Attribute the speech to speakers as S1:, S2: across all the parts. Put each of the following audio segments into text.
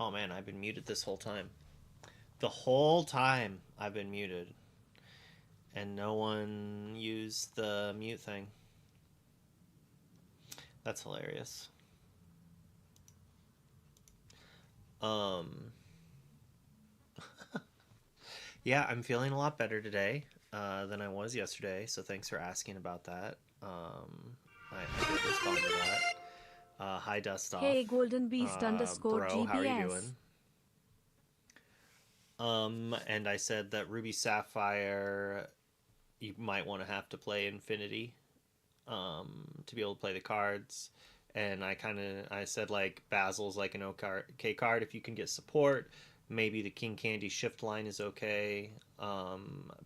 S1: Oh man, I've been muted this whole time. The whole time I've been muted, and no one used the mute thing. That's hilarious. Um, yeah, I'm feeling a lot better today than I was yesterday. So thanks for asking about that. I did respond to that. Hi, Dust Off.
S2: Hey, Golden Beast
S1: Bro, how are you
S2: _GPS.
S1: doing? And I said that Ruby Sapphire, you might want to have to play Infinity to be able to play the cards. And I said like Basil's like an okay card if you can get support. Maybe the King Candy Shift line is okay.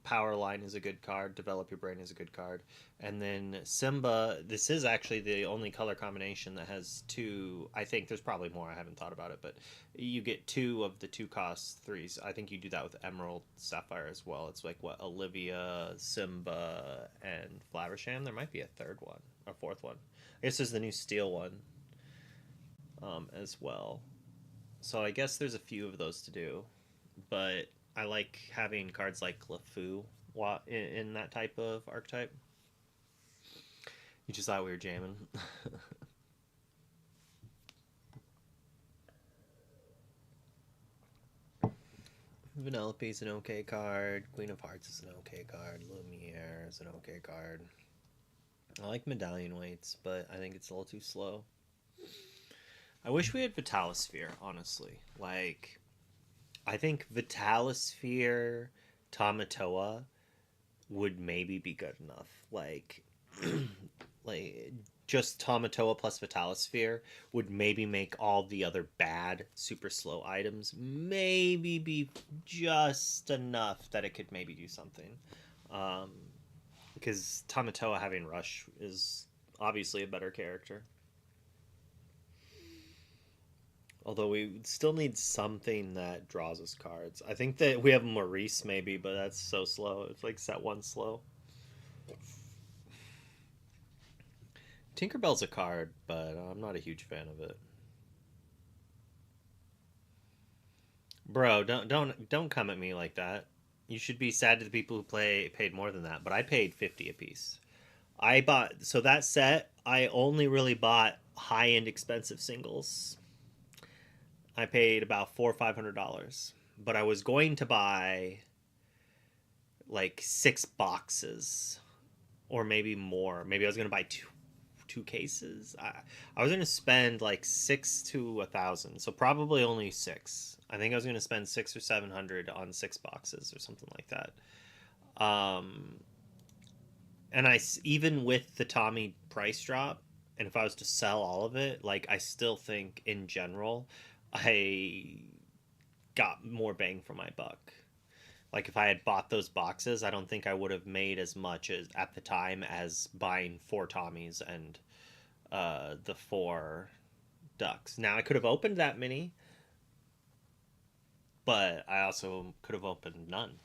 S1: Power line is a good card. Develop Your Brain is a good card. And then Simba, this is actually the only color combination that has two. I think there's probably more. I haven't thought about it, but you get two of the two cost threes. I think you do that with Emerald Sapphire as well. It's like what, Olivia, Simba, and Flaversham. There might be a third one, a fourth one. I guess there's the new Steel one as well. So I guess there's a few of those to do, but I like having cards like LeFou in that type of archetype. You just thought we were jamming. Vanellope is an okay card. Queen of Hearts is an okay card. Lumiere is an okay card. I like Medallion Weights, but I think it's a little too slow. I wish we had Vitalosphere, honestly. Like, I think Vitalosphere Tamatoa would maybe be good enough. Like just Tamatoa plus Vitalosphere would maybe make all the other bad super slow items maybe be just enough that it could maybe do something. Um, because Tamatoa having Rush is obviously a better character. Although we still need something that draws us cards. I think that we have Maurice maybe, but that's so slow. It's like set one slow. Tinkerbell's a card, but I'm not a huge fan of it. Bro, don't come at me like that. You should be sad to the people who paid more than that. But I paid 50 a piece. I bought so that set. I only really bought high end expensive singles. I paid about $400 or $500, but I was going to buy like 6 boxes or maybe more. Maybe I was going to buy two cases. I was going to spend like 6 to 1,000, so probably only six. I think I was going to spend 600 or 700 on 6 boxes or something like that. And I even with the Tommy price drop, and if I was to sell all of it, like I still think in general, I got more bang for my buck. Like if I had bought those boxes, I don't think I would have made as much as at the time as buying 4 Tommies and the 4 ducks. Now I could have opened that many, but I also could have opened none.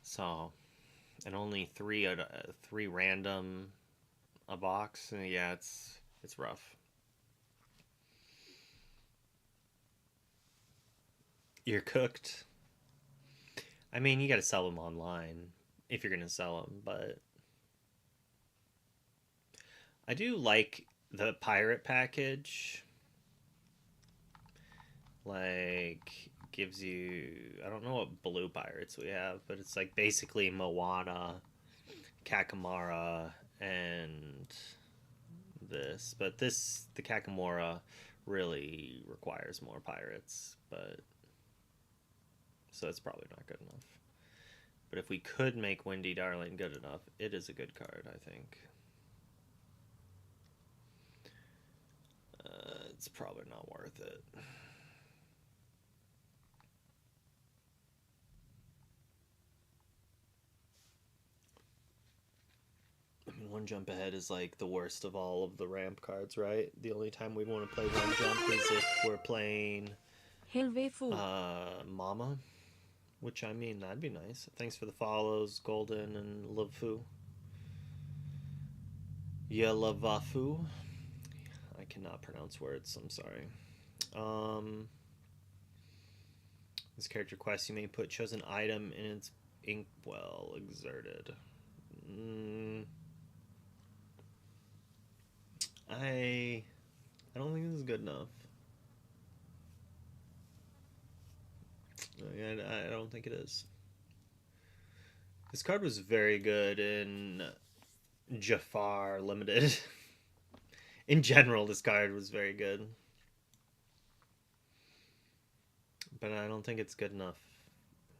S1: So, and only three random a box. Yeah, it's rough. You're cooked. I mean, you got to sell them online if you're gonna sell them, but I do like the pirate package. Like gives you, I don't know what blue pirates we have, but it's like basically Moana, Kakamara, and this. But the Kakamora really requires more pirates, but so it's probably not good enough. But if we could make Windy Darling good enough, it is a good card, I think. It's probably not worth it. I mean, One Jump Ahead is like the worst of all of the ramp cards, right? The only time we want to play One Jump is if we're playing
S2: Hilvefu.
S1: Mama, which I mean, that'd be nice. Thanks for the follows, Golden and Lavu. Yeah, Lavafu. I cannot pronounce words. I'm sorry. Um, this character quest, you may put chosen item in its inkwell exerted. Mm, I I don't think this is good enough. I don't think it is. This card was very good in Jafar Limited. In general, this card was very good. But I don't think it's good enough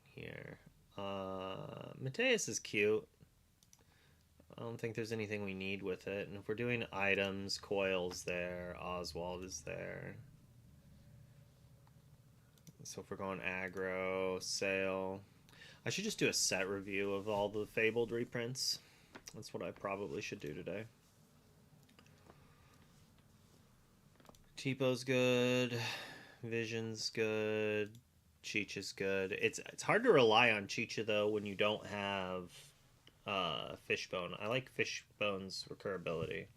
S1: here. Mateus is cute. I don't think there's anything we need with it. And if we're doing items, Coil's there, Oswald is there. So if we're going aggro, sale, I should just do a set review of all the Fabled reprints. That's what I probably should do today. Tipo good. Vision's good. Cheech is good. It's hard to rely on Chicha though when you don't have Fishbone. I like Fishbone's recurability.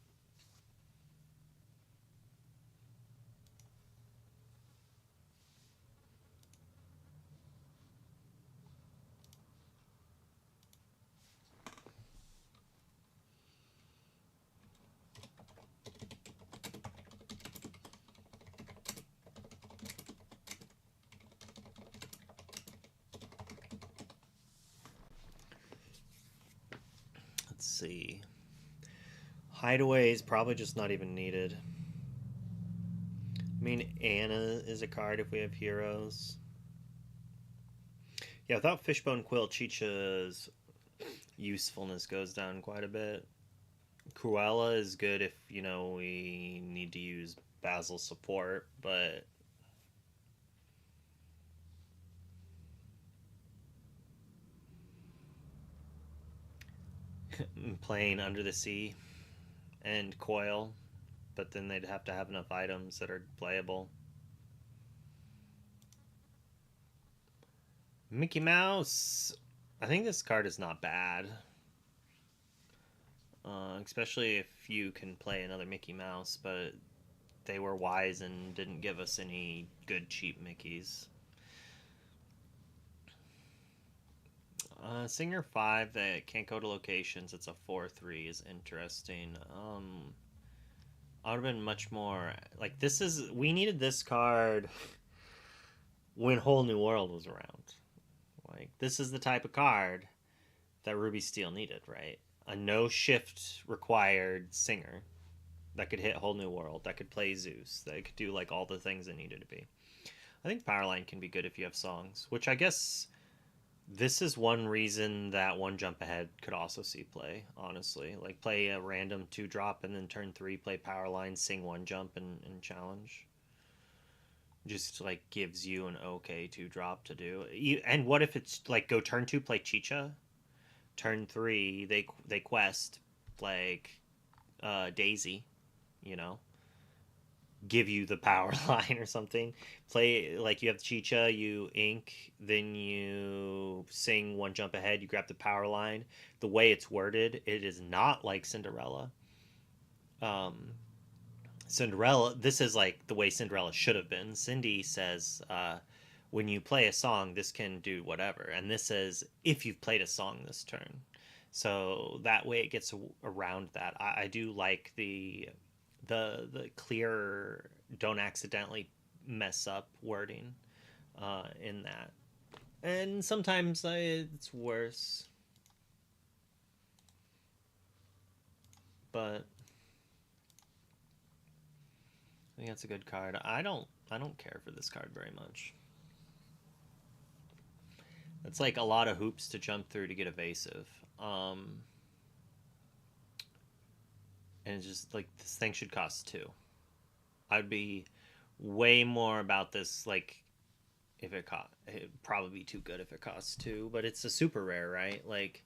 S1: Let's see. Hideaway is probably just not even needed. I mean, Anna is a card if we have heroes. Yeah, without Fishbone Quill, Chicha's usefulness goes down quite a bit. Cruella is good if, we need to use Basil's support, but playing Under the Sea and Coil, but then they'd have to have enough items that are playable. Mickey Mouse. I think this card is not bad. Especially if you can play another Mickey Mouse, but they were wise and didn't give us any good cheap Mickeys. Singer 5 that can't go to locations, it's a 4/3 is interesting. I would have been much more like we needed this card when Whole New World was around. Like this is the type of card that Ruby Steel needed, right? A no shift required singer that could hit Whole New World, that could play Zeus, that could do like all the things it needed to be. I think Powerline can be good if you have songs, which I guess this is one reason that One Jump Ahead could also see play, honestly. Like play a random 2-drop and then turn 3, play Powerline, sing One Jump and challenge. Just like gives you an okay 2-drop to do. And what if it's like go turn 2, play Chicha? Turn 3, they quest like Daisy, you know? Give you the power line or something. Play like you have Chicha, you ink, then you sing One Jump Ahead, you grab the power line. The way it's worded, it is not like Cinderella. Cinderella, this is like the way Cinderella should have been. Cindy says, when you play a song, this can do whatever. And this says, if you've played a song this turn. So that way it gets around that. I do like the clear, don't accidentally mess up wording in that. And sometimes it's worse. But I think that's a good card. I don't care for this card very much. It's like a lot of hoops to jump through to get evasive. And it's just like this thing should cost 2. I'd be way more about this like if it'd probably be too good if it costs 2, but it's a super rare, right? Like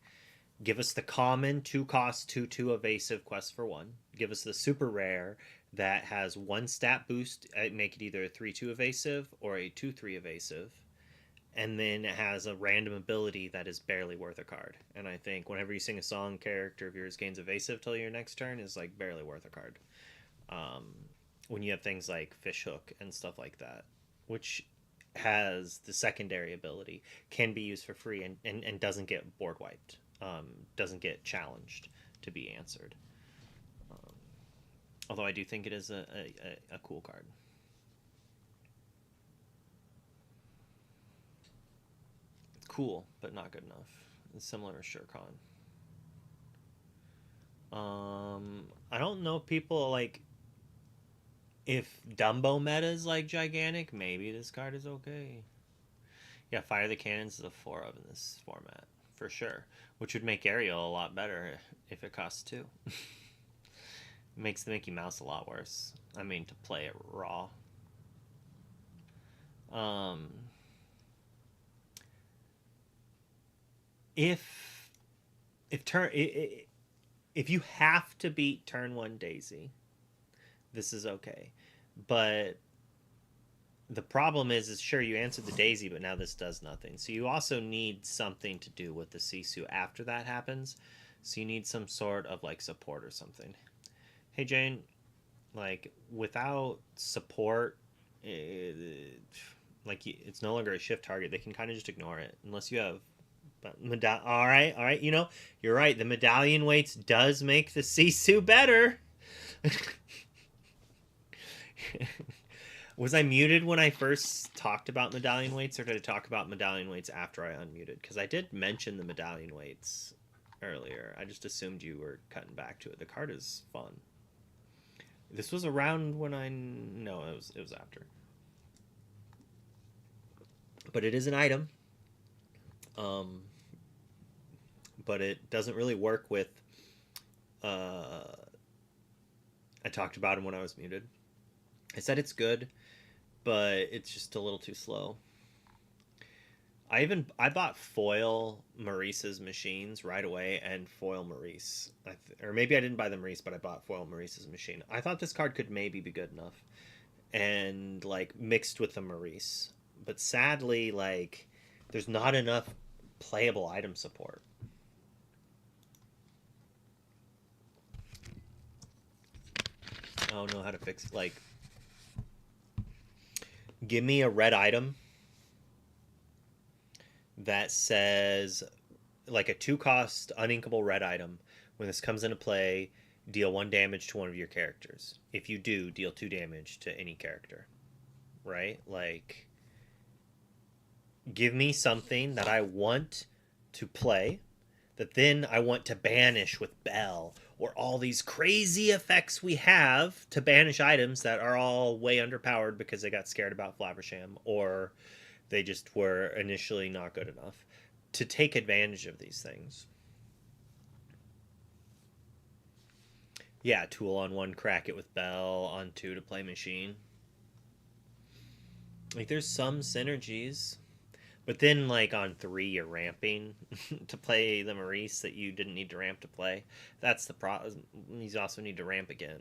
S1: give us the common 2-cost 2/2 evasive quest for 1. Give us the super rare that has 1 stat boost, make it either a 3/2 evasive or a 2/3 evasive. And then it has a random ability that is barely worth a card. And I think whenever you sing a song, character of yours gains evasive till your next turn is like barely worth a card. when you have things like Fishhook and stuff like that, which has the secondary ability, can be used for free and doesn't get board wiped, doesn't get challenged to be answered. Um, Although I do think it is a cool card. Cool, but not good enough. It's similar to Shurkan. I don't know if people like if Dumbo meta is like gigantic. Maybe this card is okay. Yeah, Fire the Cannons is a 4 of in this format for sure, which would make Ariel a lot better if it costs 2. It makes the Mickey Mouse a lot worse. I mean, to play it raw. Um, if if you have to beat turn 1 Daisy, this is okay. But the problem is sure you answered the Daisy, but now this does nothing. So you also need something to do with the Sisu after that happens. So you need some sort of like support or something. Hey Jane, like without support, like it's no longer a shift target. They can kind of just ignore it unless you have. But all right. You know, you're right. The medallion weights does make the Sisu better. Was I muted when I first talked about medallion weights, or did I talk about medallion weights after I unmuted? Because I did mention the medallion weights earlier. I just assumed you were cutting back to it. The card is fun. This was around when no, it was after. But it is an item. But it doesn't really work with. I talked about him when I was muted. I said it's good, but it's just a little too slow. I bought foil Maurice's machines right away and foil Maurice, or maybe I didn't buy the Maurice, but I bought foil Maurice's machine. I thought this card could maybe be good enough, and like mixed with the Maurice, but sadly, like there's not enough playable item support. I don't know how to fix like. Give me a red item that says like a 2-cost uninkable red item. When this comes into play, deal 1 damage to one of your characters. If you do, deal 2 damage to any character. Right? Like, give me something that I want to play that then I want to banish with Bell, or all these crazy effects we have to banish items that are all way underpowered because they got scared about Flaversham, or they just were initially not good enough to take advantage of these things. Yeah, tool on 1, crack it with Bell, on 2 to play machine. Like, there's some synergies. But then, like, on 3, you're ramping to play the Maurice that you didn't need to ramp to play. That's the problem. You also need to ramp again.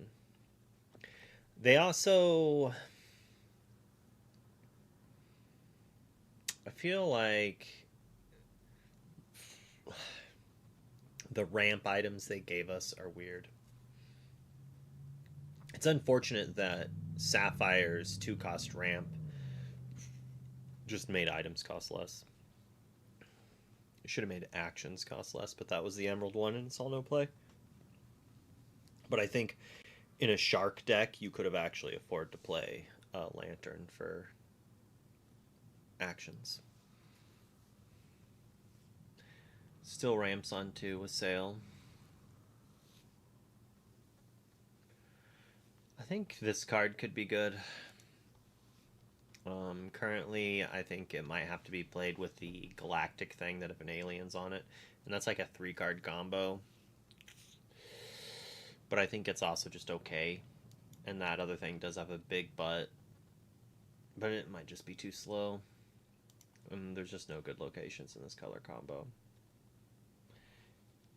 S1: They also... I feel like the ramp items they gave us are weird. It's unfortunate that Sapphire's 2-cost ramp just made items cost less. It should have made actions cost less, but that was the Emerald one and it's all no play. But I think in a Shark deck, you could have actually afforded to play a Lantern for actions. Still ramps on 2 with Sail. I think this card could be good. Currently, I think it might have to be played with the Galactic thing that have an aliens on it, and that's like a 3-card combo. But I think it's also just okay, and that other thing does have a big butt, but it might just be too slow. And there's just no good locations in this color combo.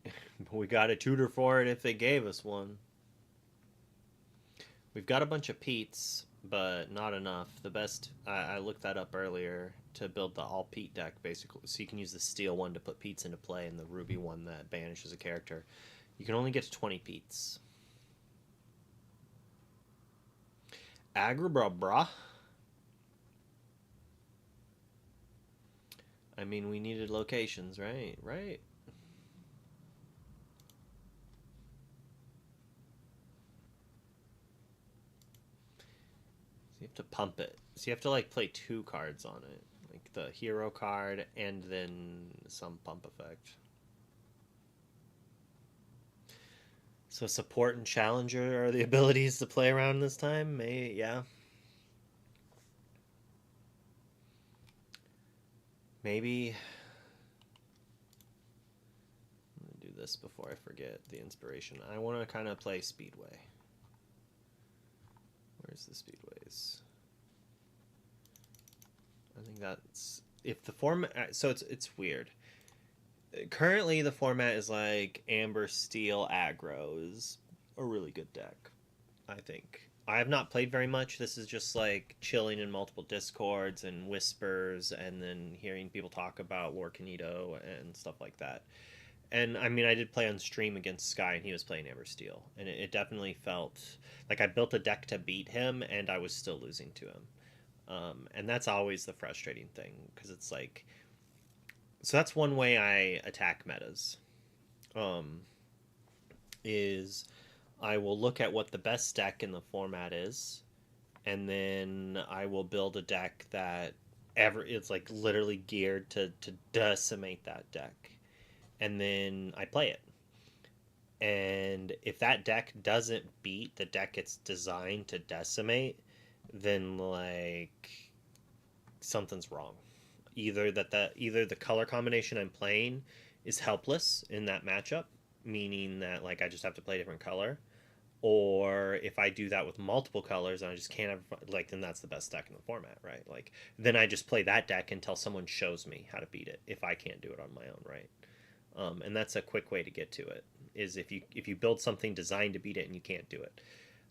S1: But we got a tutor for it if they gave us one. We've got a bunch of Pete's, but not enough. The best, I looked that up earlier, to build the all Pete deck, basically. So you can use the steel one to put Pete's into play, and the ruby one that banishes a character. You can only get to 20 Pete's. Agrabra. I mean, we needed locations, right? Right. So you have to pump it. So you have to like play two cards on it, like the hero card and then some pump effect. So support and challenger are the abilities to play around this time. Yeah. Maybe I'm gonna do this before I forget the inspiration. I want to kind of play Speedway. Where's the Speedways? I think that's if the format. So it's weird. Currently, the format is like Amber Steel aggro is a really good deck. I think I have not played very much. This is just like chilling in multiple discords and whispers, and then hearing people talk about Lorcanito and stuff like that. And I mean, I did play on stream against Sky, and he was playing Amber Steel, and it definitely felt like I built a deck to beat him, and I was still losing to him. And that's always the frustrating thing because it's like, so that's one way I attack metas. Um, is I will look at what the best deck in the format is, and then I will build a deck that it's like literally geared to decimate that deck, and then I play it. And if that deck doesn't beat the deck it's designed to decimate, then like something's wrong. Either the color combination I'm playing is helpless in that matchup, meaning that like I just have to play a different color, or if I do that with multiple colors and I just can't have like then that's the best deck in the format, right? Like then I just play that deck until someone shows me how to beat it if I can't do it on my own, right? And that's a quick way to get to it is if you build something designed to beat it and you can't do it,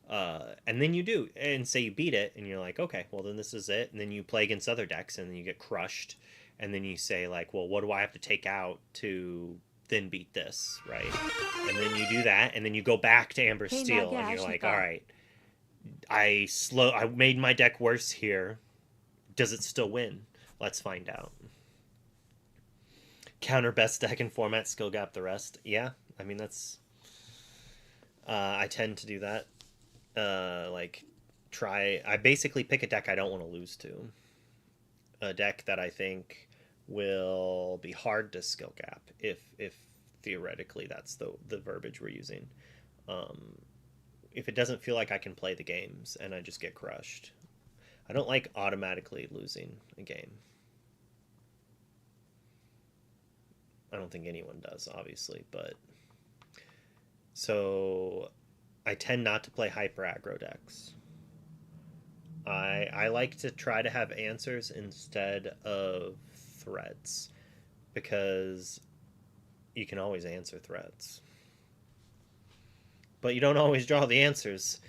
S1: and then you do and say you beat it and you're like okay well then this is it, and then you play against other decks and then you get crushed, and then you say like well what do I have to take out to then beat this, right? And then you do that and then you go back to Amber
S2: Hey
S1: Steel and you're like all
S2: Nagashika.
S1: right, I made my deck worse here, does it still win? Let's find out. Counter best deck in format, skill gap the rest. Yeah, I mean that's I tend to do that. Like I basically pick a deck I don't want to lose to, a deck that I think will be hard to skill gap if theoretically that's the verbiage we're using. Um, if it doesn't feel like I can play the games and I just get crushed, I don't like automatically losing a game. I don't think anyone does, obviously, but so I tend not to play hyper aggro decks. I like to try to have answers instead of threats because you can always answer threats, but you don't always draw the answers.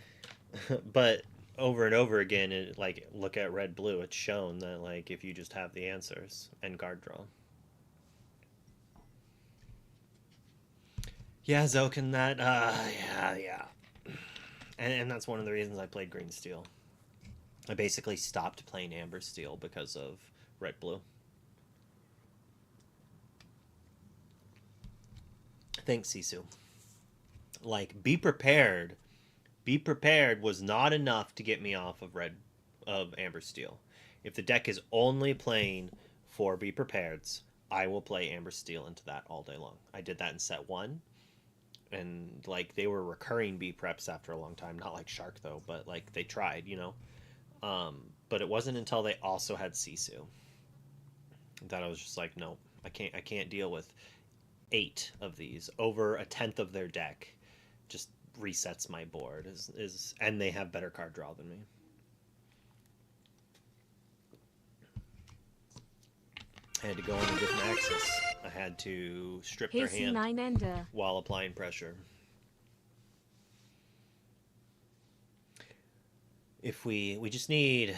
S1: But over and over again, like look at red blue, it's shown that like if you just have the answers and guard draw. Yeah, Zokin, that yeah, and that's one of the reasons I played green steel. I basically stopped playing amber steel because of red blue. Thanks, Sisu. Like, be prepared. Be prepared was not enough to get me off of Amber Steel. If the deck is only playing for be prepareds, I will play Amber Steel into that all day long. I did that in set one, and like they were recurring B preps after a long time. Not like Shark though, but like they tried, you know. But it wasn't until they also had Sisu that I was just like, no, I can't deal with 8 of these over a tenth of their deck. Just resets my board is and they have better card draw than me. I had to go on a different axis. I had to strip
S2: Hey
S1: their hand
S2: C9 Ender.
S1: while applying pressure. If we just need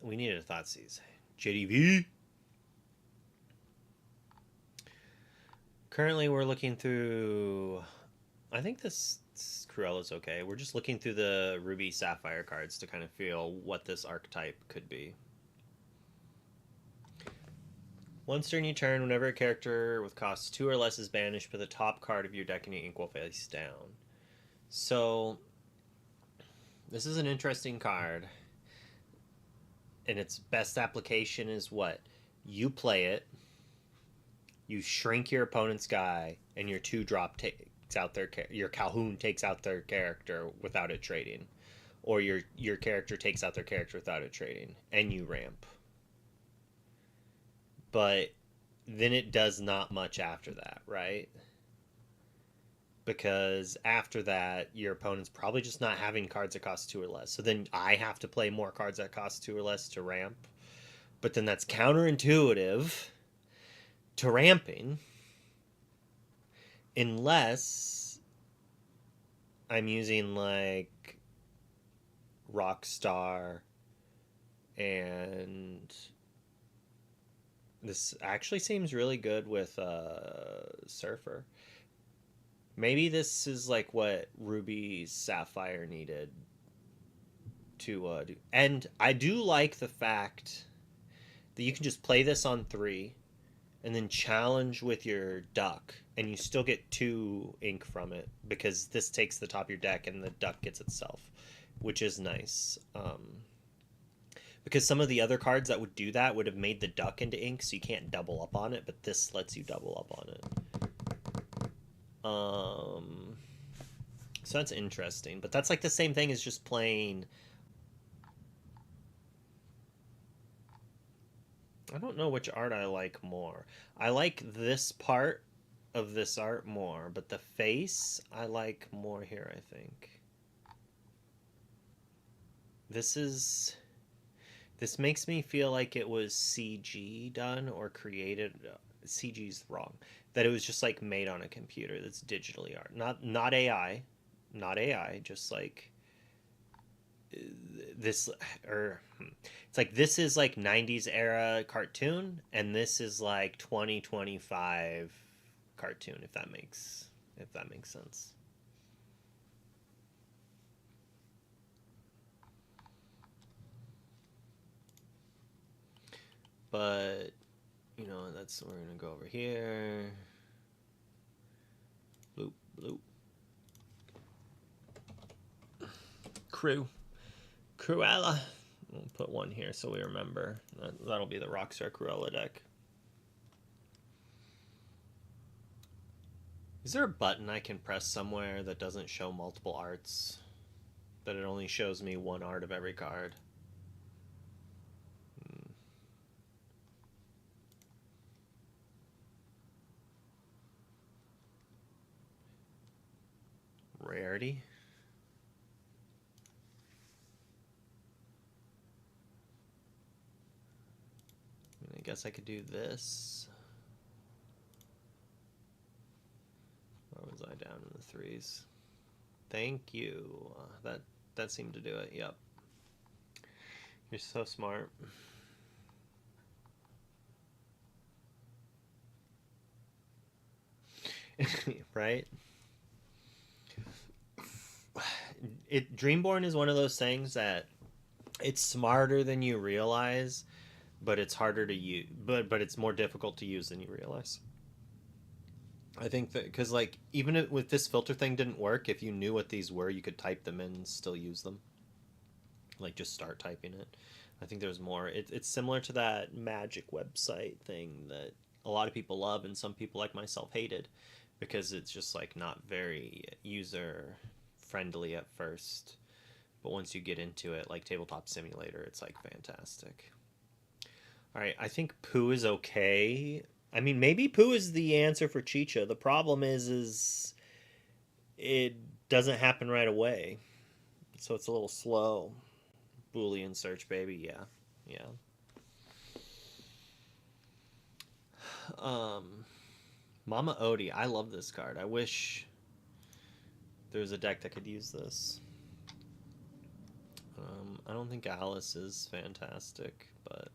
S1: we needed a Thoughtseize. JDV. Currently we're looking through I think this Cruella's okay. We're just looking through the Ruby Sapphire cards to kind of feel what this archetype could be. Once during your turn, whenever a character with cost 2 or less is banished, put the top card of your deck in your ink will face down. So, this is an interesting card. And its best application is what? You play it, you shrink your opponent's guy, and your 2-drop takes out your Calhoun takes out their character without it trading. Or your character takes out their character without it trading, and you ramp. But then it does not much after that, right? Because after that, your opponent's probably just not having cards that cost 2 or less. So then I have to play more cards that cost 2 or less to ramp. But then that's counterintuitive to ramping. Unless I'm using like Rockstar, and this actually seems really good with Surfer. Maybe this is like what Ruby Sapphire needed to do. And I do like the fact that you can just play this on 3 and then challenge with your duck, and you still get 2 ink from it because this takes the top of your deck and the duck gets itself, which is nice. Because some of the other cards that would do that would have made the duck into ink, so you can't double up on it, but this lets you double up on it. So that's interesting, but that's like the same thing as just playing. I don't know which art I like more. I like this part of this art more, but the face I like more here, I think. This makes me feel like it was CG done or created. CG's wrong. That it was just like made on a computer that's digitally art. Not AI. Not AI, just like this, or it's like this is like 90s era cartoon and this is like 2025 cartoon, if that makes sense. But you know, that's, we're gonna go over here. Bloop bloop. Cruella. We'll put 1 here so we remember. That'll be the Rockstar Cruella deck. Is there a button I can press somewhere that doesn't show multiple arts? That it only shows me 1 art of every card? Rarity? I guess I could do this. Or was I down in the 3s? Thank you. That seemed to do it. Yep. You're so smart. Right? Dreamborn is one of those things that it's smarter than you realize, but it's harder to use, but it's more difficult to use than you realize. I think that because like even with this filter thing didn't work, if you knew what these were, you could type them in and still use them. Like just start typing it. I think there's more. It's similar to that Magic website thing that a lot of people love and some people like myself hated, because it's just like not very user friendly at first. But once you get into it, like Tabletop Simulator, it's like fantastic. All right, I think Pooh is okay. I mean, maybe Pooh is the answer for Chicha. The problem is it doesn't happen right away, so it's a little slow. Boolean search, baby. Yeah, yeah. Mama Odie. I love this card. I wish there was a deck that could use this. I don't think Alice is fantastic, but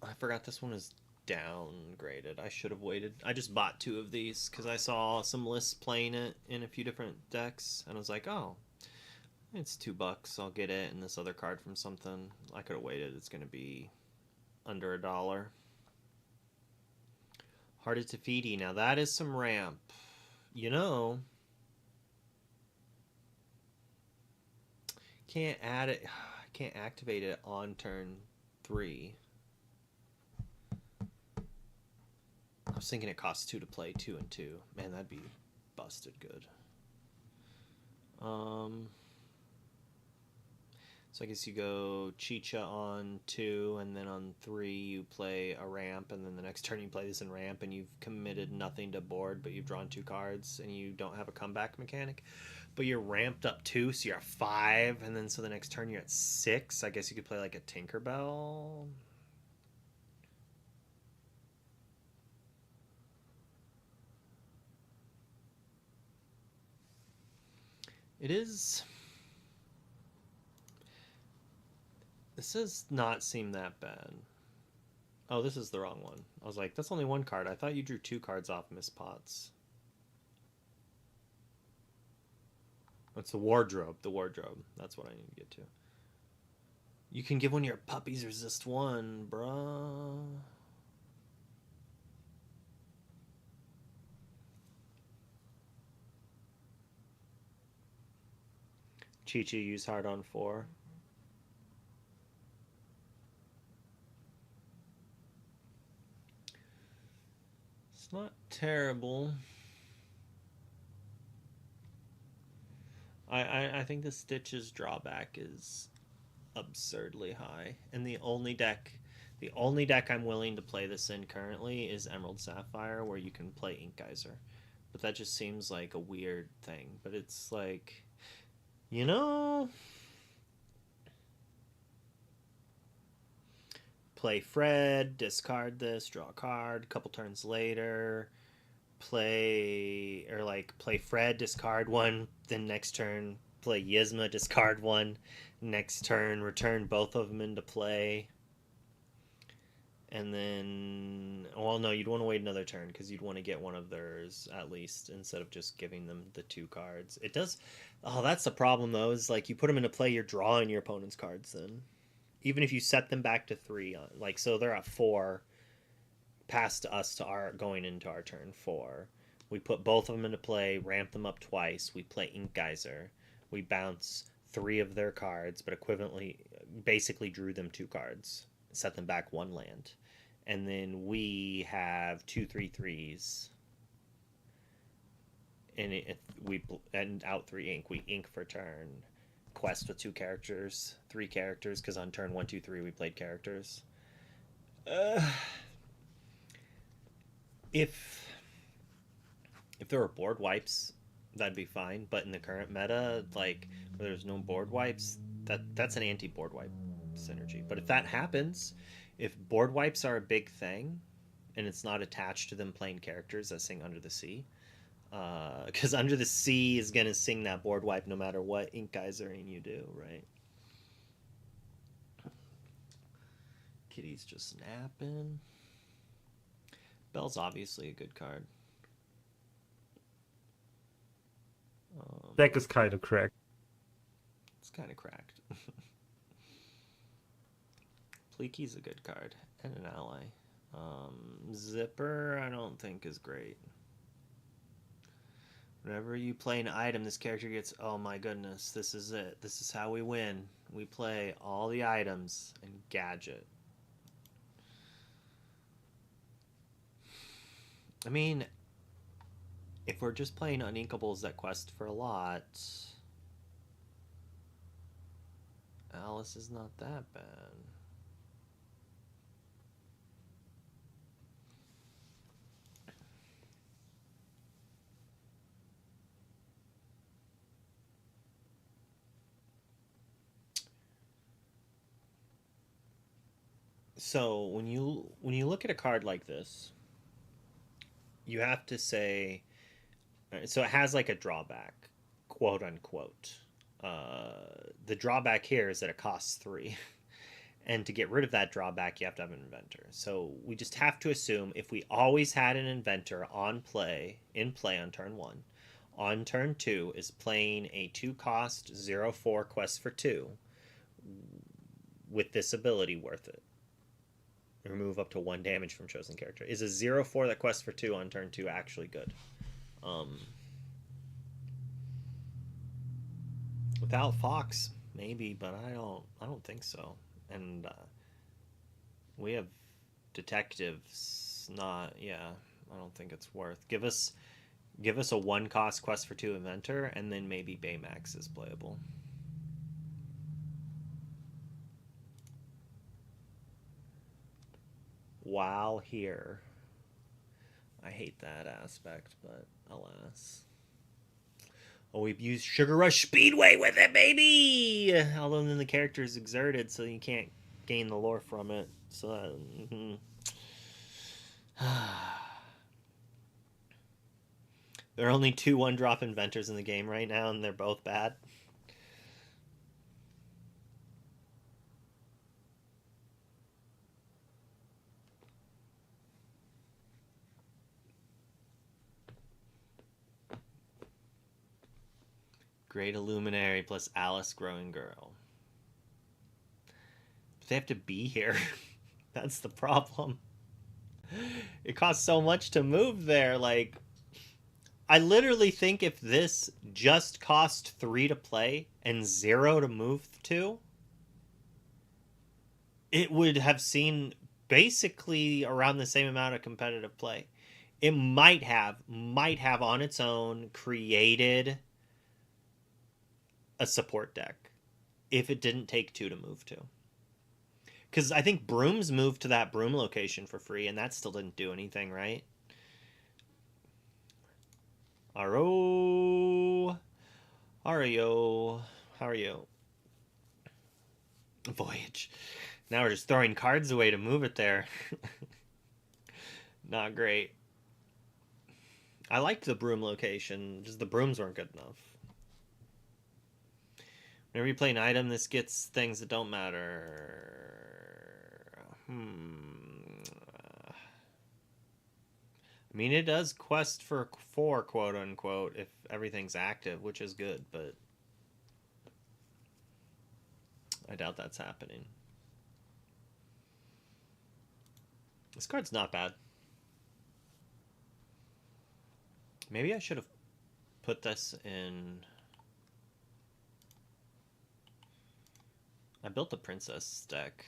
S1: I forgot this one is downgraded. I should have waited. I just bought 2 of these because I saw some lists playing it in a few different decks, and I was like, oh, it's $2. I'll get it and this other card from something. I could have waited. It's going to be under $1. Hearted Tafiti. Now that is some ramp. You know, can't add it. Can't activate it on turn 3. I was thinking it costs 2 to play 2 and 2. Man, that'd be busted good. So I guess you go Chicha on 2, and then on 3 you play a ramp, and then the next turn you play this in ramp, and you've committed nothing to board, but you've drawn 2 cards, and you don't have a comeback mechanic. But you're ramped up 2, so you're at 5, and then so the next turn you're at 6. I guess you could play like a Tinkerbell. It is... This does not seem that bad. Oh, this is the wrong one. I was like, that's only 1 card. I thought you drew 2 cards off Miss Potts. It's the wardrobe. The wardrobe. That's what I need to get to. You can give one of your puppies resist 1, bruh. Chi-Chi use hard on 4. It's not terrible. I think the Stitch's drawback is absurdly high, and the only deck I'm willing to play this in currently is Emerald Sapphire, where you can play Ink Geyser. But that just seems like a weird thing. But it's like, you know, play Fred, discard this, draw a card, a couple turns later, play Fred, discard 1, then next turn play Yzma, discard 1, next turn return both of them into play, and then, well, no, you'd want to wait another turn because you'd want to get one of theirs at least instead of just giving them the 2 cards. It does. Oh, that's the problem though, is like you put them into play, you're drawing your opponent's cards then, even if you set them back to 3, like, so they're at 4 past us to our going into our turn 4. We put both of them into play, ramp them up twice. We play Ink Geyser. We bounce 3 of their cards, but equivalently, basically drew them 2 cards, set them back 1 land, and then we have 2/3/3s, and out 3 ink. We ink for turn. Quest with 2 characters, 3 characters, because on turn 1, 2, 3 we played characters. If there were board wipes, that'd be fine. But in the current meta, like where there's no board wipes, that's an anti-board wipe synergy. But if that happens, if board wipes are a big thing, and it's not attached to them playing characters that sing Under the Sea, because Under the Sea is gonna sing that board wipe no matter what Ink Geysering you do, right? Kitty's just napping. Bell's obviously a good card.
S3: Deck is kind of cracked.
S1: It's kind of cracked. Pleaky's a good card and an ally. Zipper, I don't think is great. Whenever you play an item, this character gets, oh my goodness, this is it. This is how we win. We play all the items and gadget. I mean, if we're just playing Uninkables that quest for a lot, Alice is not that bad. So when you look at a card like this, you have to say, so it has like a drawback, quote unquote. The drawback here is that it costs 3. And to get rid of that drawback, you have to have an inventor. So we just have to assume if we always had an inventor on play, in play on turn 1, on turn 2 is playing a 2-cost 0/4 quest for 2 with this ability worth it. Remove up to 1 damage from chosen character. Is a 0/4 that quest for 2 on turn 2 actually good? Without Fox, maybe, but I don't think so. And we have detectives. Not, yeah. I don't think it's worth. Give us a 1-cost quest for 2 inventor, and then maybe Baymax is playable. While here, I hate that aspect, but alas. Oh, we've used Sugar Rush Speedway with it, baby! Although then the character is exerted, so you can't gain the lore from it. So, there are only 2 1-drop inventors in the game right now, and they're both bad. Great Illuminary plus Alice Growing Girl. But they have to be here. That's the problem. It costs so much to move there. Like, I literally think if this just cost 3 to play and 0 to move to, it would have seen basically around the same amount of competitive play. It might have on its own created a support deck if it didn't take 2 to move to. Because I think Brooms moved to that Broom location for free, and that still didn't do anything, right? Aro. Ario. How are you? Voyage. Now we're just throwing cards away to move it there. Not great. I liked the Broom location, just the Brooms weren't good enough. Whenever you play an item, this gets things that don't matter. I mean, it does quest for 4, quote unquote, if everything's active, which is good, but I doubt that's happening. This card's not bad. Maybe I should have put this in... I built the princess deck.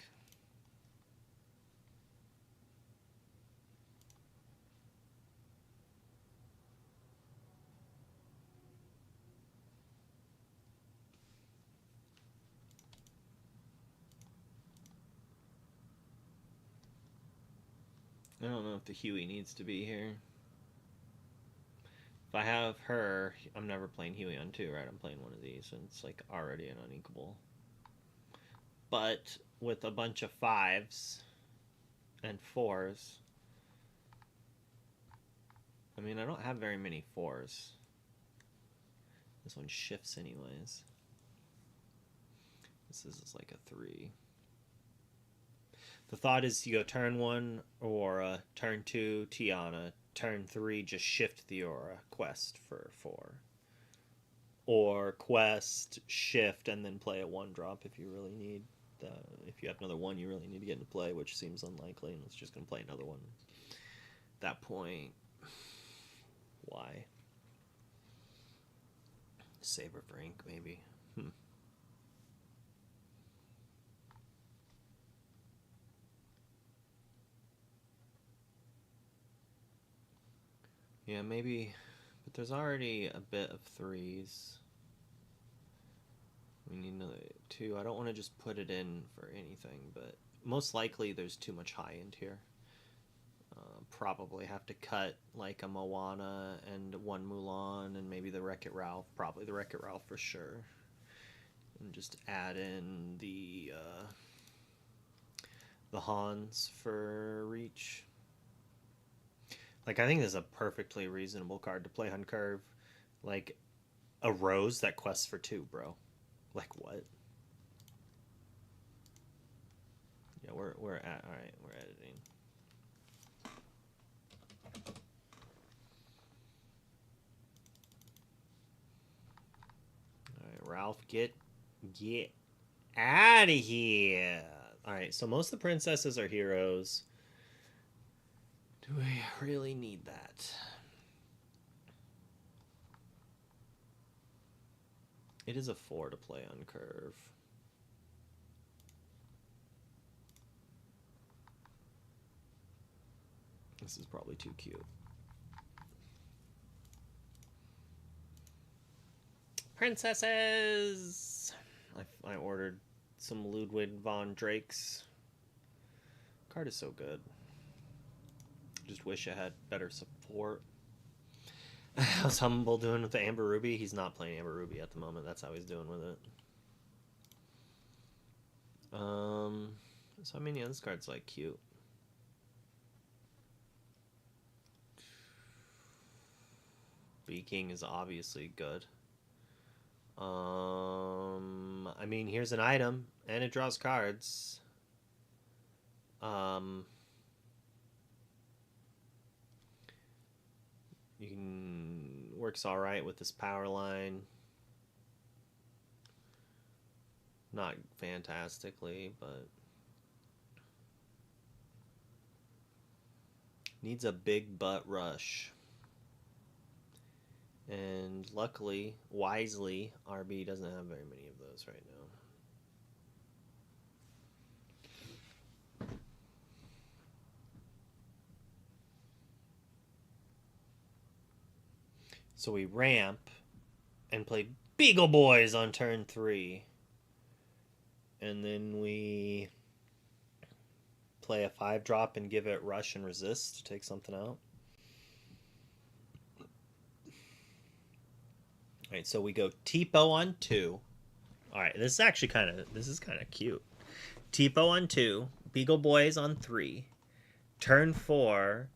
S1: I don't know if the Huey needs to be here. If I have her, I'm never playing Huey on 2, right? I'm playing one of these, and it's like already an unequal. But with a bunch of 5s and 4s, I mean, I don't have very many 4s. This one shifts anyways. This is like a 3. The thought is you go turn 1 Aurora, turn 2 Tiana, turn 3 just shift the Aurora quest for 4. Or quest, shift, and then play a 1-drop if you really need. If you have another 1 you really need to get into play, which seems unlikely, and it's just going to play another 1. At that point, why? Saber for ink, maybe. Yeah, maybe, but there's already a bit of 3s. We need another 2. I don't want to just put it in for anything, but most likely there's too much high end here. Probably have to cut like a Moana and 1 Mulan and maybe the Wreck-It Ralph. Probably the Wreck-It Ralph for sure. And just add in the Hans for reach. Like, I think this is a perfectly reasonable card to play on curve. Like, a Rose that quests for 2, bro. Like, what? Yeah, we're at all right. We're editing. All right, Ralph, get out of here. All right, so most of the princesses are heroes. Do we really need that? It is a 4 to play on curve. This is probably too cute. Princesses! I ordered some Ludwig von Drake's. Card is so good. Just wish I had better support. How's Humble doing with the Amber Ruby? He's not playing Amber Ruby at the moment. That's how he's doing with it. So I mean, yeah, this card's like cute. Bee King is obviously good. I mean, here's an item, and it draws cards. You can works all right with this power line. Not fantastically, but needs a big butt rush. And luckily, wisely, RB doesn't have very many of those right now. So we ramp and play Beagle Boys on turn 3. And then we play a 5-drop and give it rush and resist to take something out. All right, so we go Tipo on 2. All right, this is kind of cute. Tipo on 2, Beagle Boys on 3. Turn 4,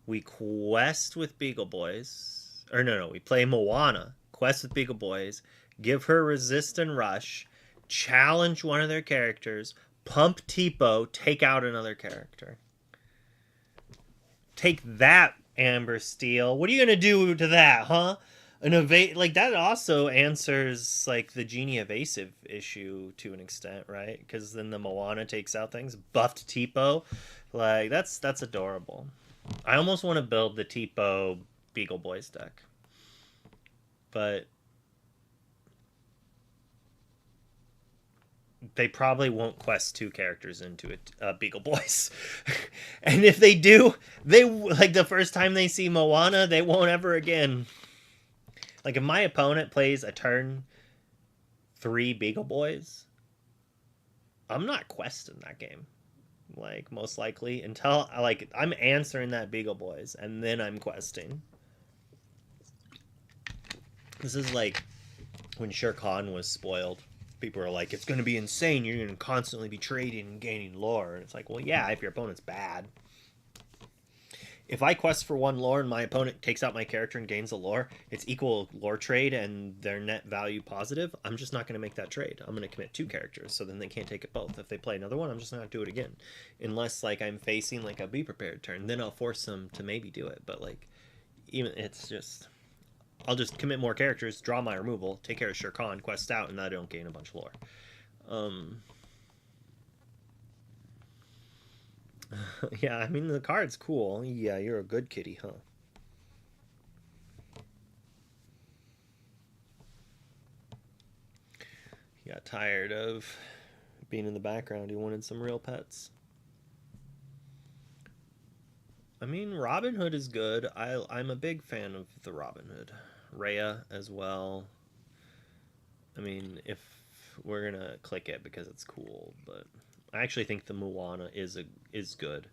S1: we quest with Beagle Boys. Or no, we play Moana, quest with Beagle Boys, give her resist and rush, challenge one of their characters, pump Tipo, take out another character. Take that, Amber Steel. What are you gonna do to that, huh? Like that also answers like the genie evasive issue to an extent, right? Because then the Moana takes out things. Buffed Tipo, like that's adorable. I almost want to build the Tipo Beagle Boys deck, but they probably won't quest 2 characters into it, Beagle Boys. And if they do, they like the first time they see Moana, they won't ever again. Like if my opponent plays a turn 3 Beagle Boys, I'm not questing that game. Like most likely until like I'm answering that Beagle Boys and then I'm questing. This is like when Shere Khan was spoiled. People are like, it's going to be insane. You're going to constantly be trading and gaining lore. And it's like, well, yeah, if your opponent's bad. If I quest for 1 lore and my opponent takes out my character and gains a lore, it's equal lore trade and their net value positive. I'm just not going to make that trade. I'm going to commit 2 characters, so then they can't take it both. If they play another one, I'm just not going to do it again. Unless, like, I'm facing, like, a be prepared turn. Then I'll force them to maybe do it. But, like, even it's just... I'll just commit more characters, draw my removal, take care of Shere Khan, quest out, and I don't gain a bunch of lore. Yeah, I mean, the card's cool. Yeah, you're a good kitty, huh? He got tired of being in the background. He wanted some real pets. I mean, Robin Hood is good. I'm a big fan of the Robin Hood. Rhea as well. I mean, if we're gonna click it because it's cool, but I actually think the Moana is good.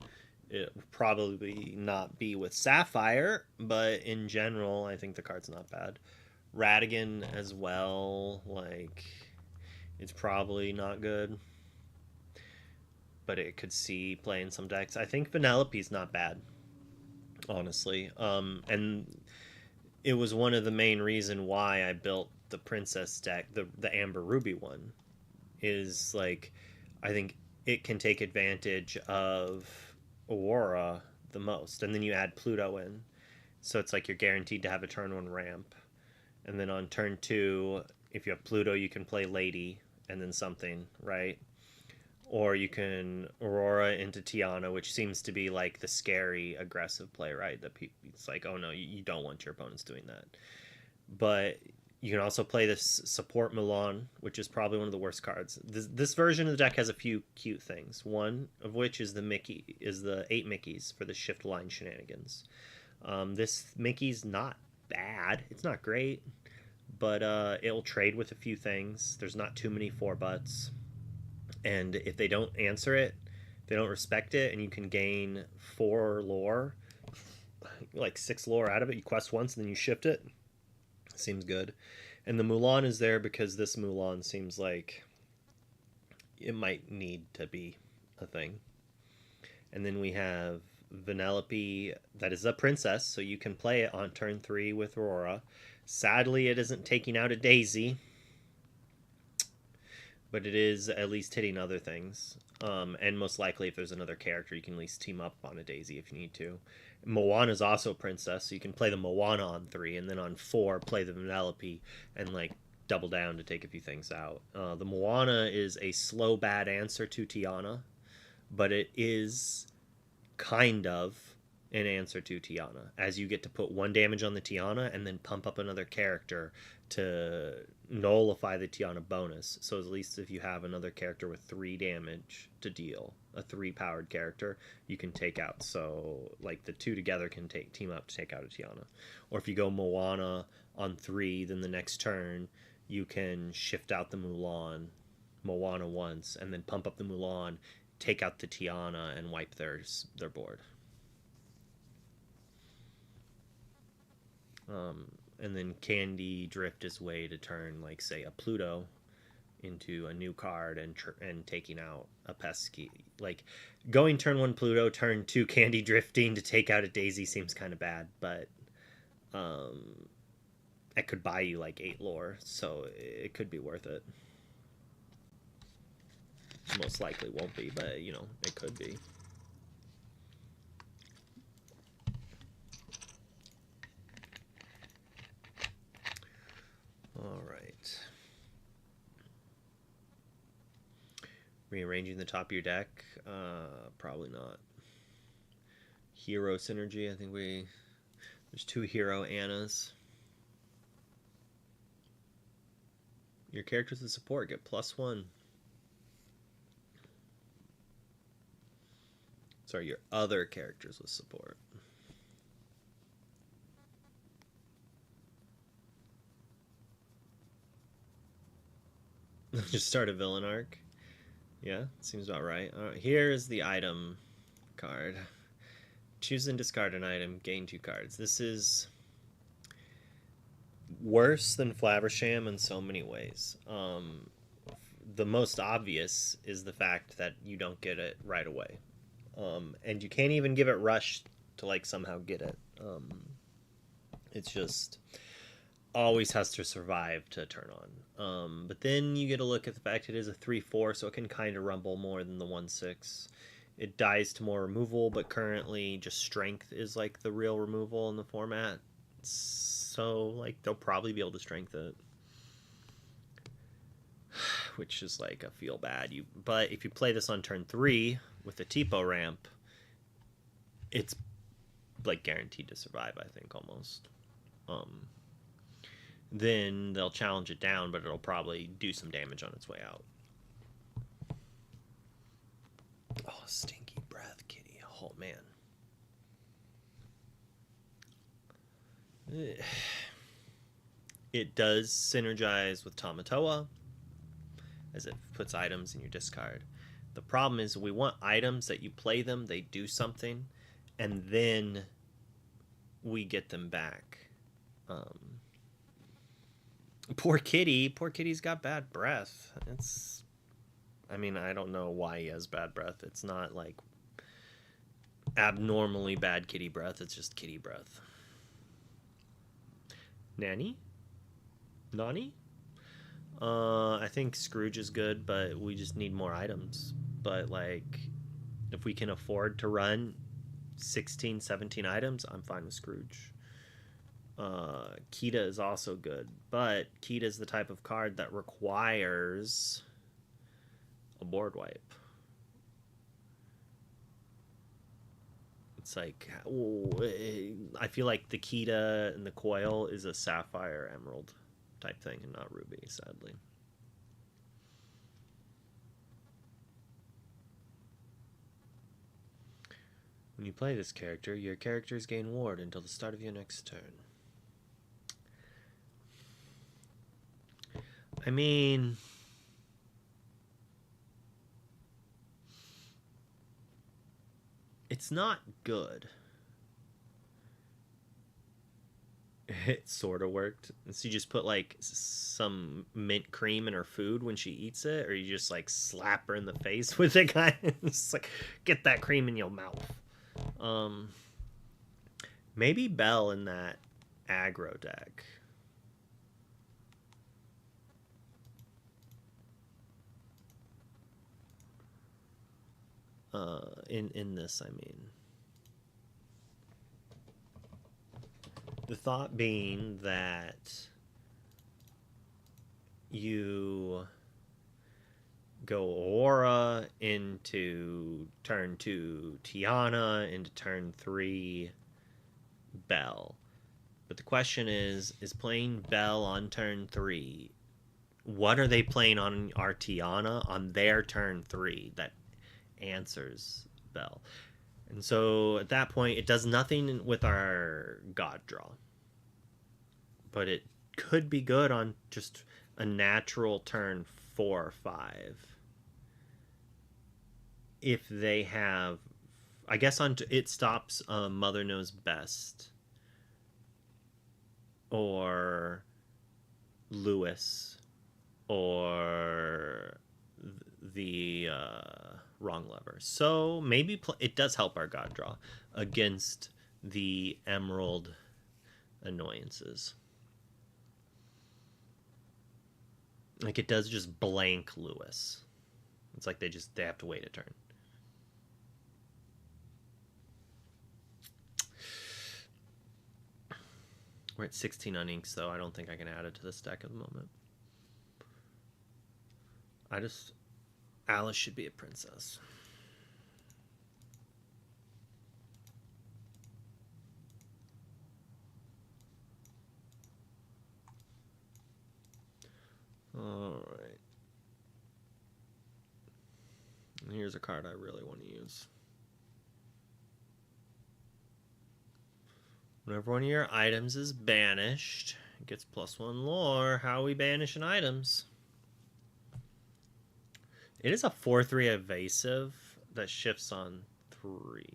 S1: It would probably not be with Sapphire, but in general, I think the card's not bad. Radigan as well, like it's probably not good, but it could see play in some decks. I think Vanellope's not bad, honestly. And it was one of the main reason why I built the Princess deck, the Amber Ruby one, is like I think it can take advantage of Aurora the most. And then you add Pluto in. So it's like you're guaranteed to have a turn 1 ramp. And then on turn 2, if you have Pluto, you can play Lady and then something, right? Or you can Aurora into Tiana, which seems to be like the scary aggressive play, right? That it's like, oh no, you don't want your opponents doing that. But you can also play this support Milan, which is probably one of the worst cards. This version of the deck has a few cute things. One of which is the 8 Mickeys for the shift line shenanigans. This Mickey's not bad. It's not great, but it'll trade with a few things. There's not too many 4-butts. And if they don't answer it, they don't respect it, and you can gain 4 lore, like 6 lore out of it. You quest once and then you shift it. Seems good. And the Mulan is there because this Mulan seems like it might need to be a thing. And then we have Vanellope, that is a princess, so you can play it on turn 3 with Aurora. Sadly, it isn't taking out a Daisy, but it is at least hitting other things. And most likely, if there's another character, you can at least team up on a Daisy if you need to. Moana is also a princess, so you can play the Moana on 3, and then on 4, play the Vanellope, and like double down to take a few things out. The Moana is a slow bad answer to Tiana, but it is kind of an answer to Tiana, as you get to put 1 damage on the Tiana and then pump up another character to nullify the Tiana bonus. So at least if you have another character with 3 damage to deal, a 3 powered character, you can take out. So like the 2 together can team up to take out a Tiana. Or if you go Moana on 3, then the next turn you can shift out the Moana once, and then pump up the Mulan, take out the Tiana, and wipe their board. And then Candy Drift is a way to turn, like, say, a Pluto into a new card and taking out a pesky. Like, going turn 1 Pluto, turn 2 Candy Drifting to take out a Daisy seems kind of bad, but it could buy you, like, 8 lore, so it could be worth it. Most likely won't be, but, you know, it could be. All right. Rearranging the top of your deck? Probably not. Hero synergy, I think there's 2 hero Annas. Your characters with support get +1. Sorry, your other characters with support. Just start a villain arc. Yeah, seems about right. Here is the item card. Choose and discard an item, gain 2 cards. This is worse than Flaversham in so many ways. The most obvious is the fact that you don't get it right away. And you can't even give it rush to, like, somehow get it. It's just always has to survive to turn on. But then you get a look at the fact it is a 3/4, so it can kind of rumble more than the 1/6. It dies to more removal, but currently just strength is like the real removal in the format. So like they'll probably be able to strength it, which is like a feel bad. But if you play this on turn 3 with the Tipo ramp, it's like guaranteed to survive, I think, almost. Then they'll challenge it down, but it'll probably do some damage on its way out. Oh, stinky breath, kitty. Oh, man. It does synergize with Tamatoa, as it puts items in your discard. The problem is we want items that you play them, they do something, and then we get them back. Poor kitty. Poor kitty's got bad breath. I mean, I don't know why he has bad breath. It's not like abnormally bad kitty breath. It's just kitty breath. Nanny? Nani? I think Scrooge is good, but we just need more items. but like if we can afford to run 16, 17 items, I'm fine with Scrooge. Kita is also good, but Kita is the type of card that requires a board wipe. It's like, I feel like the Kita and the coil is a sapphire emerald type thing and not ruby, sadly. When you play this character, your characters gain ward until the start of your next turn. I mean, it's not good. It sort of worked. So you just put like some mint cream in her food when she eats it, or you just like slap her in the face with it, kind of. It's like, get that cream in your mouth. Maybe Bell in that aggro deck. In this, I mean. The thought being that you go Aura into turn 2, Tiana into turn 3, Bell. But the question is playing Bell on turn 3, what are they playing on our Tiana on their turn 3 that answers Bell? And so at that point, it does nothing with our God draw. But it could be good on just a natural turn 4 or 5. If they have, I guess on it stops Mother Knows Best or Lewis or the wrong lever. So maybe it does help our God draw against the emerald annoyances. Like it does just blank Lewis. It's like they have to wait a turn. We're at 16 on inks, though. I don't think I can add it to this deck at the moment. Alice should be a princess. All right. And here's a card I really want to use. Whenever one of your items is banished, it gets +1 lore. How are we banishing items? It is a 4/3 evasive that shifts on 3.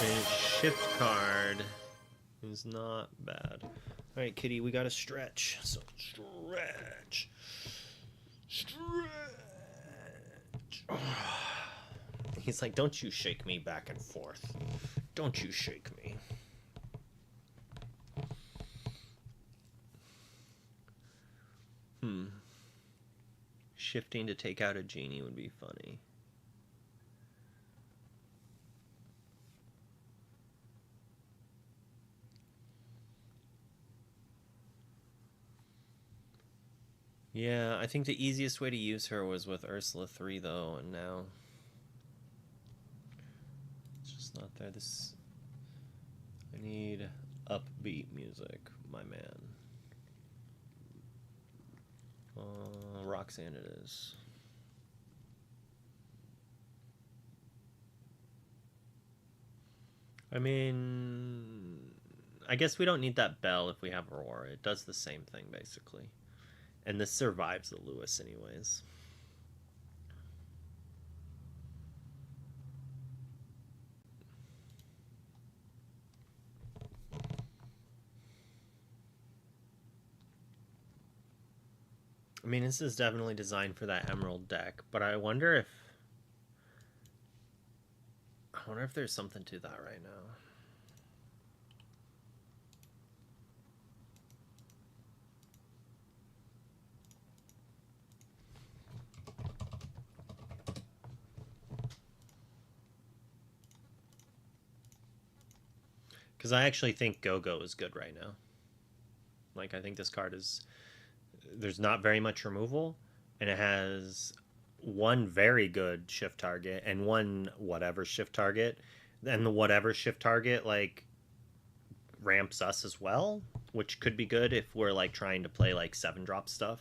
S1: And shift card is not bad. Alright, kitty, we gotta stretch. So stretch. He's like, don't you shake me back and forth. Don't you shake me. Shifting to take out a genie would be funny. Yeah, I think the easiest way to use her was with Ursula 3, though, and now it's just not there. I need upbeat music, my man. Roxanne it is. I mean, I guess we don't need that bell if we have Aurora. It does the same thing, basically. And this survives the Lewis anyways. I mean, this is definitely designed for that Emerald deck, but I wonder if there's something to that right now. Because I actually think Go-Go is good right now. Like, I think this card is... There's not very much removal, and it has one very good shift target and one whatever shift target. And the whatever shift target, like, ramps us as well, which could be good if we're, like, trying to play, like, 7-drop stuff.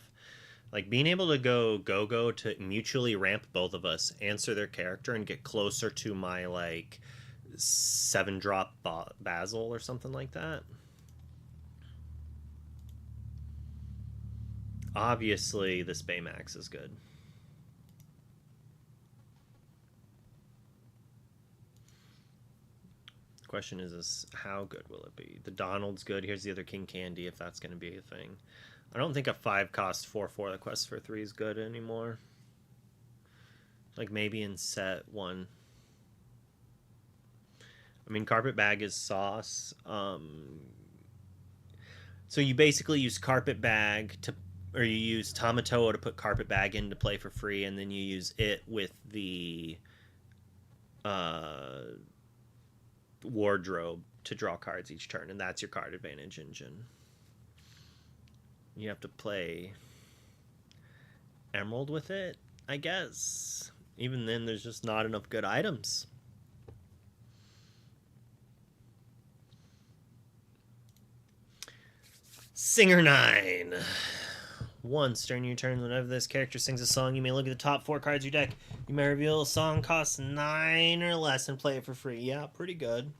S1: Like, being able to go to mutually ramp both of us, answer their character, and get closer to my, like, 7-drop Basil or something like that. Obviously, this Baymax is good. The question is how good will it be? The Donald's good. Here's the other King Candy, if that's going to be a thing. I don't think a 5-cost 4/4 that quests for 3 is good anymore. Like, maybe in set 1. I mean, Carpet Bag is sauce. So you basically use Carpet Bag to... Or you use Tamatoa to put Carpet Bag in to play for free, and then you use it with the wardrobe to draw cards each turn, and that's your card advantage engine. You have to play Emerald with it, I guess. Even then, there's just not enough good items. Singer 9. Once during your turn, whenever this character sings a song, you may look at the top 4 cards of your deck. You may reveal a song costs 9 or less and play it for free. Yeah, pretty good.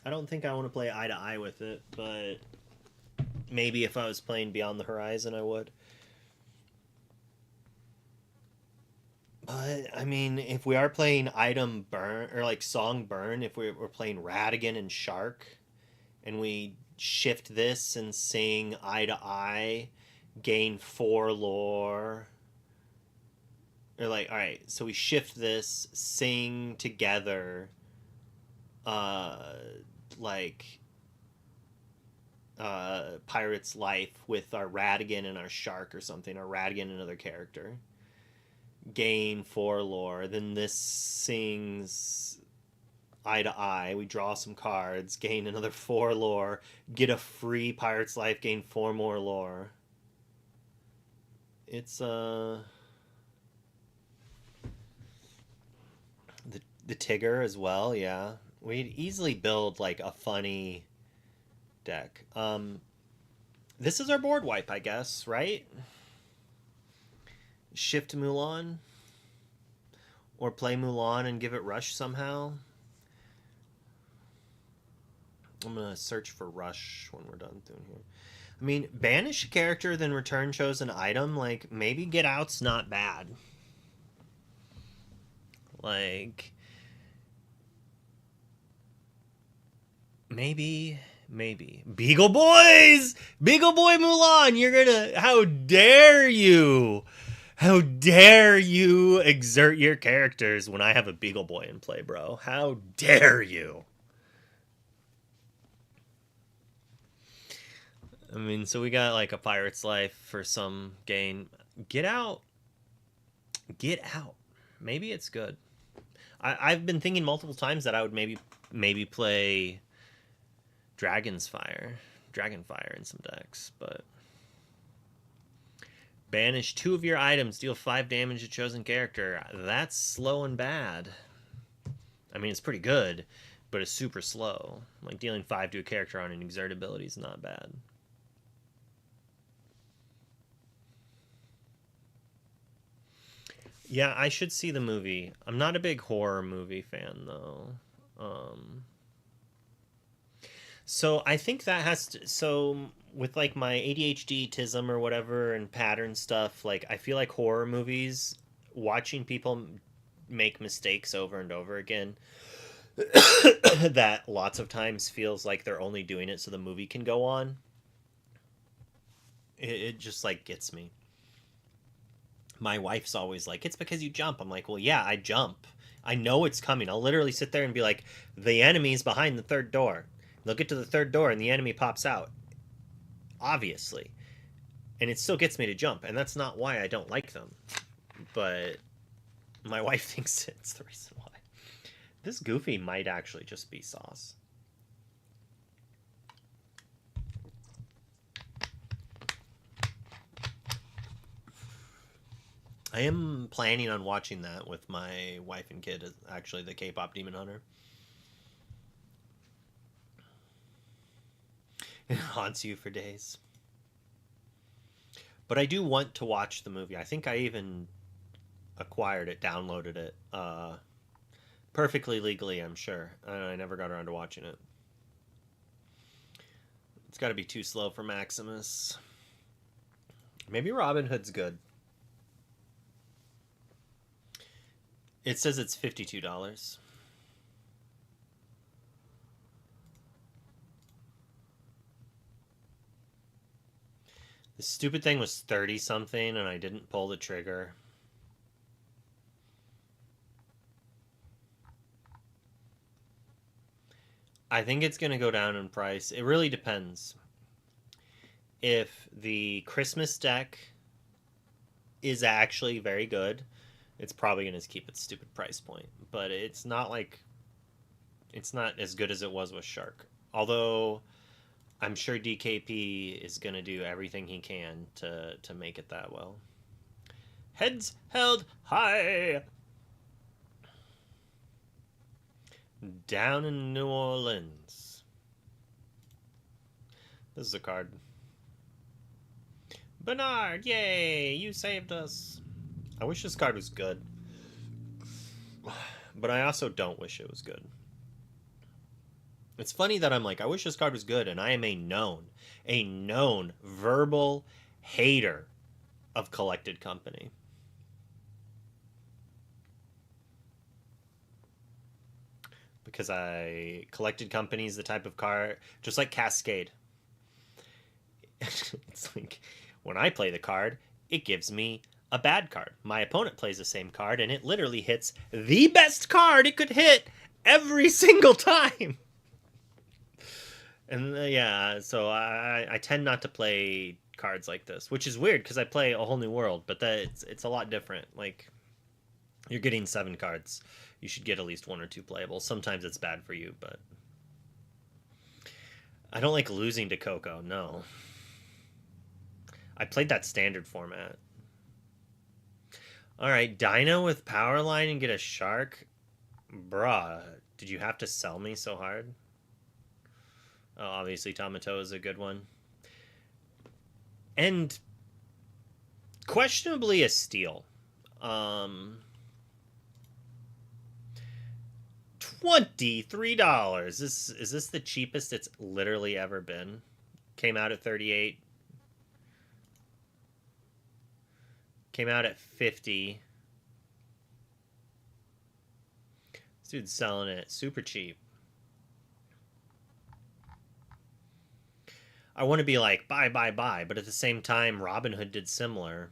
S1: I don't think I want to play eye to eye with it, but maybe if I was playing Beyond the Horizon, I would. But, I mean, if we are playing item burn, or like song burn, if we're playing Radigan and Shark, and we shift this and sing eye to eye, gain 4 lore. Or like, alright, so we shift this, sing together, like, Pirate's Life with our Radigan and our Shark or something, or Radigan and another character. Gain 4 lore. Then this sings eye to eye. We draw some cards, gain another 4 lore, get a free Pirate's Life, gain 4 more lore. It's the Tigger as well, yeah. We'd easily build like a funny deck. This is our board wipe, I guess, right? Shift Mulan, or play Mulan and give it Rush somehow. I'm gonna search for Rush when we're done doing here. I mean, banish a character, then return chosen item. Like, maybe Get Out's not bad. Like, maybe Beagle Boys, Beagle Boy Mulan. You're gonna... How dare you? How dare you exert your characters when I have a Beagle Boy in play, bro? How dare you? I mean, so we got like a Pirate's Life for some gain. Get Out. Get Out. Maybe it's good. I've been thinking multiple times that I would maybe play Dragonfire in some decks, but... Banish 2 of your items, deal 5 damage to chosen character. That's slow and bad. I mean, it's pretty good, but it's super slow. Like, dealing 5 to a character on an exert ability is not bad. Yeah, I should see the movie. I'm not a big horror movie fan, though. So I think that has to... So with like my ADHD-tism or whatever and pattern stuff, like I feel like horror movies, watching people make mistakes over and over again, that lots of times feels like they're only doing it so the movie can go on. It just like gets me. My wife's always like, it's because you jump. I'm like, well, yeah, I jump. I know it's coming. I'll literally sit there and be like, the enemy's behind the 3rd door. They'll get to the 3rd door and the enemy pops out. Obviously. and it still gets me to jump, and that's not why I don't like them. But my wife thinks it's the reason why. This Goofy might actually just be sauce. I am planning on watching that with my wife and kid, actually, the K-pop Demon Hunter. It haunts you for days. But I do want to watch the movie. I think I even acquired it, downloaded it, perfectly legally, I'm sure. I never got around to watching it. It's got to be too slow for Maximus. Maybe Robin Hood's good. It says it's $52. The stupid thing was 30 something and I didn't pull the trigger. I think it's going to go down in price. It really depends. If the Christmas deck is actually very good, it's probably going to keep its stupid price point. But it's not as good as it was with Shark. Although I'm sure DKP is going to do everything he can to make it that well. Heads held high. Down in New Orleans. This is a card. Bernard, yay! You saved us. I wish this card was good. But I also don't wish it was good. It's funny that I'm like, I wish this card was good, and I am a known verbal hater of Collected Company. Because Collected Company is the type of card, just like Cascade. It's like, when I play the card, it gives me a bad card. My opponent plays the same card, and it literally hits the best card it could hit every single time. And yeah, so I tend not to play cards like this, which is weird because I play A Whole New World, but it's a lot different. Like, you're getting 7 cards. You should get at least 1 or 2 playable. Sometimes it's bad for you, but I don't like losing to Coco, no. I played that standard format. Alright, Dino with Powerline and get a Shark? Bruh, did you have to sell me so hard? Oh, obviously Tamato is a good one. And questionably a steal. $23. Is this the cheapest it's literally ever been? Came out at 38. Came out at 50. This dude's selling it super cheap. I want to be like, buy, but at the same time, Robin Hood did similar.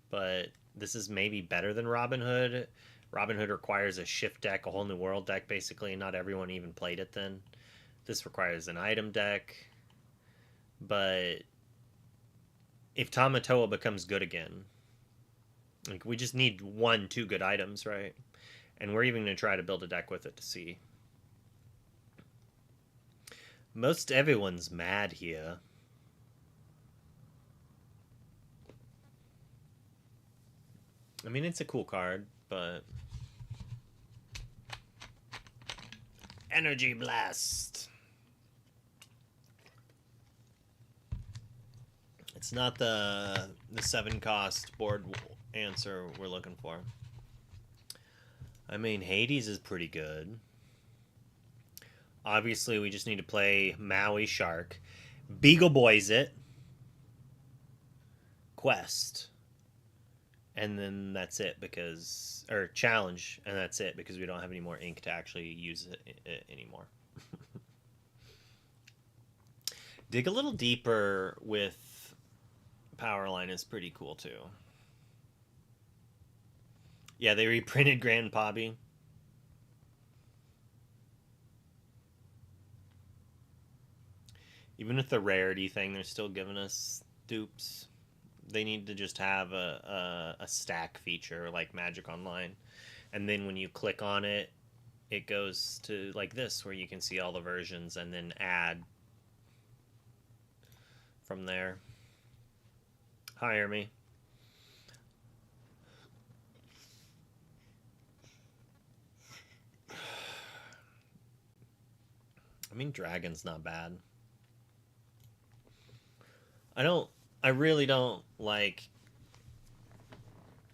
S1: But this is maybe better than Robin Hood. Robin Hood requires a shift deck, a Whole New World deck, basically, and not everyone even played it then. This requires an item deck. But if Tamatoa becomes good again, like, we just need 1-2 good items, right? And we're even going to try to build a deck with it to see. Most everyone's mad here. I mean, it's a cool card, but... Energy Blast! It's not the 7-cost board answer we're looking for. I mean, Hades is pretty good. Obviously, we just need to play Maui Shark. Beagle Boys it. Quest. And then that's it because... Or challenge, and that's it because we don't have any more ink to actually use it anymore. Dig a little deeper with Powerline is pretty cool too. Yeah, they reprinted Grand Pobby. Even with the rarity thing, they're still giving us dupes. They need to just have a stack feature like Magic Online. And then when you click on it, it goes to like this where you can see all the versions and then add from there. Hire me. I mean, Dragon's not bad. I really don't like.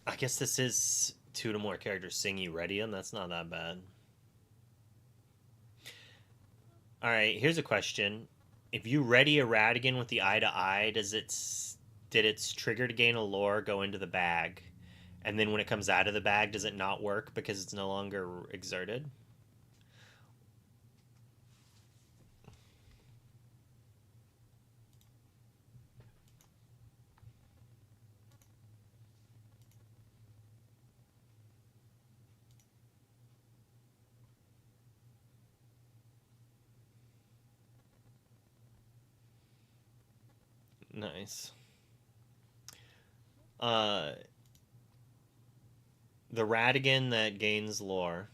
S1: I guess this is 2 to more characters sing you ready, and that's not that bad. Alright, here's a question. If you ready a Radigan with the eye to eye, did its trigger to gain a lore go into the bag? And then when it comes out of the bag, does it not work because it's no longer exerted? Nice. Uh, the Radigan that gains lore.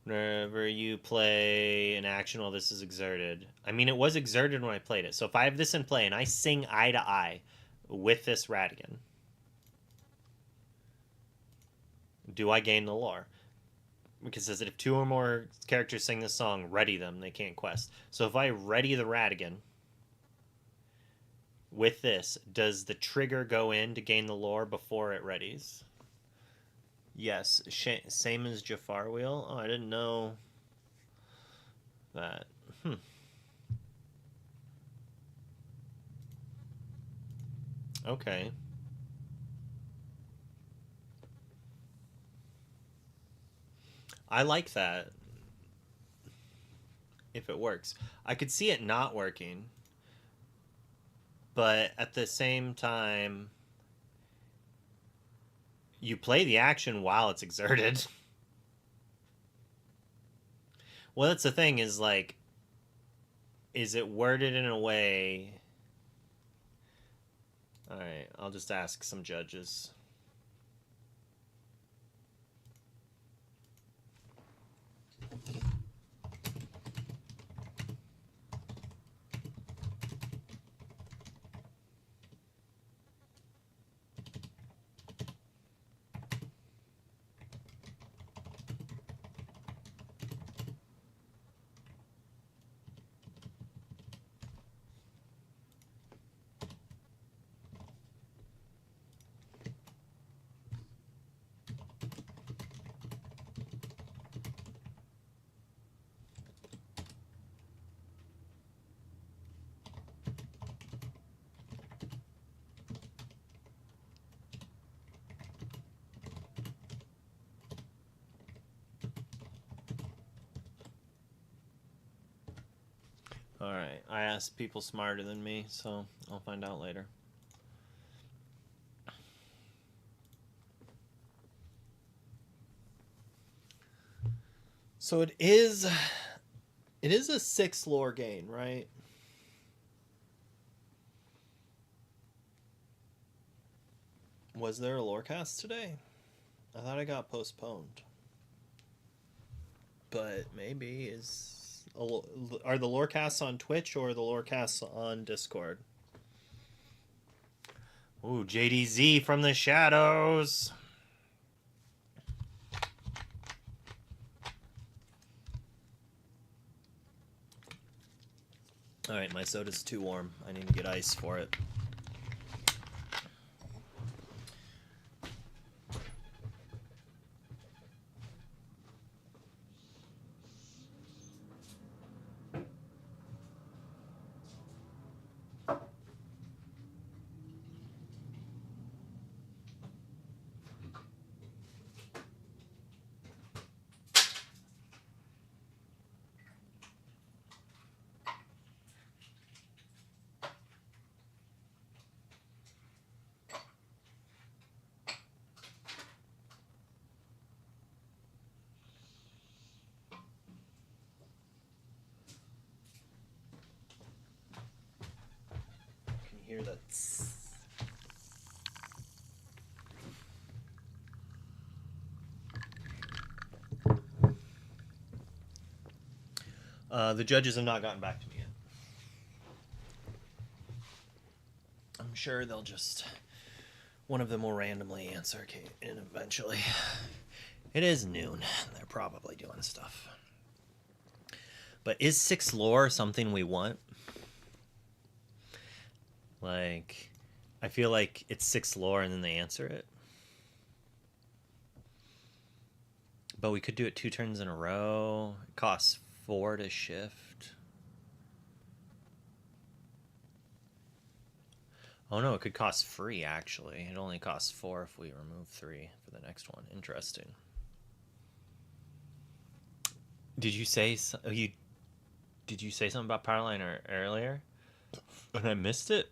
S1: Whenever you play an action while this is exerted. I mean, it was exerted when I played it. So if I have this in play and I sing eye to eye with this Radigan, do I gain the lore? Because it says that if 2 or more characters sing this song, ready them, they can't quest. So if I ready the Radigan with this, does the trigger go in to gain the lore before it readies? Yes, same as Jafar Wheel. Oh, I didn't know that. Okay. I like that. If it works, I could see it not working, but at the same time, you play the action while it's exerted. Well, that's the thing is like, is it worded in a way? All right, I'll just ask some judges. All right, I asked people smarter than me, so I'll find out later. So it is a 6 lore gain, right? Was there a lorecast today? I thought it got postponed. But maybe are the lorecasts on Twitch or the lorecasts on Discord? Ooh, JDZ from the shadows. All right, my soda's too warm. I need to get ice for it. hear that's... The judges have not gotten back to me yet. I'm sure they'll just... One of them will randomly answer and eventually... It is noon. They're probably doing stuff. But is 6 lore something we want? Like, I feel like it's 6 lore and then they answer it. But we could do it 2 turns in a row. It costs 4 to shift. Oh no, it could cost free actually. It only costs 4 if we remove 3 for the next one. Interesting. Did you say Did you say something about Powerline earlier? And I missed it?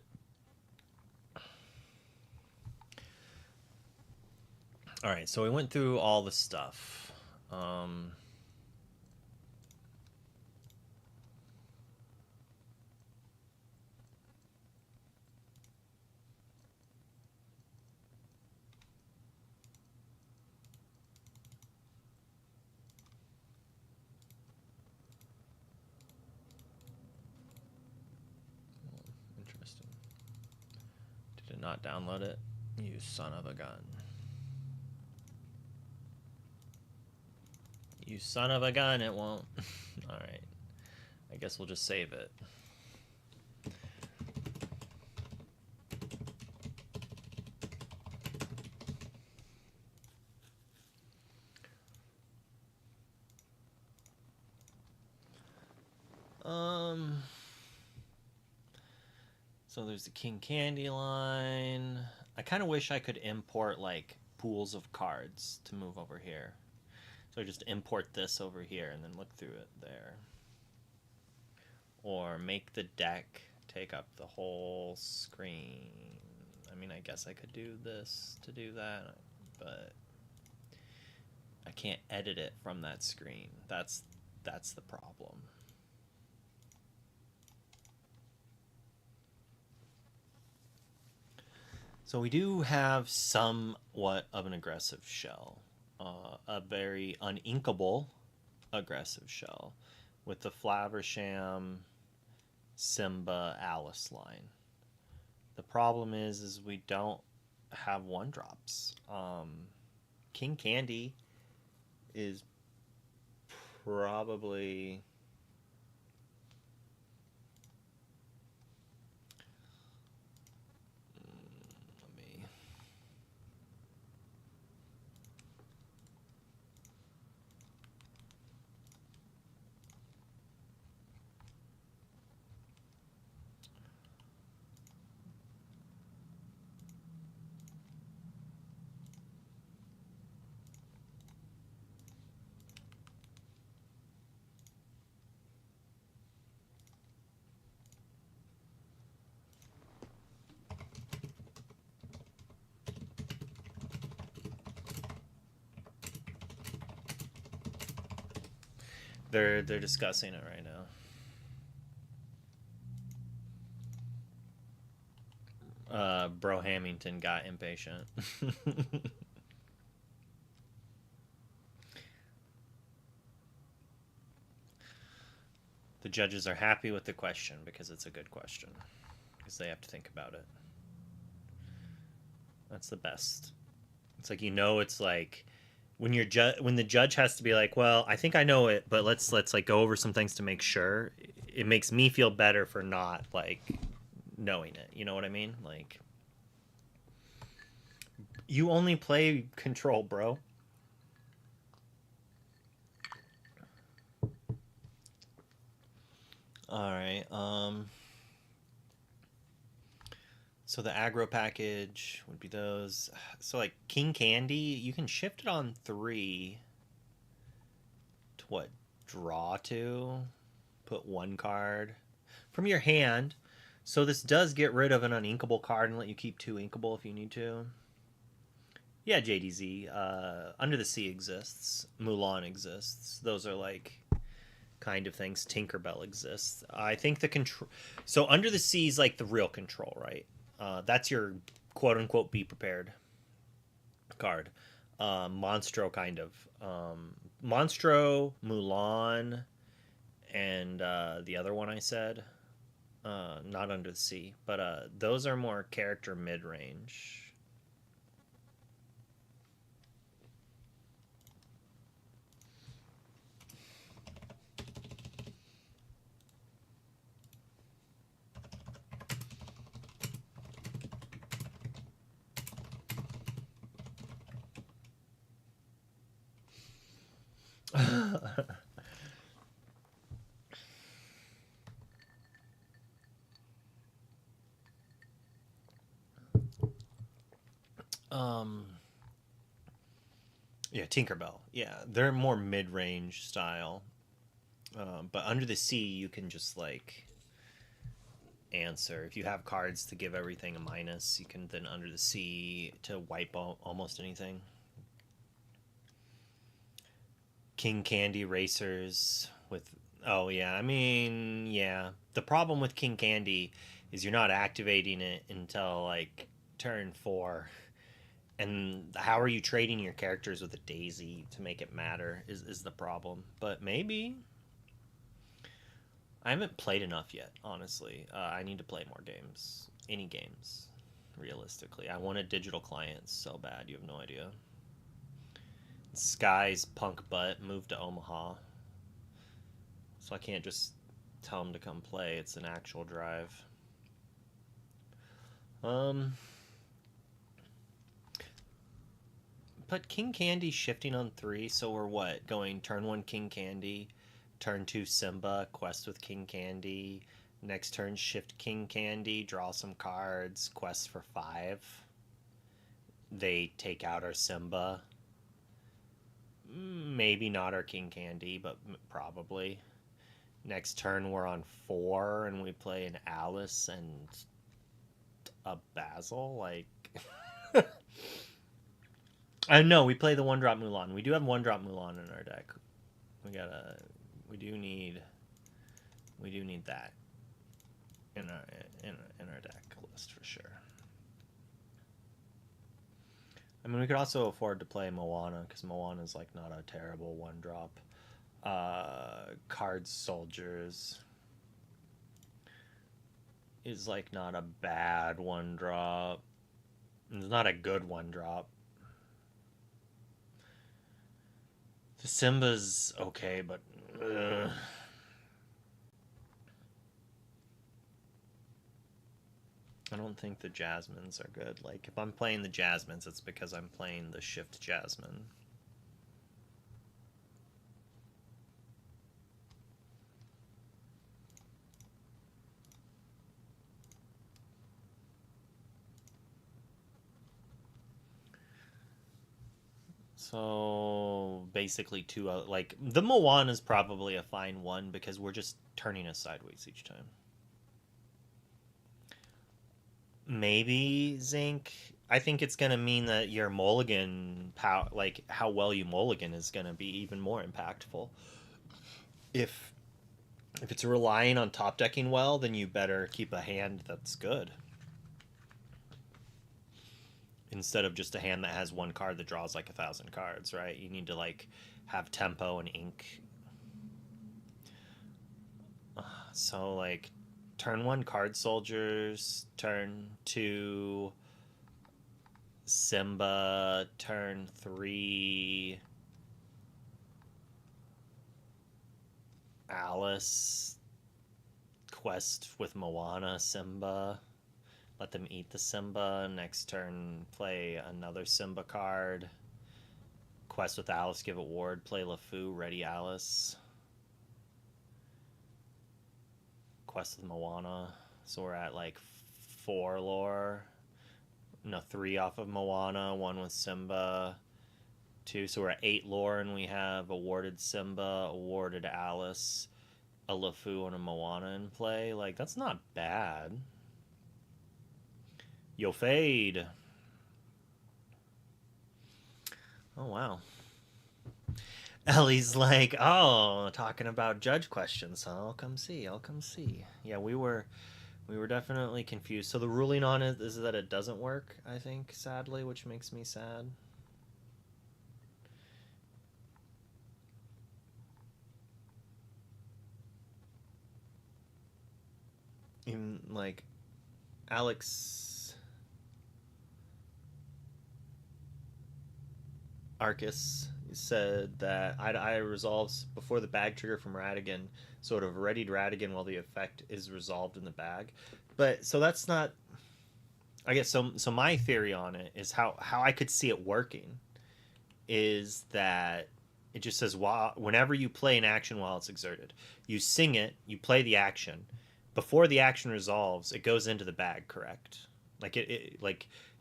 S1: Alright, so we went through all the stuff. Interesting. Did it not download it? You son of a gun. You son of a gun, it won't. Alright. I guess we'll just save it. So there's the King Candy line. I kind of wish I could import like pools of cards to move over here. So I just import this over here and then look through it there. Or make the deck take up the whole screen. I mean, I guess I could do this to do that, but I can't edit it from that screen. That's the problem. So we do have somewhat of an aggressive shell. A very uninkable aggressive shell with the Flaversham, Simba, Alice line. The problem is we don't have 1-drops. King Candy is probably... They're discussing it right now. Bro Hamilton got impatient. The judges are happy with the question because it's a good question. Because they have to think about it. That's the best. It's like, it's like when when the judge has to be like, well, I think I know it, but let's like go over some things to make sure. It makes me feel better for not like knowing it. You know what I mean? Like, you only play Control, bro. All right. So the aggro package would be those. So like King Candy, you can shift it on 3 to what? Draw 2? Put 1 card from your hand. So this does get rid of an uninkable card and let you keep 2 inkable if you need to. Yeah, JDZ. Under the Sea exists. Mulan exists. Those are like kind of things. Tinkerbell exists. I think the control. So Under the Sea is like the real control, right? That's your quote unquote be prepared card. Monstro kind of. Monstro, Mulan, and the other one I said. Not Under the Sea, but those are more character mid range. um, yeah, Tinkerbell. Yeah, they're more mid range style. But Under the Sea, you can just like answer. If you have cards to give everything a minus, you can then Under the Sea to wipe almost anything. King Candy Racers with. Oh, yeah. I mean, yeah. The problem with King Candy is you're not activating it until like turn 4. And how are you trading your characters with a daisy to make it matter is the problem. But maybe. I haven't played enough yet, honestly. I need to play more games. Any games, realistically. I want a digital client so bad, you have no idea. Sky's punk butt moved to Omaha. So I can't just tell him to come play. It's an actual drive. Um, but King Candy shifting on 3, so we're what? Going turn 1 King Candy, turn 2 Simba, quest with King Candy. Next turn shift King Candy, draw some cards, quest for 5. They take out our Simba. Maybe not our King Candy, but probably. Next turn we're on 4 and we play an Alice and a Basil. Like, I know we play the 1-drop Mulan. We do have 1-drop Mulan in our deck. We do need that in our deck list for sure. I mean, we could also afford to play Moana because Moana is like not a terrible 1-drop. Card Soldiers is like not a bad 1-drop. It's not a good 1-drop. The Simba's okay, but I don't think the Jasmines are good. Like, if I'm playing the Jasmines, it's because I'm playing the Shift Jasmine. So basically, two like the Moana is probably a fine one because we're just turning us sideways each time. Maybe Zinc. I think it's gonna mean that your mulligan power, like how well you mulligan, is gonna be even more impactful. If if it's relying on top decking well, then you better keep a hand that's good instead of just a hand that has one card that draws like 1,000 cards, right? You need to like have tempo and ink. So like turn 1 Card Soldiers, turn 2 Simba, turn 3 Alice, quest with Moana, Simba. Let them eat the Simba. Next turn, play another Simba card. Quest with Alice, give it ward. Play LeFou, ready Alice. Quest with Moana. So we're at like 4 lore. No, 3 off of Moana, 1 with Simba. 2. So we're at 8 lore, and we have awarded Simba, awarded Alice, a LeFou, and a Moana in play. Like, that's not bad. Yo, fade. Oh, wow. Ellie's like, oh, talking about judge questions. Huh? I'll come see. I'll come see. Yeah, we were definitely confused. So the ruling on it is that it doesn't work. I think, sadly, which makes me sad. Even like Alex Arcus said that eye to eye resolves before the bag trigger from Radigan, sort of readied Radigan while the effect is resolved in the bag. But so that's not. I guess so. So my theory on it is how I could see it working is that it just says while whenever you play an action while it's exerted, you sing it, you play the action. Before the action resolves, it goes into the bag, correct? Like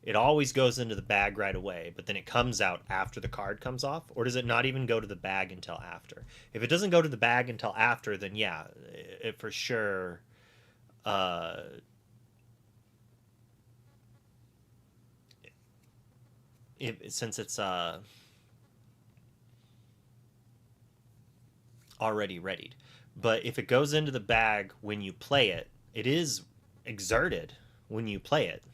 S1: it always goes into the bag right away, but then it comes out after the card comes off, or does it not even go to the bag until after? If it doesn't go to the bag until after, then yeah, it for sure uh since it's already readied. But if it goes into the bag when you play it, it is exerted when you play it.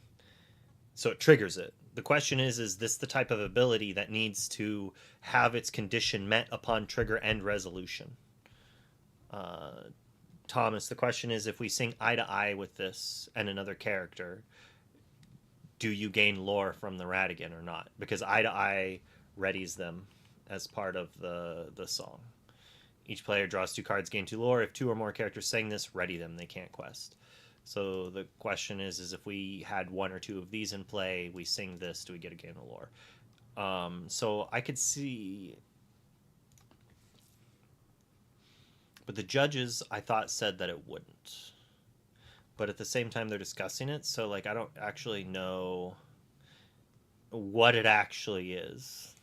S1: So it triggers it. The question is this the type of ability that needs to have its condition met upon trigger and resolution? Uh, Thomas, the question is if we sing eye to eye with this and another character, do you gain lore from the Radigan or not? Because eye to eye readies them as part of the song. Each player draws 2 cards, gain 2 lore. If 2 or more characters sing this, ready them. They can't quest. So the question is if we had 1 or 2 of these in play, we sing this, do we get a gain of lore? So I could see, but the judges I thought said that it wouldn't. But at the same time, they're discussing it, so like I don't actually know what it actually is.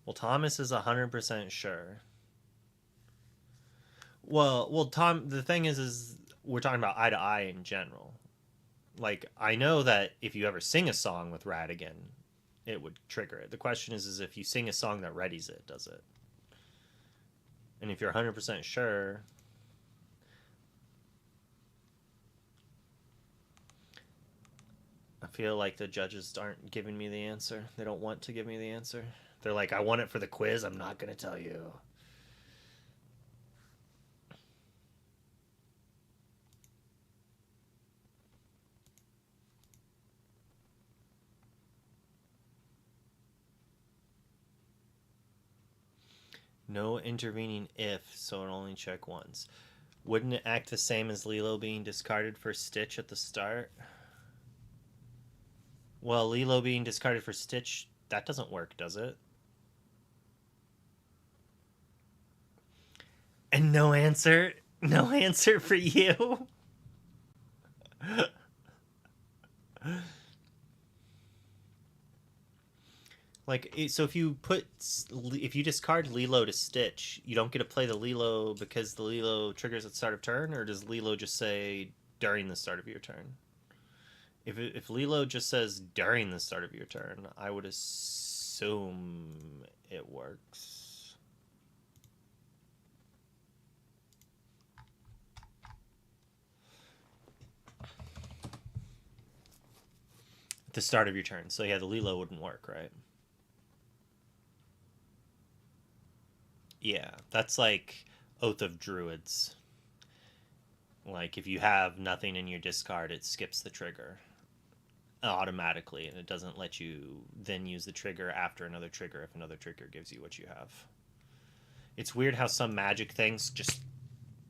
S1: Well, Thomas is 100% sure. Well, Tom. The thing is we're talking about eye to eye in general. Like I know that if you ever sing a song with Radigan, it would trigger it. The question is if you sing a song that readies it, does it? And if you're 100% sure, I feel like the judges aren't giving me the answer. They don't want to give me the answer. They're like, I want it for the quiz. I'm not going to tell you. No intervening if, so it'll only check once. Wouldn't it act the same as Lilo being discarded for Stitch at the start? Well, Lilo being discarded for Stitch, that doesn't work, does it? And no answer? No answer for you? Like, so if you discard Lilo to Stitch, you don't get to play the Lilo because the Lilo triggers at the start of turn, or does Lilo just say during the start of your turn? If Lilo just says during the start of your turn, I would assume it works. At the start of your turn. So yeah, the Lilo wouldn't work, right? Yeah, that's like Oath of Druids. Like if you have nothing in your discard, it skips the trigger automatically, and it doesn't let you then use the trigger after another trigger if another trigger gives you what you have. It's weird how some magic things just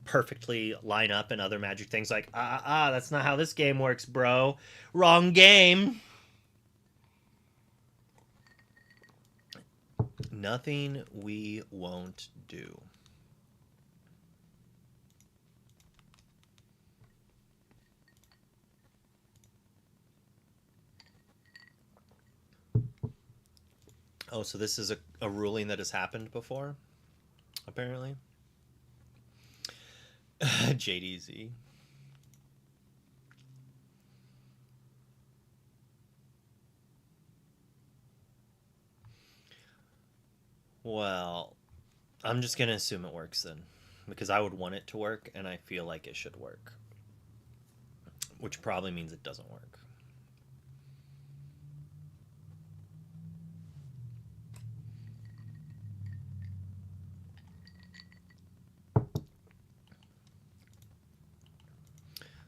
S1: perfectly line up and other magic things like that's not how this game works, bro. Wrong game. Nothing we won't do. Oh, so this is a ruling that has happened before, apparently. JDZ. Well, I'm just gonna assume it works then, because I would want it to work, and I feel like it should work, which probably means it doesn't work.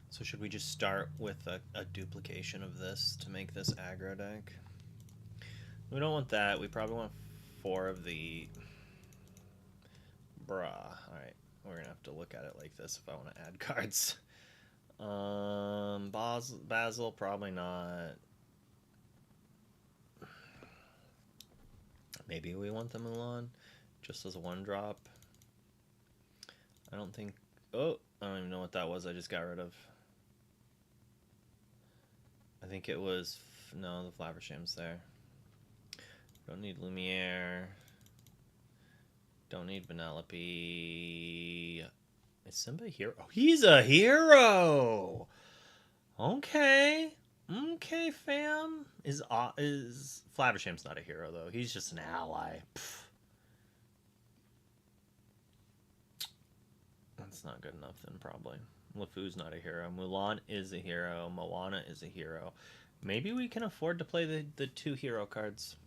S1: So should we just start with a duplication of this to make this aggro deck? We don't want that. We probably want 4 of the... Bruh. Alright, we're gonna have to look at it like this if I want to add cards. Basil, probably not. Maybe we want the Mulan just as a 1-drop. I don't think... Oh, I don't even know what that was I just got rid of. I think it was... No, the Flaversham's there. Don't need Lumiere. Don't need Vanellope. Is Simba a hero? Oh, he's a hero! Okay. Okay, fam. Is Flaversham's not a hero, though. He's just an ally. Pfft. That's not good enough, then, probably. LeFou's not a hero. Mulan is a hero. Moana is a hero. Maybe we can afford to play the 2 hero cards.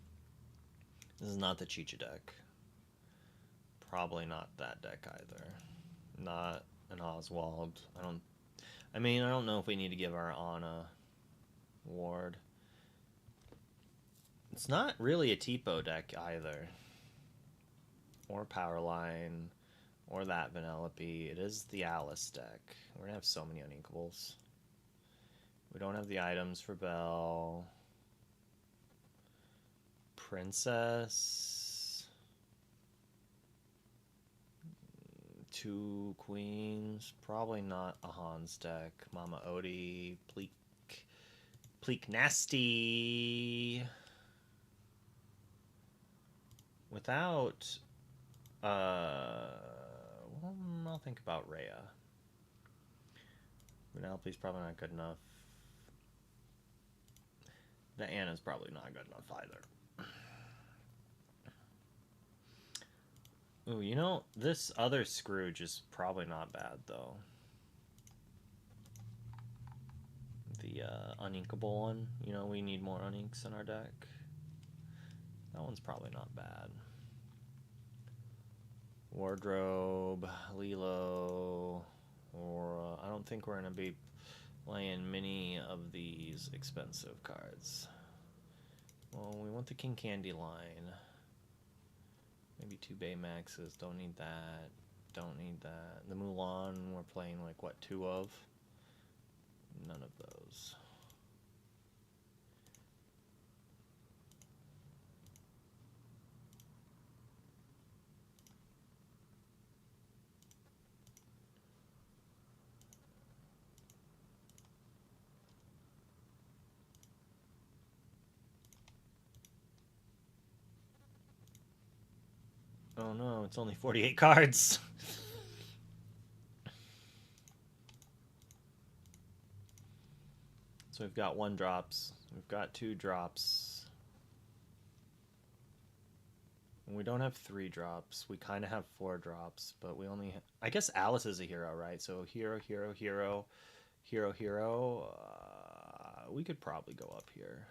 S1: This is not the Chicha deck. Probably not that deck either. Not an Oswald. I don't know if we need to give our Anna Ward. It's not really a Tipo deck either. Or Powerline. Or that Vanellope. It is the Alice deck. We're going to have so many unequals. We don't have the items for Belle. Princess. 2 queens. Probably not a Hans deck. Mama Odie. Pleek Nasty. Without... I'll think about Rhea. Vanellope's probably not good enough. The Anna's probably not good enough either. Ooh, you know, this other Scrooge is probably not bad, though. The uninkable one. You know, we need more uninks in our deck. That one's probably not bad. Wardrobe, Lilo, or I don't think we're going to be playing many of these expensive cards. Well, we want the King Candy line. Maybe 2 Baymaxes, don't need that, don't need that. The Mulan, we're playing like, what, 2 of? None of those. Oh no, it's only 48 cards. So we've got 1 drops. We've got 2 drops. We don't have 3 drops. We kind of have 4 drops, but we only... I guess Alice is a hero, right? So hero, hero, hero, hero, hero. We could probably go up here.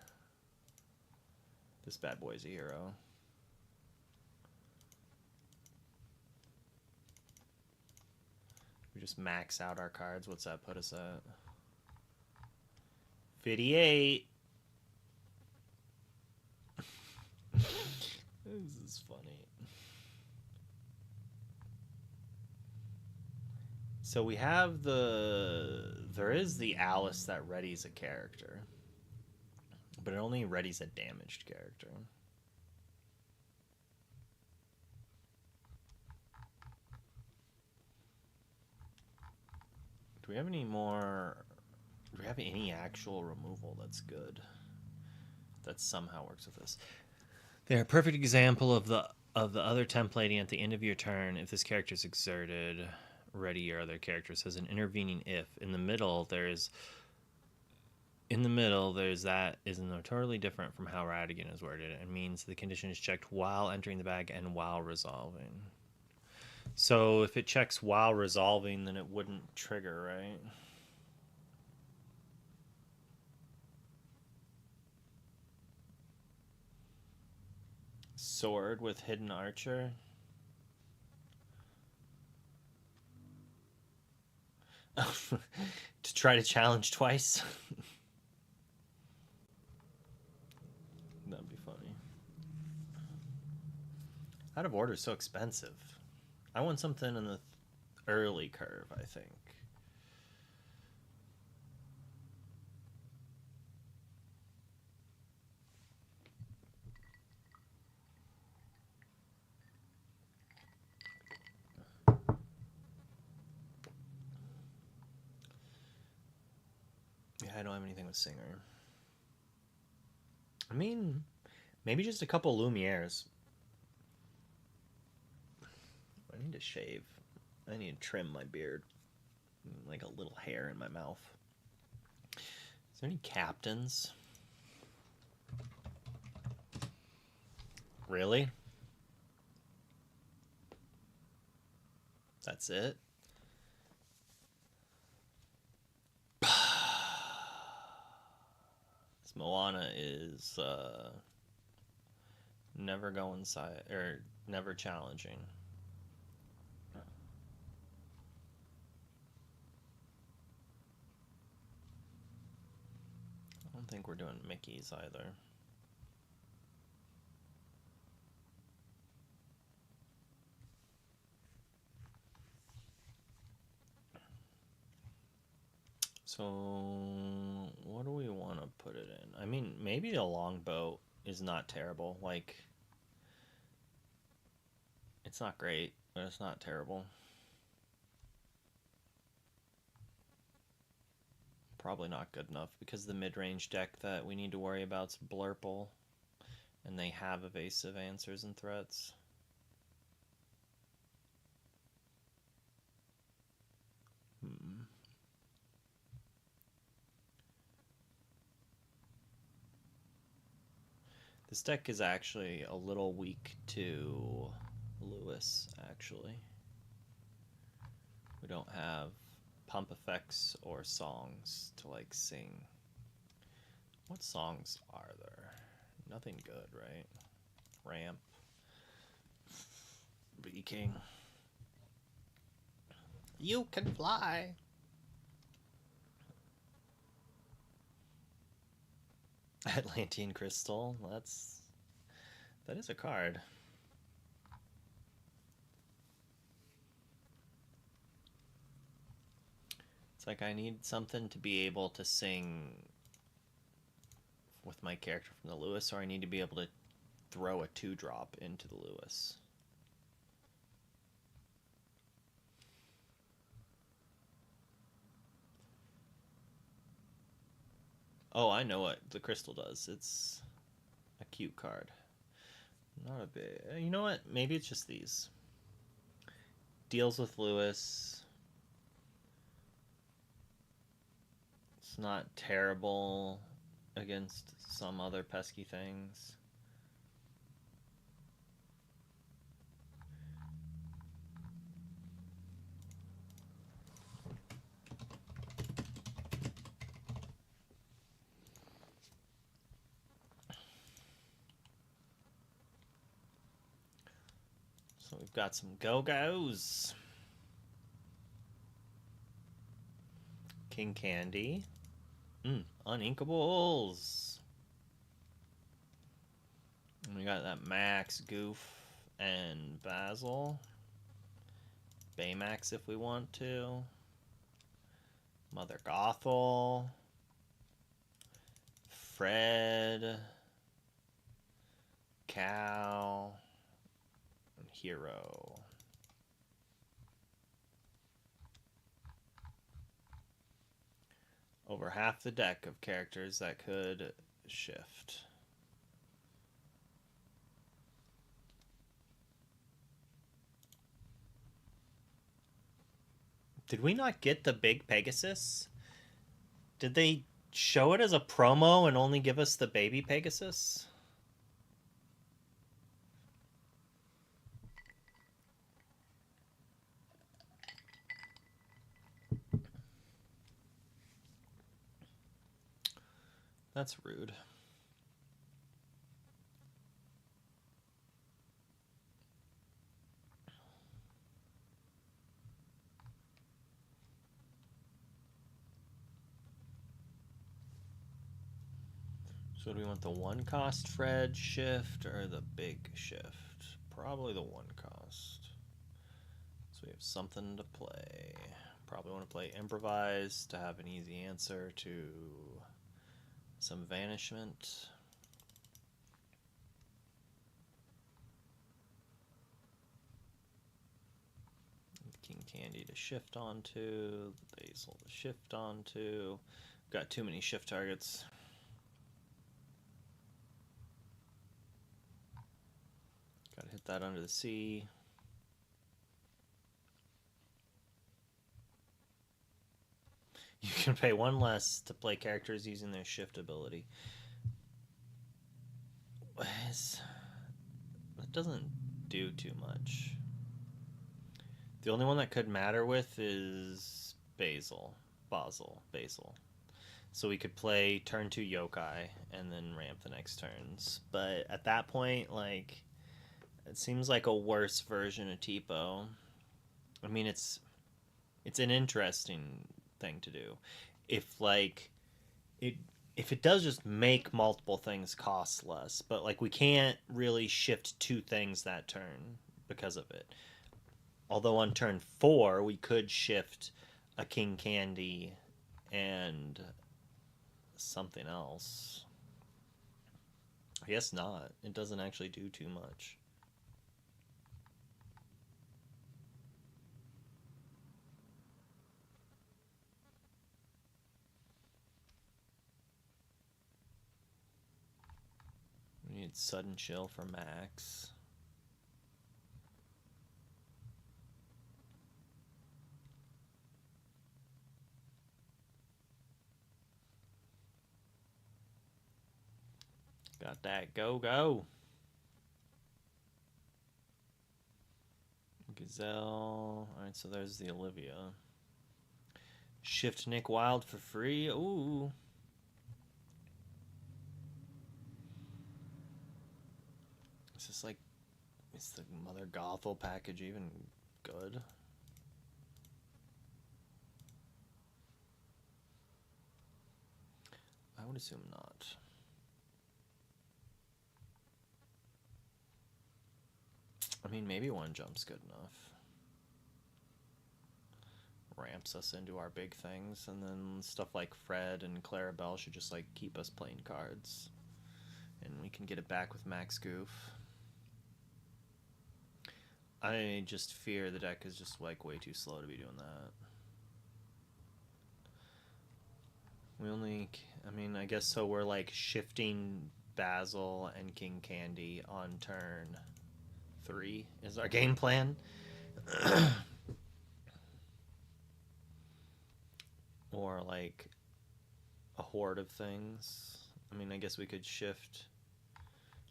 S1: This bad boy's a hero. We just max out our cards. What's that put us at? 58. This is funny. So we have there is the Alice that readies a character, but it only readies a damaged character. Do we have any more? Do we have any actual removal that's good? That somehow works with this. They're a perfect example of the other templating at the end of your turn. If this character is exerted, ready your other character. Says an intervening if. In the middle, there's In the middle, there's that is notoriously different from how Radigan is worded. It means the condition is checked while entering the bag and while resolving. So if it checks while resolving, then it wouldn't trigger, right? Sword with hidden archer. To try to challenge twice. That'd be funny. Out of order is so expensive. I want something in the early curve, I think. Yeah, I don't have anything with Singer. I mean, maybe just a couple Lumieres. I need to shave. I need to trim my beard. Like a little hair in my mouth. Is there any captains? Really? That's it? This Moana is never going side or never challenging. I don't think we're doing Mickey's either. So, what do we want to put it in? I mean, maybe a longboat is not terrible. Like, it's not great, but it's not terrible. Probably not good enough because the mid-range deck that we need to worry about is Blurple, and they have evasive answers and threats. This deck is actually a little weak to Lewis, actually. We don't have pump effects or songs to, like, sing. What songs are there? Nothing good, right? Ramp. Bee King. You can fly! Atlantean Crystal. That is a card. It's like I need something to be able to sing with my character from the Lewis, or I need to be able to throw a 2-drop into the Lewis. Oh, I know what the crystal does. It's a cute card. Not a big... You know what? Maybe it's just these. Deals with Lewis. It's not terrible against some other pesky things. So we've got some Go-Go's. King Candy. Uninkables. And we got that Max, Goof, and Basil. Baymax if we want to. Mother Gothel. Fred. Cal. And Hero. Over half the deck of characters that could shift. Did we not get the big Pegasus? Did they show it as a promo and only give us the baby Pegasus? That's rude. So do we want the one cost Fred shift or the big shift? Probably the one cost. So we have something to play. Probably want to play improvise to have an easy answer to some vanishment. King Candy to shift onto, Basil to shift onto. Got too many shift targets. Gotta hit that under the C. You can pay one less to play characters using their shift ability. That doesn't do too much. The only one that could matter with is Basil. So we could play turn 2 yokai and then ramp the next turns. But at that point, like, it seems like a worse version of Tipo. I mean, it's an interesting thing to do. If like it if it does just make multiple things cost less, but like we can't really shift two things that turn because of it. Although on turn 4 we could shift a King Candy and something else. I guess not. It doesn't actually do too much. We need sudden chill for Max. Got that. Go, go. Gazelle. Alright, so there's the Olivia. Shift Nick Wild for free. Ooh. Is this like... Is the Mother Gothel package even good? I would assume not. I mean, maybe one jump's good enough. Ramps us into our big things, and then stuff like Fred and Clarabelle should just like keep us playing cards. And we can get it back with Max Goof. I just fear the deck is just like way too slow to be doing that. We only, I mean, I guess so we're like shifting Basil and King Candy on turn 3 is our game plan. Or like a horde of things. I mean, I guess we could shift.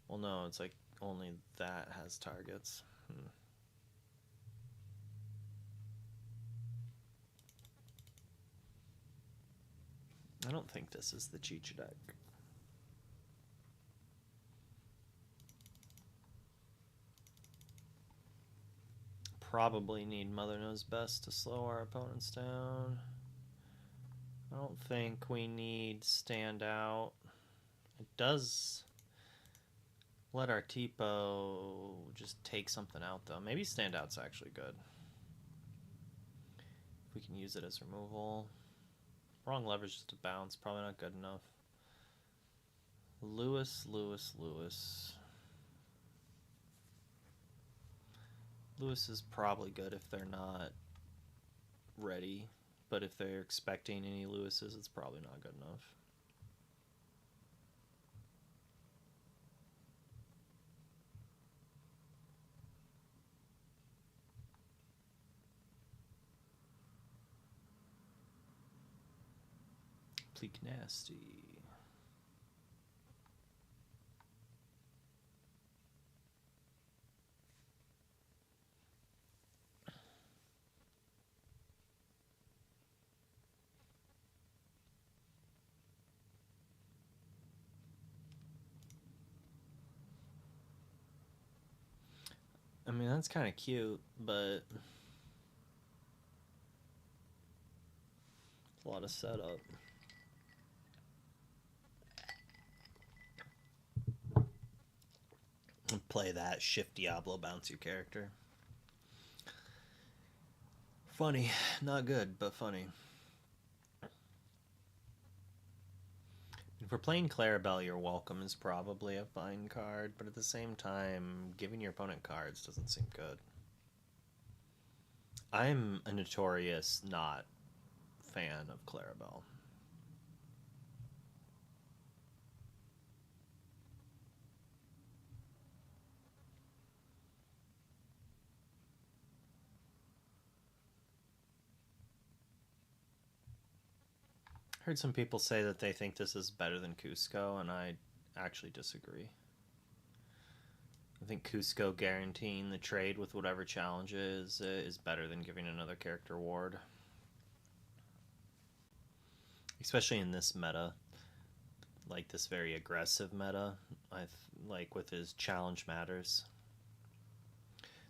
S1: Well, no, it's like only that has targets. I don't think this is the Cheech deck. Probably need Mother Knows Best to slow our opponents down. I don't think we need Stand Out. It does let our Tipo just take something out, though. Maybe Stand Out's actually good. If we can use it as removal. Wrong leverage just to bounce. Probably not good enough. Lewis. Lewis is probably good if they're not ready. But if they're expecting any Lewises, it's probably not good enough. Cleek Nasty. I mean, that's kind of cute, but a lot of setup. Play that shift Diablo bounce your character. Funny. Not good, but funny. If we're playing Clarabelle, your welcome is probably a fine card, but at the same time, giving your opponent cards doesn't seem good. I'm a notorious not fan of Clarabelle. Heard some people say that they think this is better than Cusco, and I actually disagree. I think Cusco guaranteeing the trade with whatever challenge is better than giving another character ward. Especially in this meta, like this very aggressive meta, like with his challenge matters.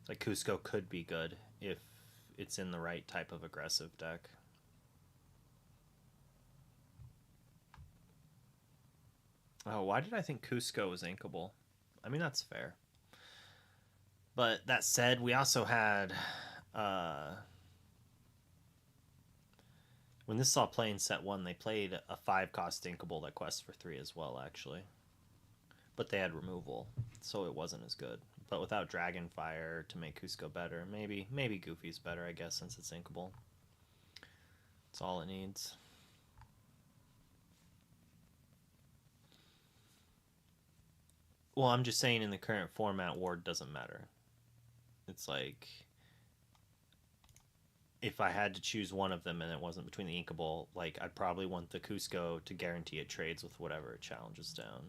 S1: Like Cusco could be good if it's in the right type of aggressive deck. Oh, why did I think Cusco was inkable? I mean, that's fair. But that said, we also had when this saw play in set 1, they played a 5-cost inkable that quests for 3 as well, actually. But they had removal, so it wasn't as good. But without Dragonfire to make Cusco better, maybe Goofy's better, I guess, since it's inkable. That's all it needs. Well, I'm just saying in the current format, ward doesn't matter. It's like if I had to choose one of them and it wasn't between the inkable, like I'd probably want the Cusco to guarantee it trades with whatever it challenges down.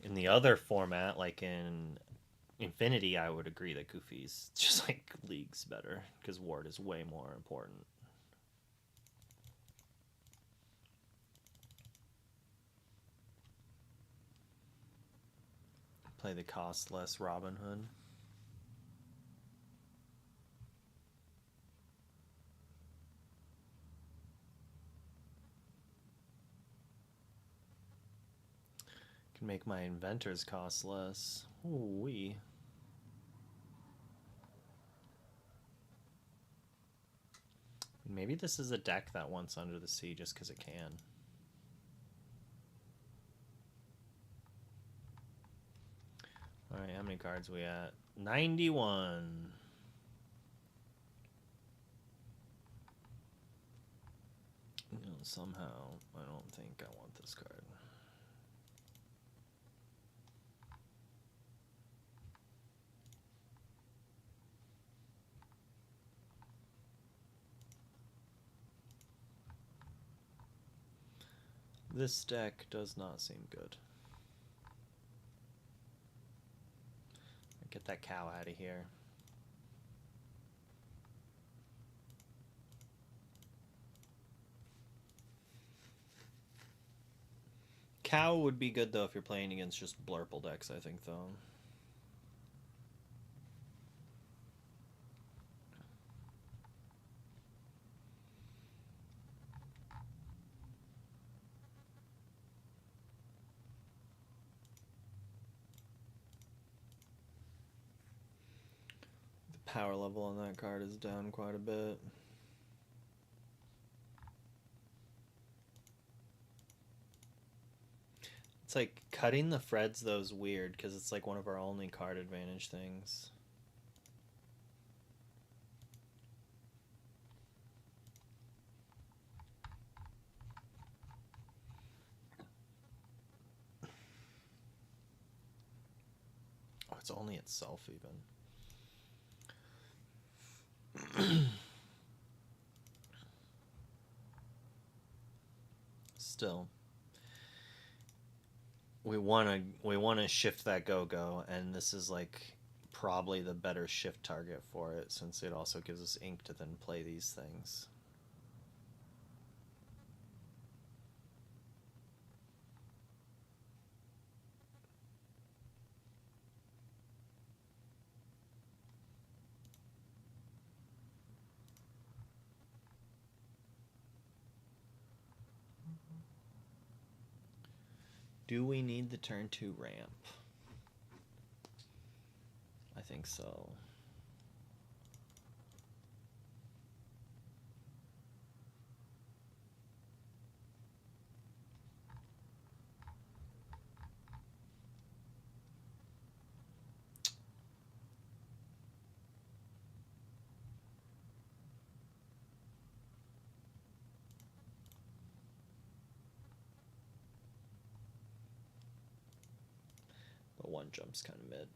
S1: In the other format, like in Infinity, I would agree that Goofy's just like leagues better because ward is way more important. Play the costless Robin Hood. Can make my inventors cost less. Ooh-wee. Maybe this is a deck that wants Under the Sea just because it can. Alright, how many cards are we at? 91. Somehow, I don't think I want this card. This deck does not seem good. Get that cow out of here. Cow would be good though if you're playing against just blurple decks, I think, though. The power level on that card is down quite a bit. It's like cutting the Freds though is weird because it's like one of our only card advantage things. Oh, it's only itself even. still, we wanna shift that go, and this is like probably the better shift target for it, since it also gives us ink to then play these things. Do we need the turn 2 ramp? I think so. But one jump's kind of mid.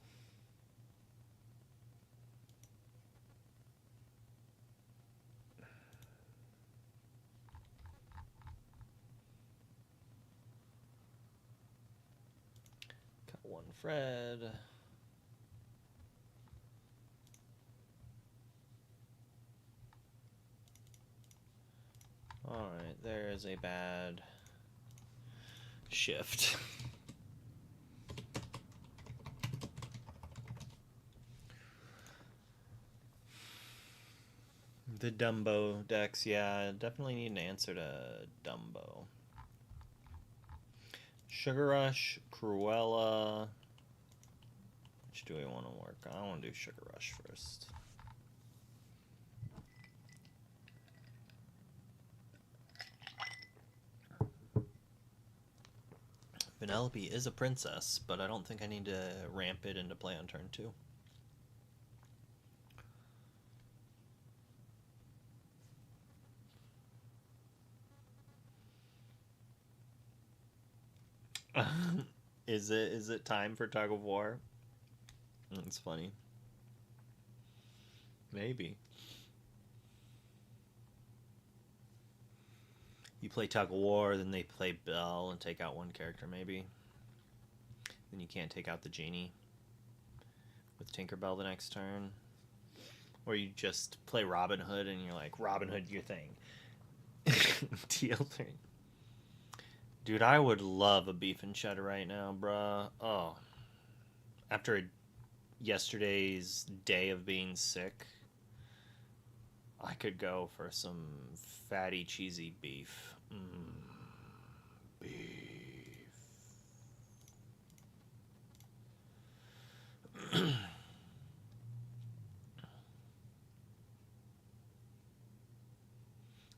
S1: Got one Fred. Alright, there is a bad shift. The Dumbo decks, yeah, definitely need an answer to Dumbo. Sugar Rush, Cruella. Which do we want to work on? I want to do Sugar Rush first. Penelope is a princess, but I don't think I need to ramp it into play on turn 2. Is it time for Tug of War? It's funny. Maybe. You play Tug of War, then they play Belle and take out one character, maybe. Then you can't take out the Genie with Tinkerbell the next turn. Or you just play Robin Hood and you're like, Robin Hood, your thing. Deal 3. Dude, I would love a beef and cheddar right now, bruh. Oh. After yesterday's day of being sick, I could go for some fatty, cheesy beef. Beef.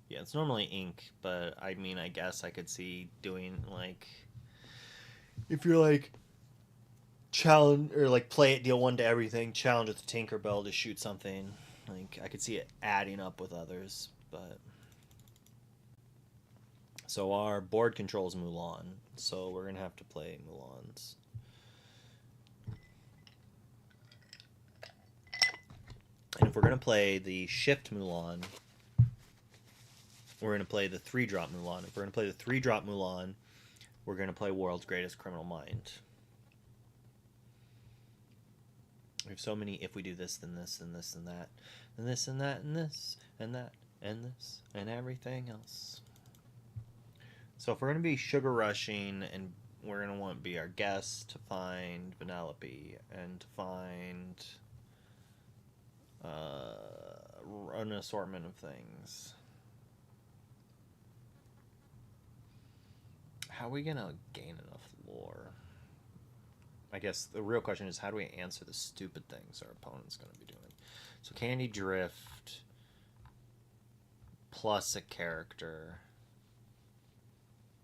S1: Yeah, it's normally ink, but I mean, I guess I could see doing like, if you're like challenge or like play it, deal 1 to everything, challenge with the Tinkerbell to shoot something. Like I could see it adding up with others, but so our board controls Mulan, so we're gonna have to play Mulans. And if we're gonna play the shift Mulan, we're going to play the 3-drop Mulan. If we're going to play the 3-drop Mulan, we're going to play World's Greatest Criminal Mind. We have so many, if we do this, then this, and this, and that, and this, and that, and this, and that, and this, and everything else. So if we're going to be sugar rushing, and we're going to want to be our guest to find Penelope, and to find an assortment of things. How are we gonna gain enough lore? I guess the real question is, how do we answer the stupid things our opponent's gonna be doing? So Candy Drift plus a character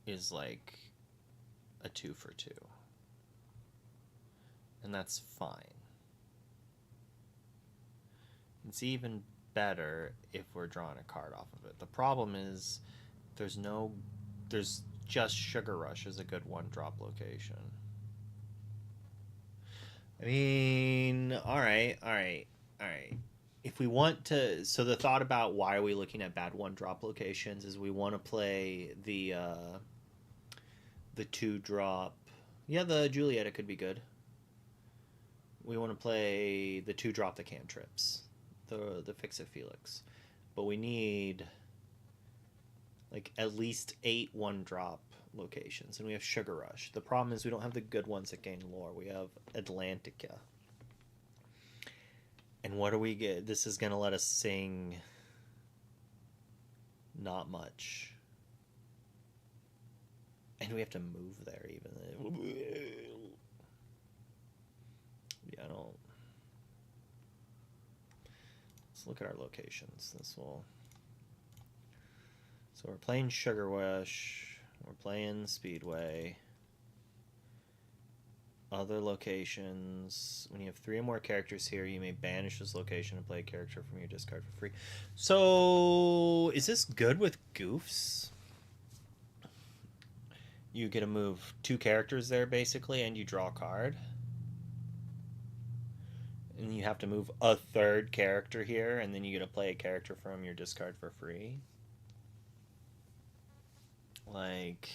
S1: is like a 2 for 2. And that's fine. It's even better if we're drawing a card off of it. The problem is there's just Sugar Rush is a good 1-drop location. I mean, alright. If we want to, so the thought about why are we looking at bad 1-drop locations is we want to play the the 2-drop. Yeah, the Julieta could be good. We want to play the 2-drop the cantrips, the Fix It Felix, but we need like at least 8 1-drop locations, and we have Sugar Rush. The problem is we don't have the good ones that gain lore. We have Atlantica. And what do we get? This is going to let us sing not much. And we have to move there even. Yeah, I don't. Let's look at our locations. This will. So we're playing Sugar Rush. We're playing Speedway. Other locations. When you have 3 or more characters here, you may banish this location and play a character from your discard for free. So, is this good with goofs? You get to move 2 characters there, basically, and you draw a card. And you have to move a 3rd character here, and then you get to play a character from your discard for free. Like...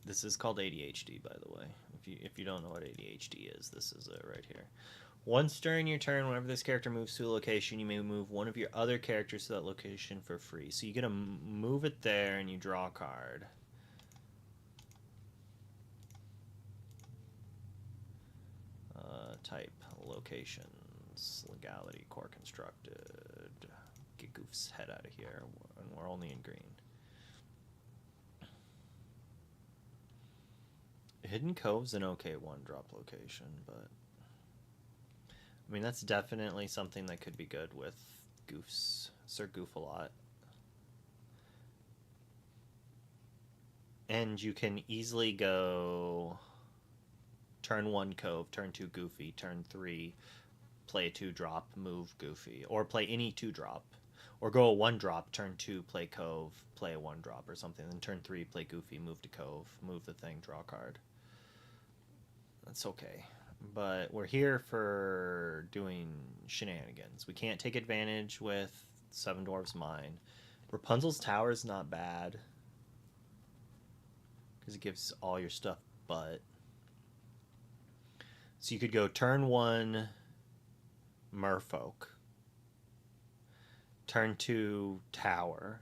S1: This is called ADHD, by the way. If you don't know what ADHD is, this is it right here. Once during your turn, whenever this character moves to a location, you may move one of your other characters to that location for free. So you get to move it there, and you draw a card. Type, locations, legality, core constructed. Get Goof's head out of here, and we're only in green. Hidden Cove's an okay 1-drop location, but I mean that's definitely something that could be good with Goofs. Sir Goof a lot. And you can easily go turn 1 Cove, turn 2 Goofy, turn 3 play a 2-drop, move Goofy, or play any 2-drop, or go a 1-drop, turn 2 play Cove, play a 1-drop or something, then turn 3 play Goofy, move to Cove, move the thing, draw a card. That's okay. But we're here for doing shenanigans. We can't take advantage with Seven Dwarfs Mine. Rapunzel's Tower is not bad, because it gives all your stuff but. So you could go turn 1 Merfolk, turn 2 Tower,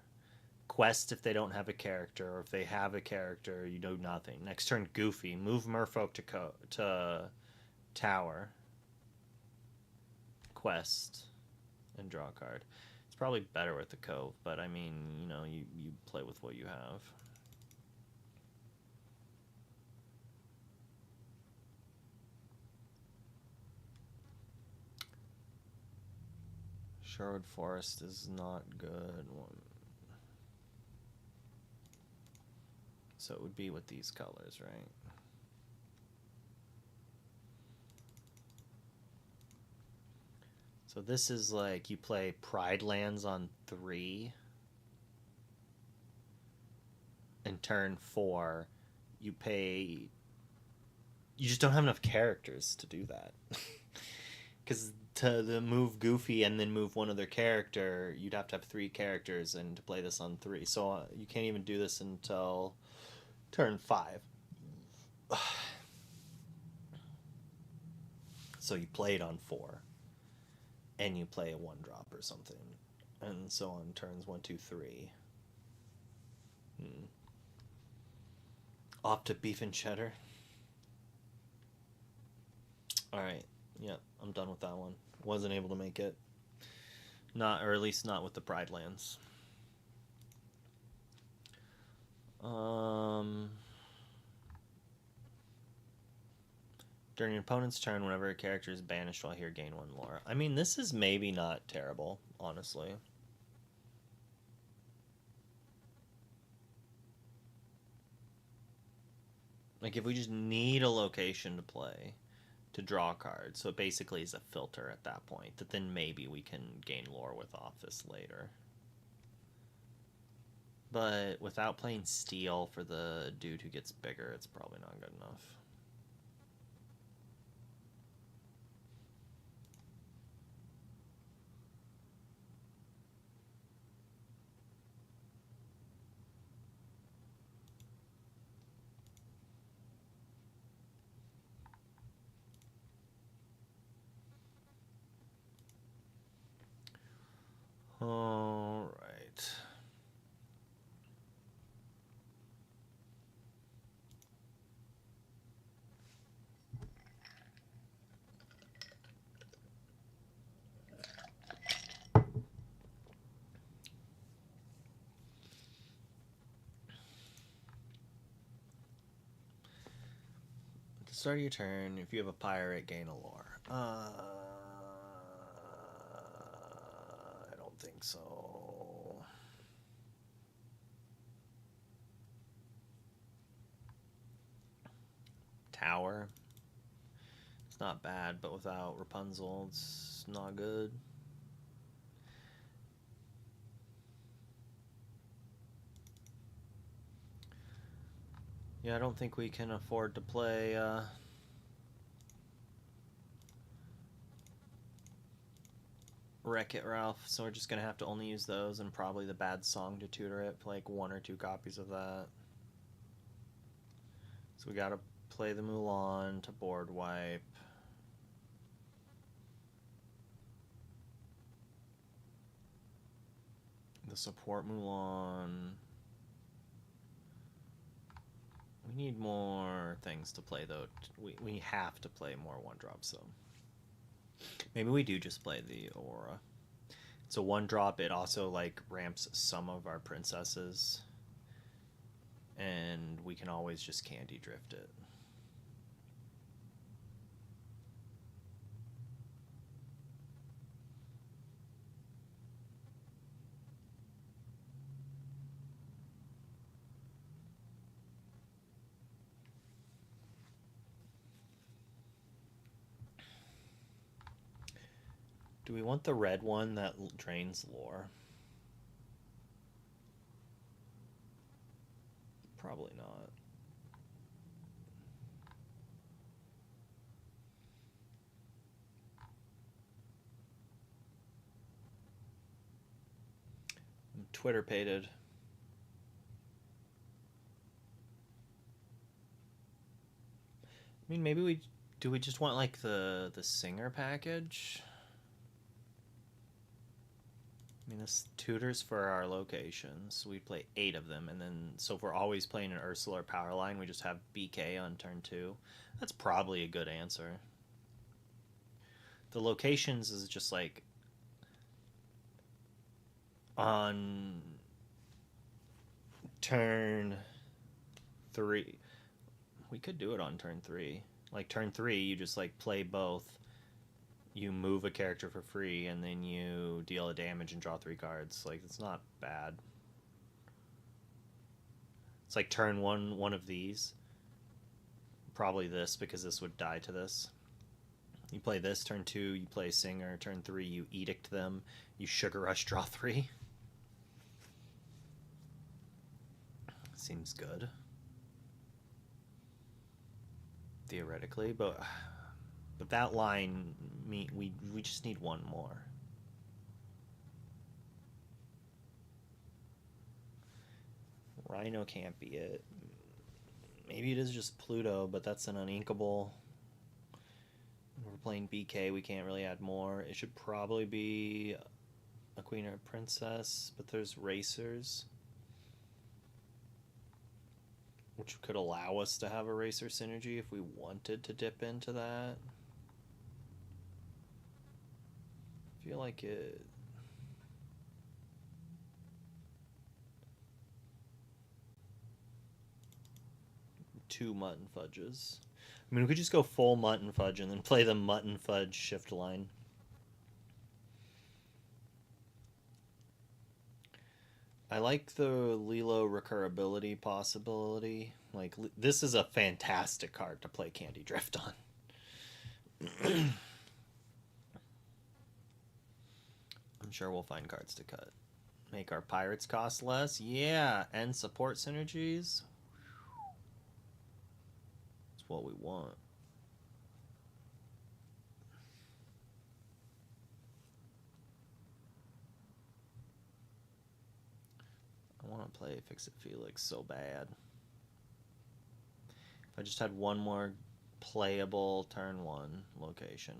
S1: quest if they don't have a character, or if they have a character, you do nothing. Next turn Goofy, move Merfolk to Tower, quest, and draw a card. It's probably better with the Cove, but I mean, you know, you play with what you have. Sherwood Forest is not good. So it would be with these colors, right? So this is like you play Pride Lands on 3, and turn 4 you pay. You just don't have enough characters to do that. Because to move Goofy and then move one other character, you'd have to have 3 characters, and to play this on 3. So you can't even do this until turn 5. So you play it on 4, and you play a 1-drop or something, and so on turns 1, 2, 3. Off to beef and cheddar. Alright, yep, I'm done with that one. Wasn't able to make it. Not, or at least not with the Pride Lands. During your opponent's turn, whenever a character is banished while here, gain 1 lore. I mean, this is maybe not terrible, honestly. Like, if we just need a location to play, to draw cards, so it basically is a filter at that point, that then maybe we can gain lore with Office later. But without playing Steel for the dude who gets bigger, it's probably not good enough. start of your turn, if you have a pirate, gain a lore. I don't think so. Tower. It's not bad, but without Rapunzel, it's not good. Yeah, I don't think we can afford to play Wreck-It Ralph, so we're just going to have to only use those and probably the bad song to tutor it, like 1 or 2 copies of that. So we got to play the Mulan to board wipe. The support Mulan. We need more things to play, though. We have to play more 1-drops, though. Maybe we do just play the Aurora. It's a 1-drop. It also, like, ramps some of our princesses. And we can always just candy drift it. Do we want the red one that drains lore? Probably not. I'm Twitter-pated. I mean, maybe we just want like the singer package? I mean, this tutors for our locations. We play 8 of them, and then so if we're always playing an Ursula or Powerline, we just have BK on turn 2. That's probably a good answer. The locations is just like on turn 3. We could do it on turn 3. Like turn 3, you just like play both. You move a character for free, and then you deal a damage and draw 3 cards. Like, it's not bad. It's like turn 1, one of these. Probably this, because this would die to this. You play this, turn 2, you play Singer. Turn 3, you Edict them. You Sugar Rush, draw 3. Seems good. Theoretically, but that line, we just need one more. Rhino can't be it. Maybe it is just Pluto, but that's an uninkable. We're playing BK, we can't really add more. It should probably be a queen or a princess, but there's racers, which could allow us to have a racer synergy if we wanted to dip into that. I feel like it... Two Mutton Fudges. I mean, we could just go full Mutton Fudge and then play the Mutton Fudge shift line. I like the Lilo recurability possibility. Like, this is a fantastic card to play Candy Drift on. I'm sure we'll find cards to cut. Make our pirates cost less. Yeah, and support synergies. That's what we want. I want to play Fix It Felix so bad. If I just had one more playable turn 1 location.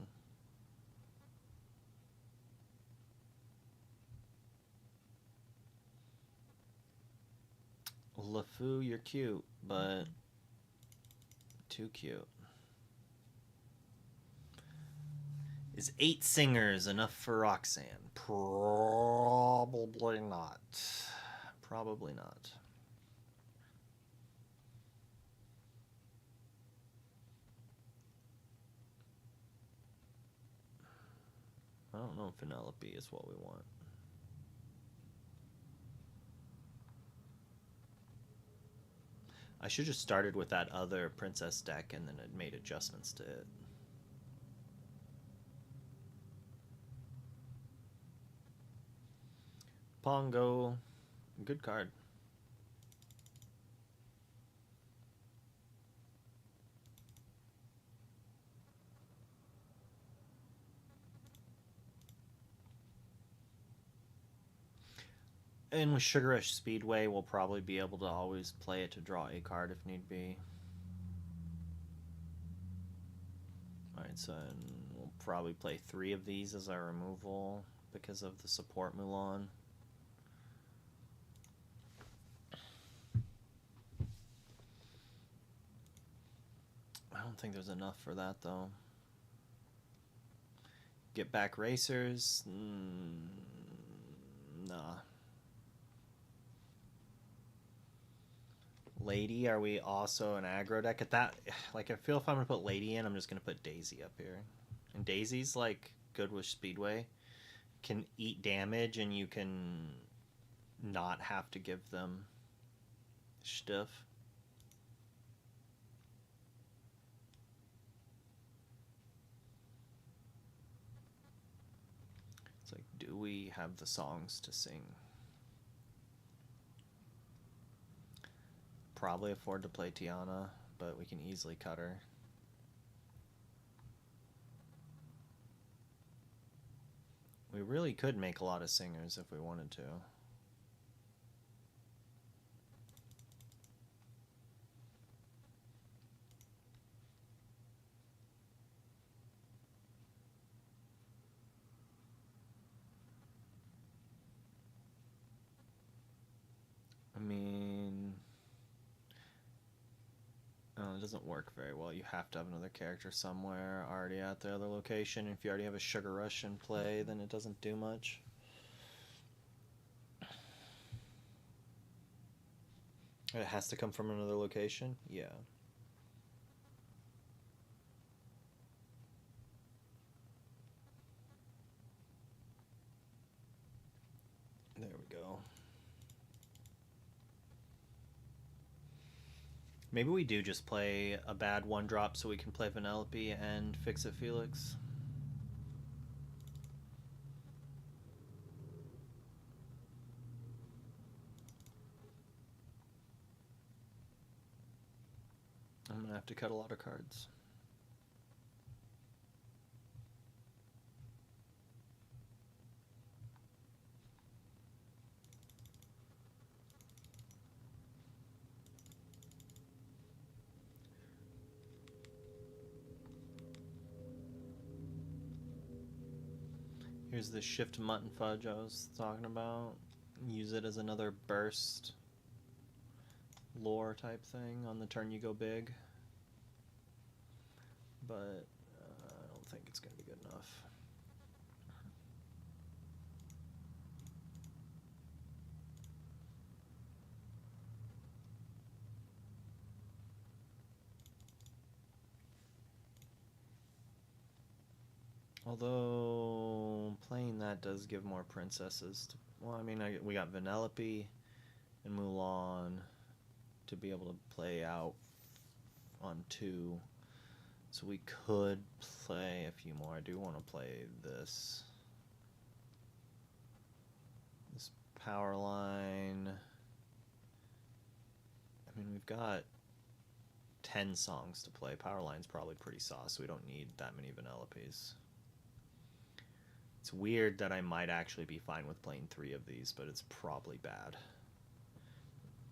S1: LeFou, you're cute, but too cute. Is 8 singers enough for Roxanne? Probably not. Probably not. I don't know if Penelope is what we want. I should just started with that other princess deck and then it made adjustments to it. Pongo, good card. And with Sugar Rush Speedway, we'll probably be able to always play it to draw a card if need be. Alright, so we'll probably play 3 of these as our removal because of the support Mulan. I don't think there's enough for that, though. Get back Racers? Nah. Lady, are we also an aggro deck at that? Like, I feel if I'm gonna put Lady in, I'm just gonna put Daisy up here. And Daisy's like good with Speedway. Can eat damage and you can not have to give them stuff. It's like, do we have the songs to sing? Probably afford to play Tiana, but we can easily cut her. We really could make a lot of singers if we wanted to. I mean, oh, it doesn't work very well. You have to have another character somewhere already at the other location. If you already have a Sugar Rush in play, then it doesn't do much. It has to come from another location? Yeah. There we go. Maybe we do just play a bad 1-drop so we can play Vanellope and Fix-It Felix. I'm gonna have to cut a lot of cards. Here's the Shift Mutton Fudge I was talking about. Use it as another burst lore type thing on the turn you go big. But I don't think it's going to be good enough. Although playing that does give more princesses. Well, I mean, we got Vanellope and Mulan to be able to play out on 2. So we could play a few more. I do want to play this power line. I mean, we've got 10 songs to play. Power line's probably pretty sauce. We don't need that many Vanellopes. It's weird that I might actually be fine with playing 3 of these, but it's probably bad.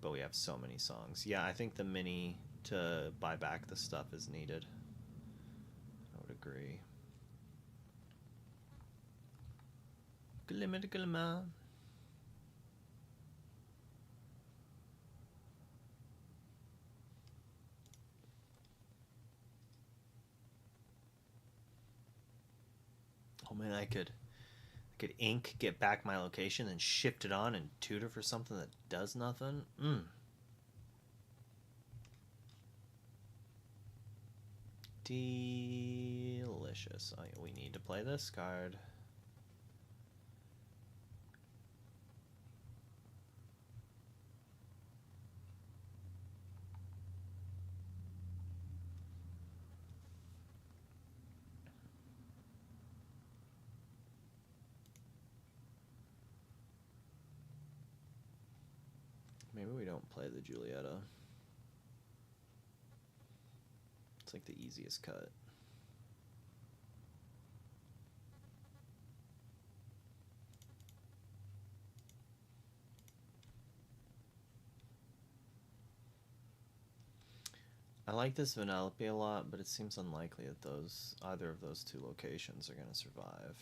S1: But we have so many songs. Yeah, I think the mini to buy back the stuff is needed. I would agree. Glimmer. Oh man, I could ink, get back my location, and shift it on and tutor for something that does nothing. Delicious. Oh, we need to play this card. Maybe we don't play the Giulietta. It's like the easiest cut. I like this Vanellope a lot, but it seems unlikely that either of those two locations are going to survive.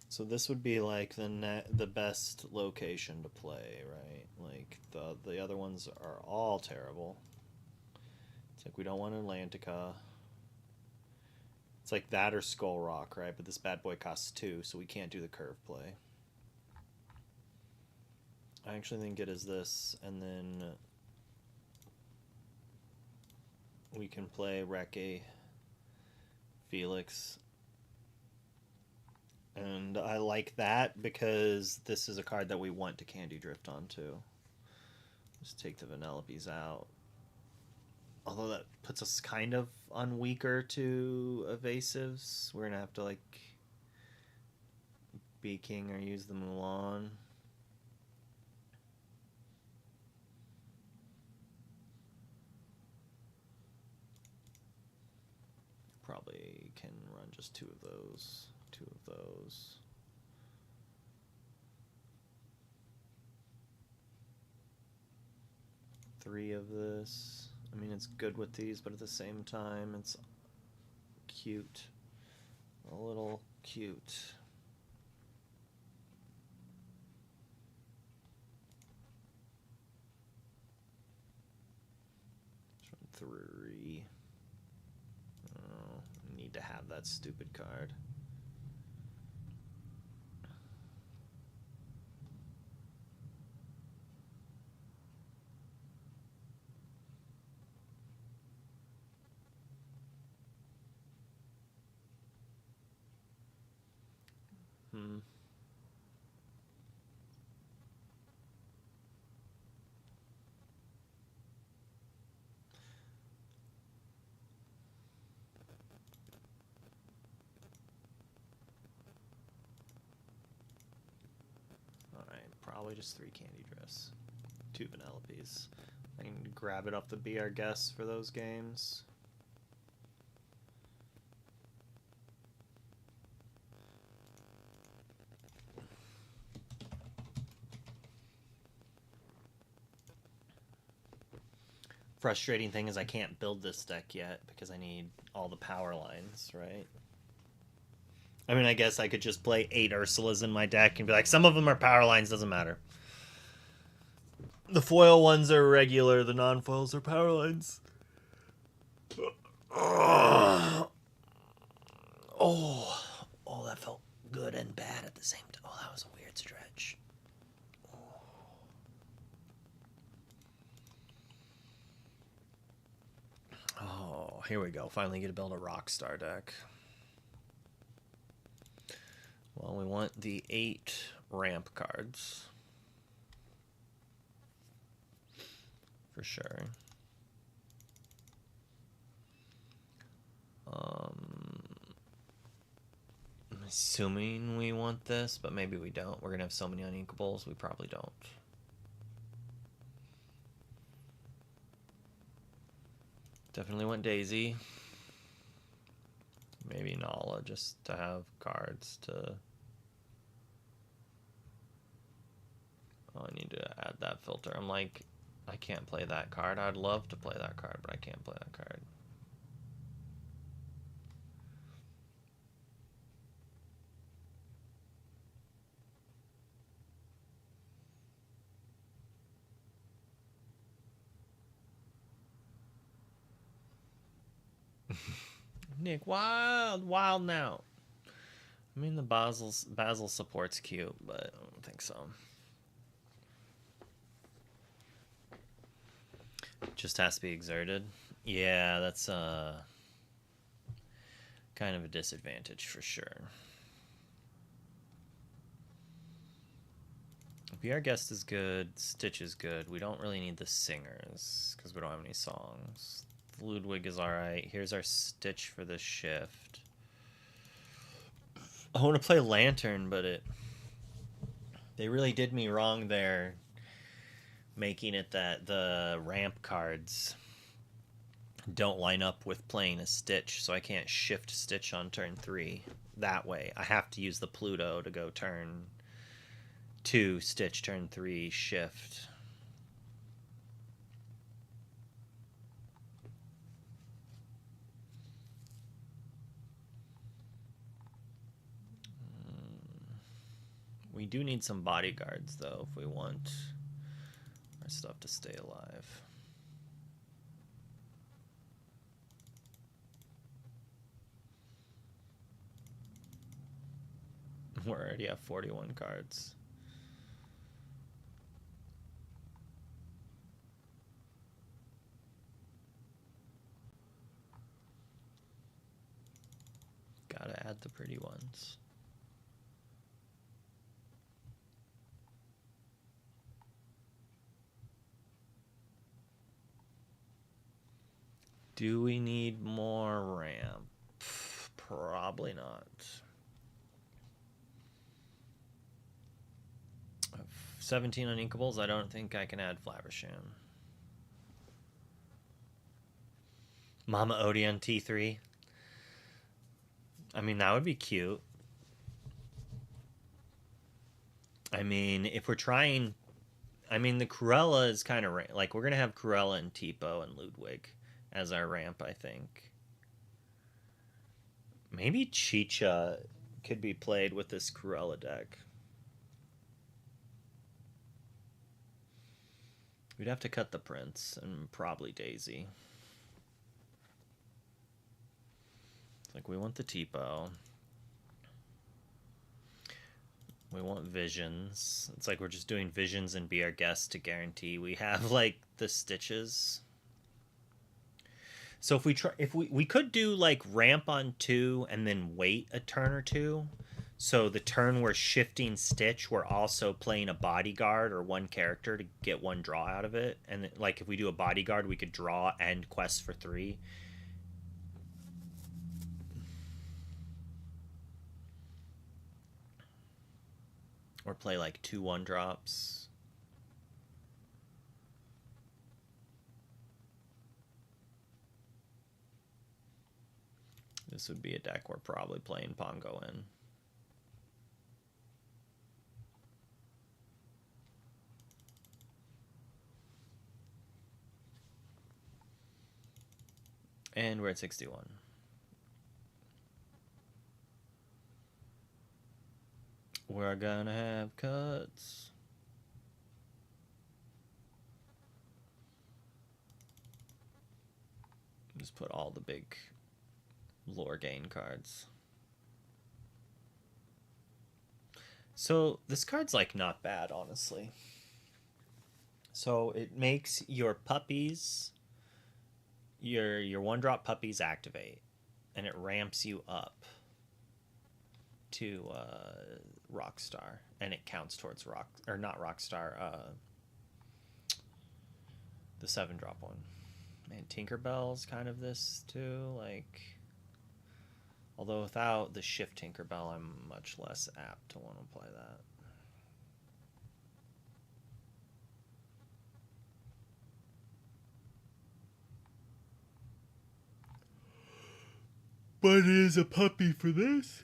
S1: So this would be like the best location to play, right? Like the other ones are all terrible. It's like we don't want Atlantica. It's like that or Skull Rock, right? But this bad boy costs 2, so we can't do the curve play. I actually think it is this, and then we can play Reke, Felix, and I like that because this is a card that we want to Candy Drift onto. Just take the Vanellopes out. Although that puts us kind of on weaker to evasives. We're gonna have to like be king or use the Mulan. Probably can run just 2 of those. 2 of those. Three of this. I mean, it's good with these, but at the same time, it's cute. A little cute. Just run 3. Oh, I need to have that stupid card. Alright, probably just 3 Candy Drifts. 2 Vanellopes. I can grab it off the Be Our Guest for those games. Frustrating thing is I can't build this deck yet because I need all the power lines, right? I mean, I guess I could just play 8 Ursulas in my deck and be like, some of them are power lines, doesn't matter. The foil ones are regular, the non-foils are power lines. Oh, that felt good and bad at the same time. Oh, that was a weird stretch. Oh, here we go. Finally get to build a Rockstar deck. Well, we want the 8 ramp cards. For sure. I'm assuming we want this, but maybe we don't. We're going to have so many unequables, we probably don't. Definitely want Daisy. Maybe Nala, just to have cards to... Oh, I need to add that filter. I'm like, I can't play that card. I'd love to play that card, but I can't play that card. Nick, wild now. I mean, the Basil support's cute, but I don't think so. Just has to be exerted. Yeah, that's kind of a disadvantage for sure. Be Our Guest is good. Stitch is good. We don't really need the singers because we don't have any songs. Ludwig is alright. Here's our Stitch for the shift. I want to play Lantern, but they really did me wrong there, making it that the ramp cards don't line up with playing a Stitch, so I can't shift Stitch on turn 3 that way. I have to use the Pluto to go turn 2, Stitch, turn 3, shift. We do need some bodyguards, though, if we want our stuff to stay alive. We already have 41 cards. Gotta add the pretty ones. Do we need more ramp? Probably not. 17 uninkables. I don't think I can add Flaversham. Mama Odie on T3. I mean, that would be cute. I mean, if we're trying... I mean, the Cruella is kind of... Like, we're going to have Cruella and Tipo and Ludwig as our ramp, I think. Maybe Chicha could be played with this Cruella deck. We'd have to cut the Prince and probably Daisy. Like, we want the Tipo. We want Visions. It's like we're just doing Visions and Be Our Guest to guarantee we have, like, the Stitches. So if we could do, like, ramp on 2 and then wait a turn or 2. So the turn we're shifting Stitch, we're also playing a bodyguard or one character to get one draw out of it. And, like, if we do a bodyguard, we could draw and quest for 3. Or play, like, 2 1-drops. This would be a deck we're probably playing Pongo in. And we're at 61. We're gonna have cuts. Just put all the big lore gain cards. So this card's, like, not bad, honestly. So it makes your puppies, your 1-drop puppies activate, and it ramps you up to Rockstar, and it counts towards not Rockstar, the 7-drop one. Man, Tinkerbell's kind of this too, like, although without the shift Tinkerbell, I'm much less apt to want to play that. But it is a puppy for this.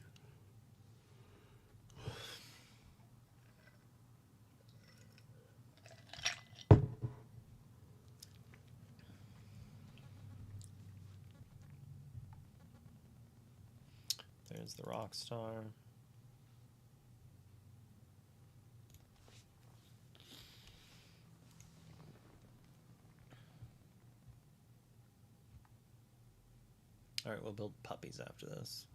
S1: There's the Rockstar. Alright, we'll build puppies after this.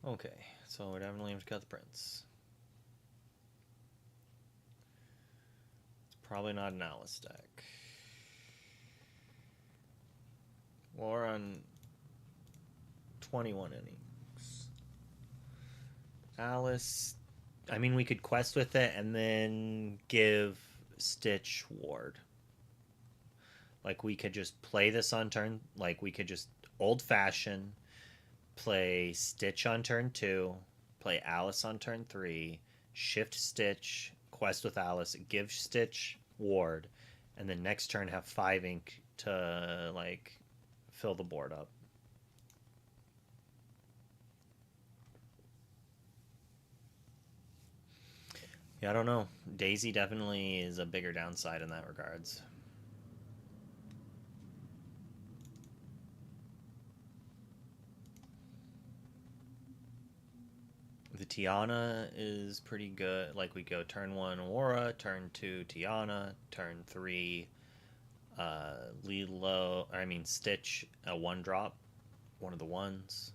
S1: Okay, so we're definitely have to cut the Prince. It's probably not an Alice deck. We're on 21 innings. Alice, I mean, we could quest with it and then give Stitch Ward. Like we could just play this on turn. Like we could just old fashioned play Stitch on turn 2, play Alice on turn 3, shift Stitch, quest with Alice, give Stitch ward, and then next turn have 5 ink to like fill the board up. Yeah, I don't know. Daisy definitely is a bigger downside in that regards. The Tiana is pretty good. Like we go turn 1 Aura, turn 2 Tiana, turn 3 Lilo, I mean Stitch, a 1-drop, one of the ones.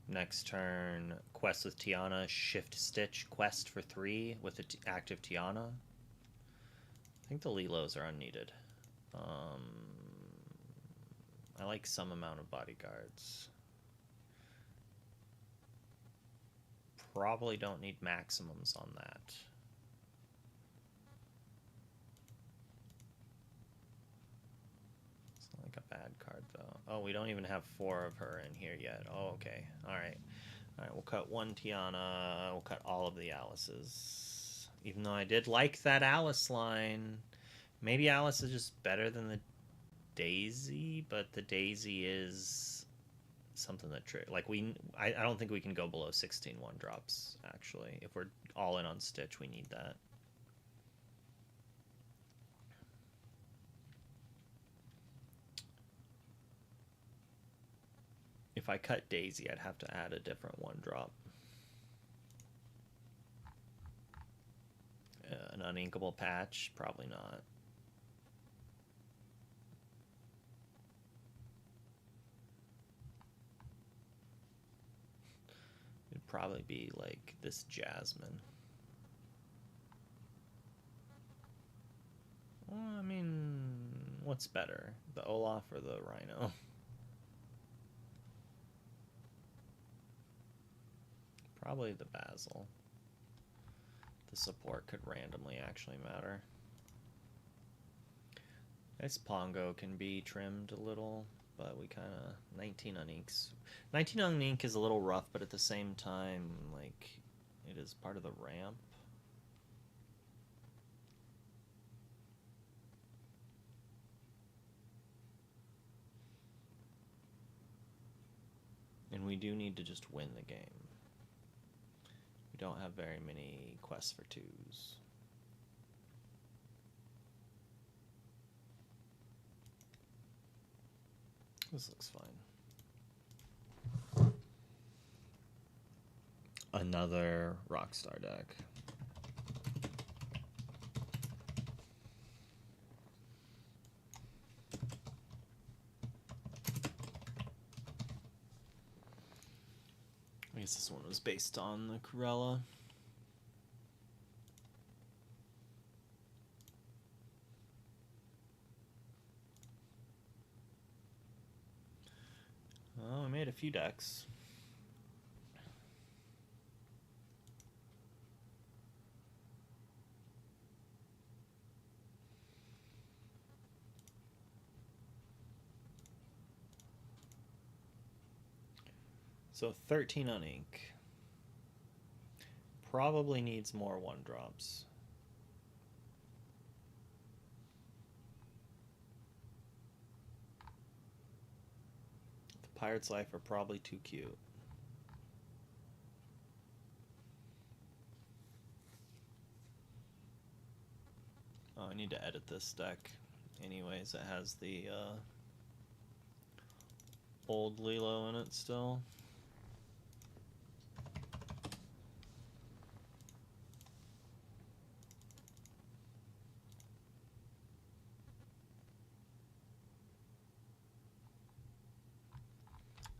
S1: Next turn, quest with Tiana, shift Stitch, quest for 3 with the active Tiana. I think the Lilos are unneeded. I like some amount of bodyguards. Probably don't need maximums on that. It's not like a bad card though. Oh, we don't even have 4 of her in here yet. Oh, okay. Alright. Alright, we'll cut 1 Tiana. We'll cut all of the Alices. Even though I did like that Alice line. Maybe Alice is just better than the Daisy, but the Daisy is something that like I don't think we can go below 16 1-drops actually. If we're all in on Stitch, we need that. If I cut Daisy, I'd have to add a different 1-drop. An uninkable patch? Probably not. It'd probably be like this Jasmine. Well, I mean, what's better, the Olaf or the Rhino? Probably the Basil. The support could randomly actually matter. This Pongo can be trimmed a little, but we kind of 19 on inks. 19 on ink is a little rough, but at the same time, like, it is part of the ramp. And we do need to just win the game. We don't have very many quests for 2s. This looks fine. Another Rockstar deck. I guess this one was based on the Corella. Oh, I made a few decks. So 13 on ink. Probably needs more 1-drops. The Pirate's Life are probably too cute. Oh, I need to edit this deck. Anyways, it has the old Lilo in it still.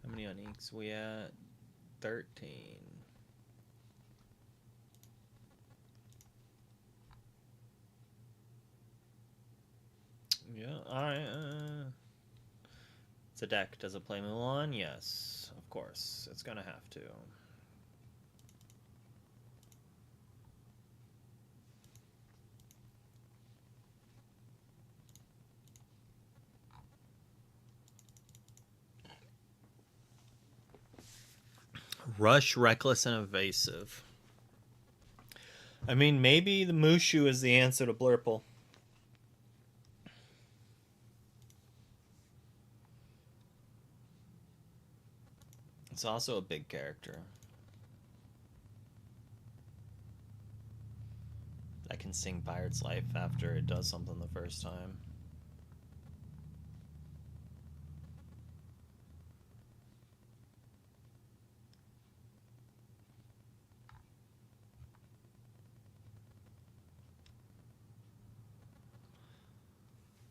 S1: How many on inks we at? 13. Yeah, alright. It's a deck. Does it play Mulan? Yes, of course. It's gonna have to. Rush, reckless, and evasive. I mean, maybe the Mushu is the answer to Blurple. It's also a big character. I can sing Pirate's Life after it does something the first time.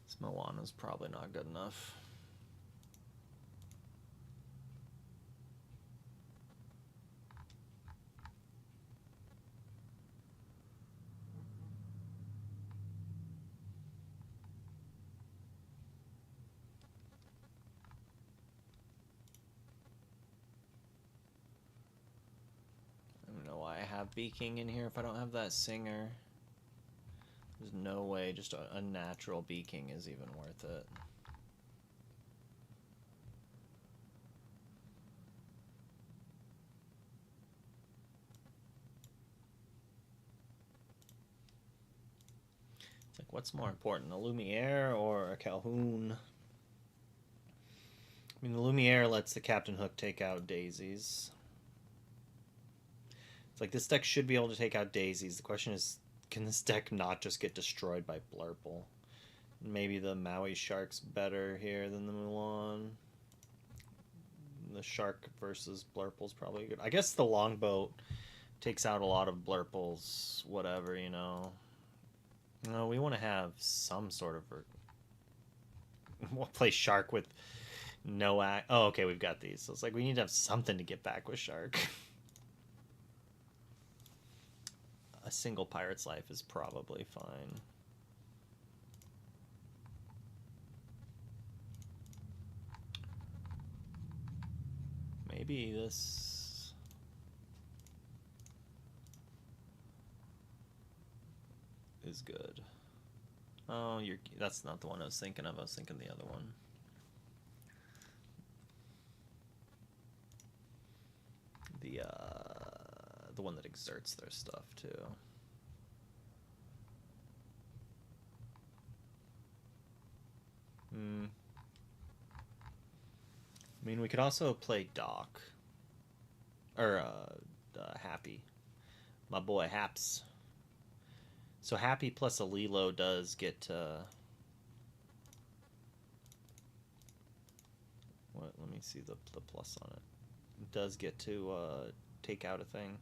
S1: This Moana's probably not good enough. I don't know why I have Beaking in here if I don't have that singer. There's no way just a natural Beaking is even worth it. It's like, what's more important, a Lumiere or a Calhoun? I mean, the Lumiere lets the Captain Hook take out daisies. It's like, this deck should be able to take out daisies. The question is, can this deck not just get destroyed by Blurple? Maybe the Maui Shark's better here than the Mulan. The Shark versus Blurple's probably good. I guess the Longboat takes out a lot of Blurple's whatever, you know. No, we want to have some sort of... We'll play Shark with no act. Oh, okay, we've got these. So it's like we need to have something to get back with Shark. A single Pirate's Life is probably fine. Maybe this... is good. Oh, that's not the one I was thinking of. I was thinking the other one. The one that exerts their stuff too. I mean, we could also play Doc. Or, Happy. My boy Haps. So Happy plus a Lilo does get, what? Let me see the plus on it. It does get to, take out a thing.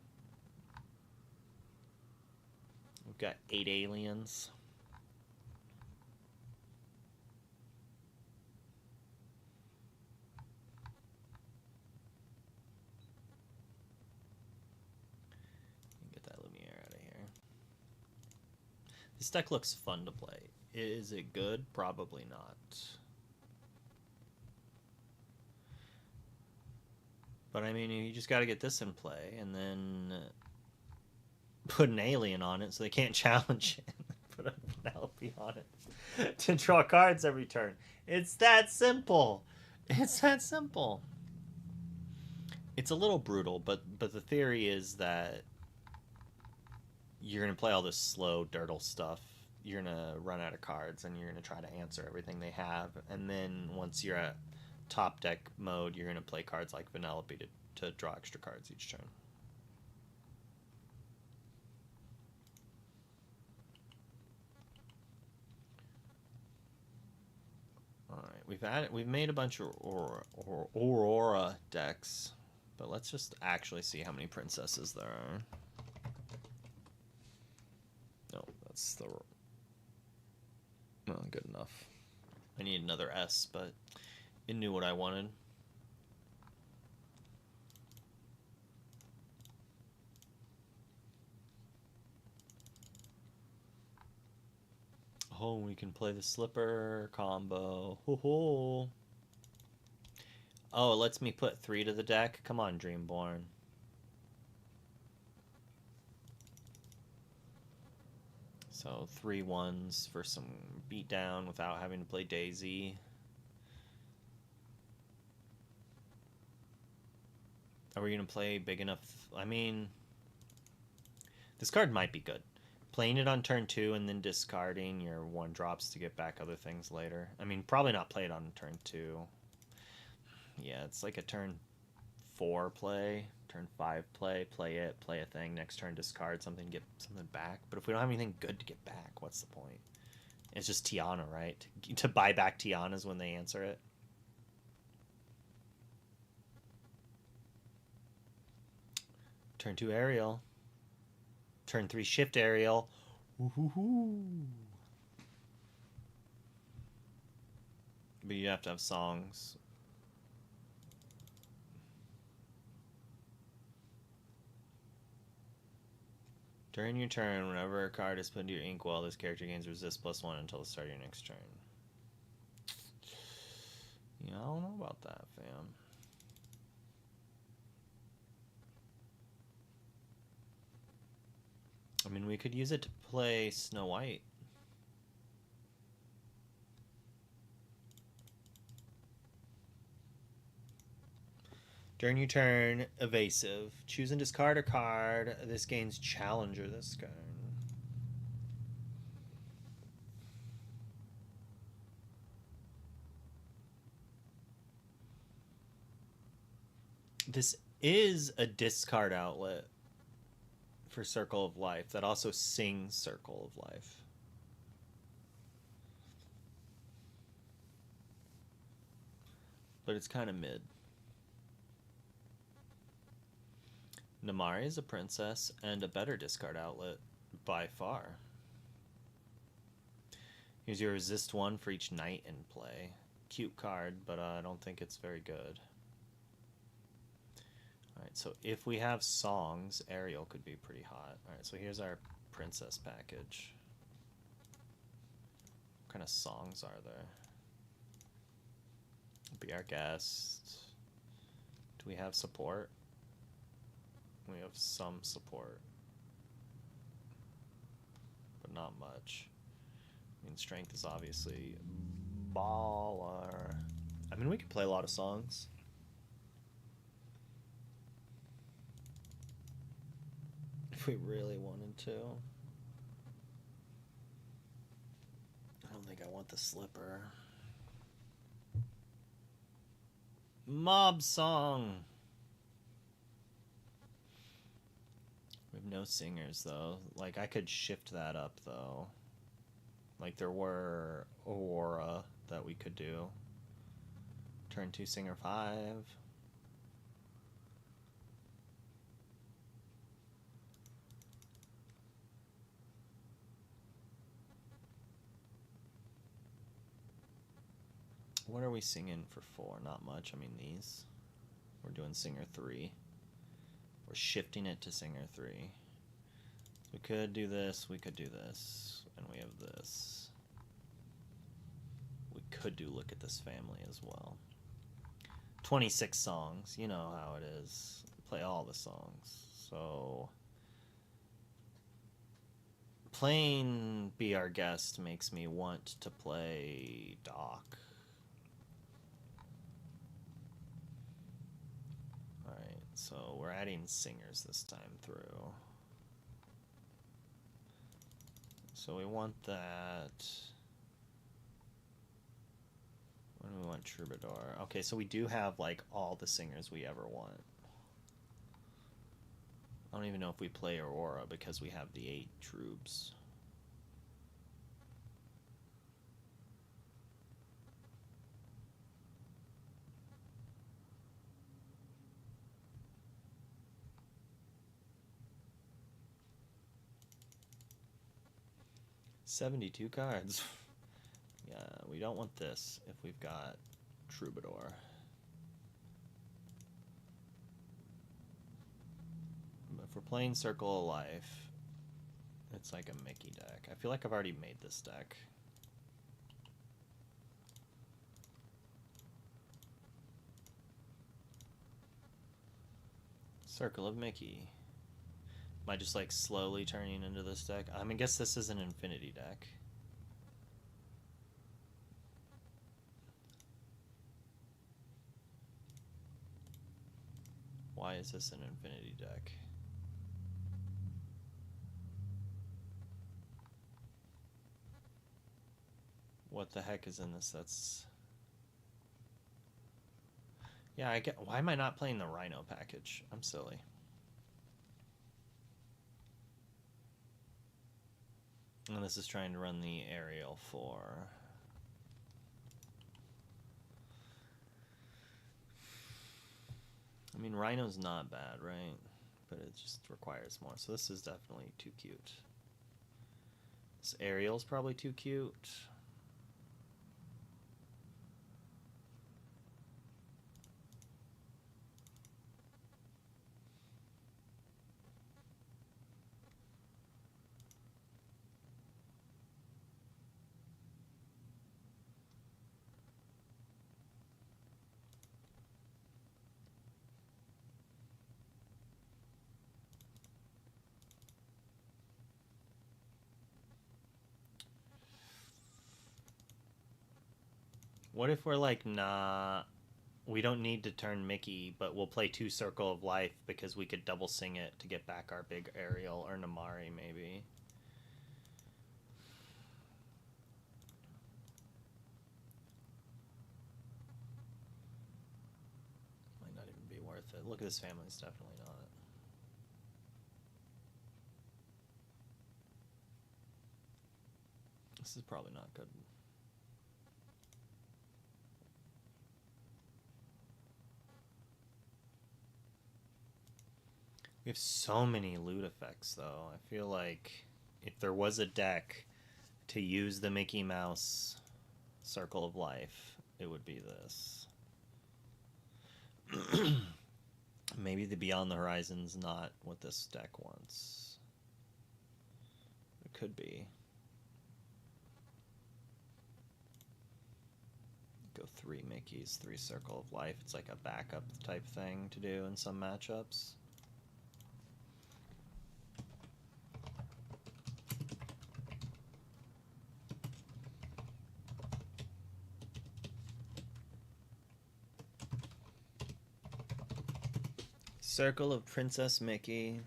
S1: We've got 8 aliens. Get that Lumiere out of here. This deck looks fun to play. Is it good? Probably not. But I mean, you just got to get this in play, and then put an alien on it so they can't challenge it. Put a Penelope on it to draw cards every turn. It's that simple. It's that simple. It's a little brutal, but the theory is that you're gonna play all this slow dirtle stuff. You're gonna run out of cards, and you're gonna try to answer everything they have. And then once you're at top deck mode, you're gonna play cards like Penelope to draw extra cards each turn. Alright, we've made a bunch of Aurora decks, but let's just actually see how many princesses there are. No, that's the... Well, good enough. I need another S, but it knew what I wanted. Oh, we can play the slipper combo. Ho-ho. Oh, it lets me put 3 to the deck? Come on, Dreamborn. So 3 ones for some beatdown without having to play Daisy. Are we going to play big enough? I mean, this card might be good. Playing it on turn 2 and then discarding your 1-drops to get back other things later. I mean, probably not play it on turn 2. Yeah, it's like a turn 4 play, turn 5 play, play it, play a thing, next turn discard something, get something back. But if we don't have anything good to get back, what's the point? It's just Tiana, right? To buy back Tianas when they answer it. Turn 2 Aerial. Turn 3 Shift Aerial. Woo-hoo-hoo. But you have to have songs. During your turn, whenever a card is put into your inkwell, this character gains resist +1 until the start of your next turn. Yeah, I don't know about that, fam. I mean, we could use it to play Snow White. During your turn, evasive. Choose and discard a card. This gains Challenger this turn. This is a discard outlet for Circle of Life that also sings Circle of Life. But it's kind of mid. Namari is a princess and a better discard outlet by far. Here's your resist 1 for each knight in play. Cute card, but I don't think it's very good. Alright, so if we have songs, Ariel could be pretty hot. Alright, so here's our princess package. What kind of songs are there? Be our guest. Do we have support? We have some support, but not much. I mean, strength is obviously baller. I mean, we could play a lot of songs. If we really wanted to. I don't think I want the slipper. Mob song. We have no singers, though. Like, I could shift that up, though. Like, there were Aurora that we could do. Turn 2 singer 5. What are we singing for 4? Not much. I mean, these. We're doing singer 3. We're shifting it to singer 3. We could do this, we could do this, and we have this. We could do Look at This Family as well. 26 songs, you know how it is. Play all the songs. So playing Be Our Guest makes me want to play Doc. Alright, so we're adding singers this time through. So we want that. When do we want Troubadour? Okay, so we do have like all the singers we ever want. I don't even know if we play Aurora because we have the 8 troops. $72 cards. Yeah, we don't want this if we've got Troubadour. But if we're playing Circle of Life, it's like a Mickey deck. I feel like I've already made this deck. Circle of Mickey. Am I just like slowly turning into this deck? I mean, I guess this is an infinity deck. Why is this an infinity deck? What the heck is in this? That's... Yeah, I get... Why am I not playing the Rhino package? I'm silly. And this is trying to run the aerial for... I mean, Rhino's not bad, right? But it just requires more. So this is definitely too cute. This aerial's probably too cute. What if we're like, nah, we don't need to turn Mickey, but we'll play 2 Circle of Life because we could double sing it to get back our big aerial, or Namari maybe. Might not even be worth it. Look at this family, it's definitely not. This is probably not good. We have so many loot effects, though. I feel like if there was a deck to use the Mickey Mouse Circle of Life, it would be this. Maybe the Beyond the Horizon's not what this deck wants. It could be. Go 3 Mickeys, 3 Circle of Life. It's like a backup type thing to do in some matchups. Circle of Princess Mickey.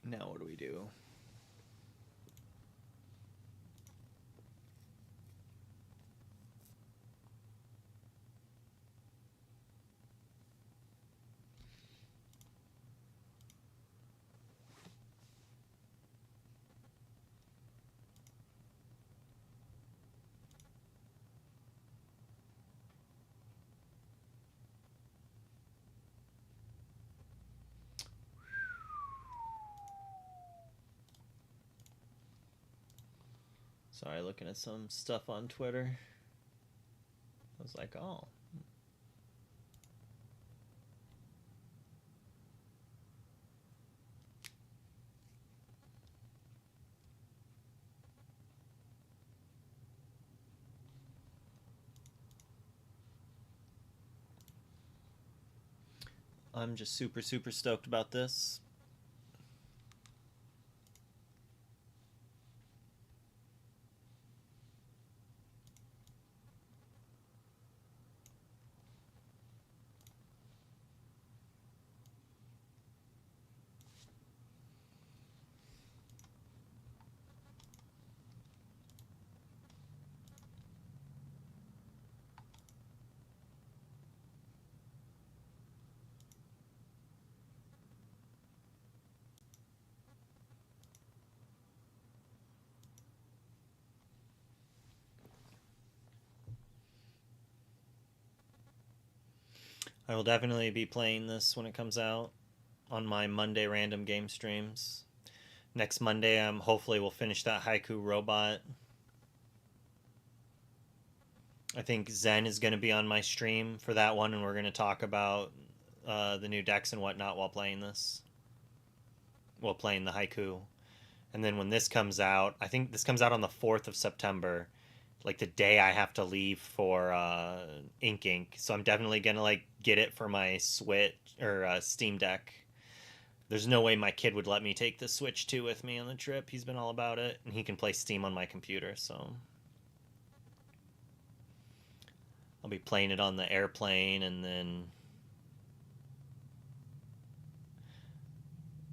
S1: Now what do we do? Sorry, looking at some stuff on Twitter. I was like, oh. I'm just super, super stoked about this. I will definitely be playing this when it comes out on my Monday random game streams. Next Monday, hopefully we'll finish that Haiku Robot. I think Zen is going to be on my stream for that one, and we're going to talk about the new decks and whatnot while playing this. While playing the Haiku. And then when this comes out, I think this comes out on the 4th of September, like the day I have to leave for Ink. So I'm definitely going to like get it for my Switch or Steam Deck there's no way my kid would let me take the Switch 2 with me on the trip. He's been all about it, and he can play Steam on my computer, so I'll be playing it on the airplane, and then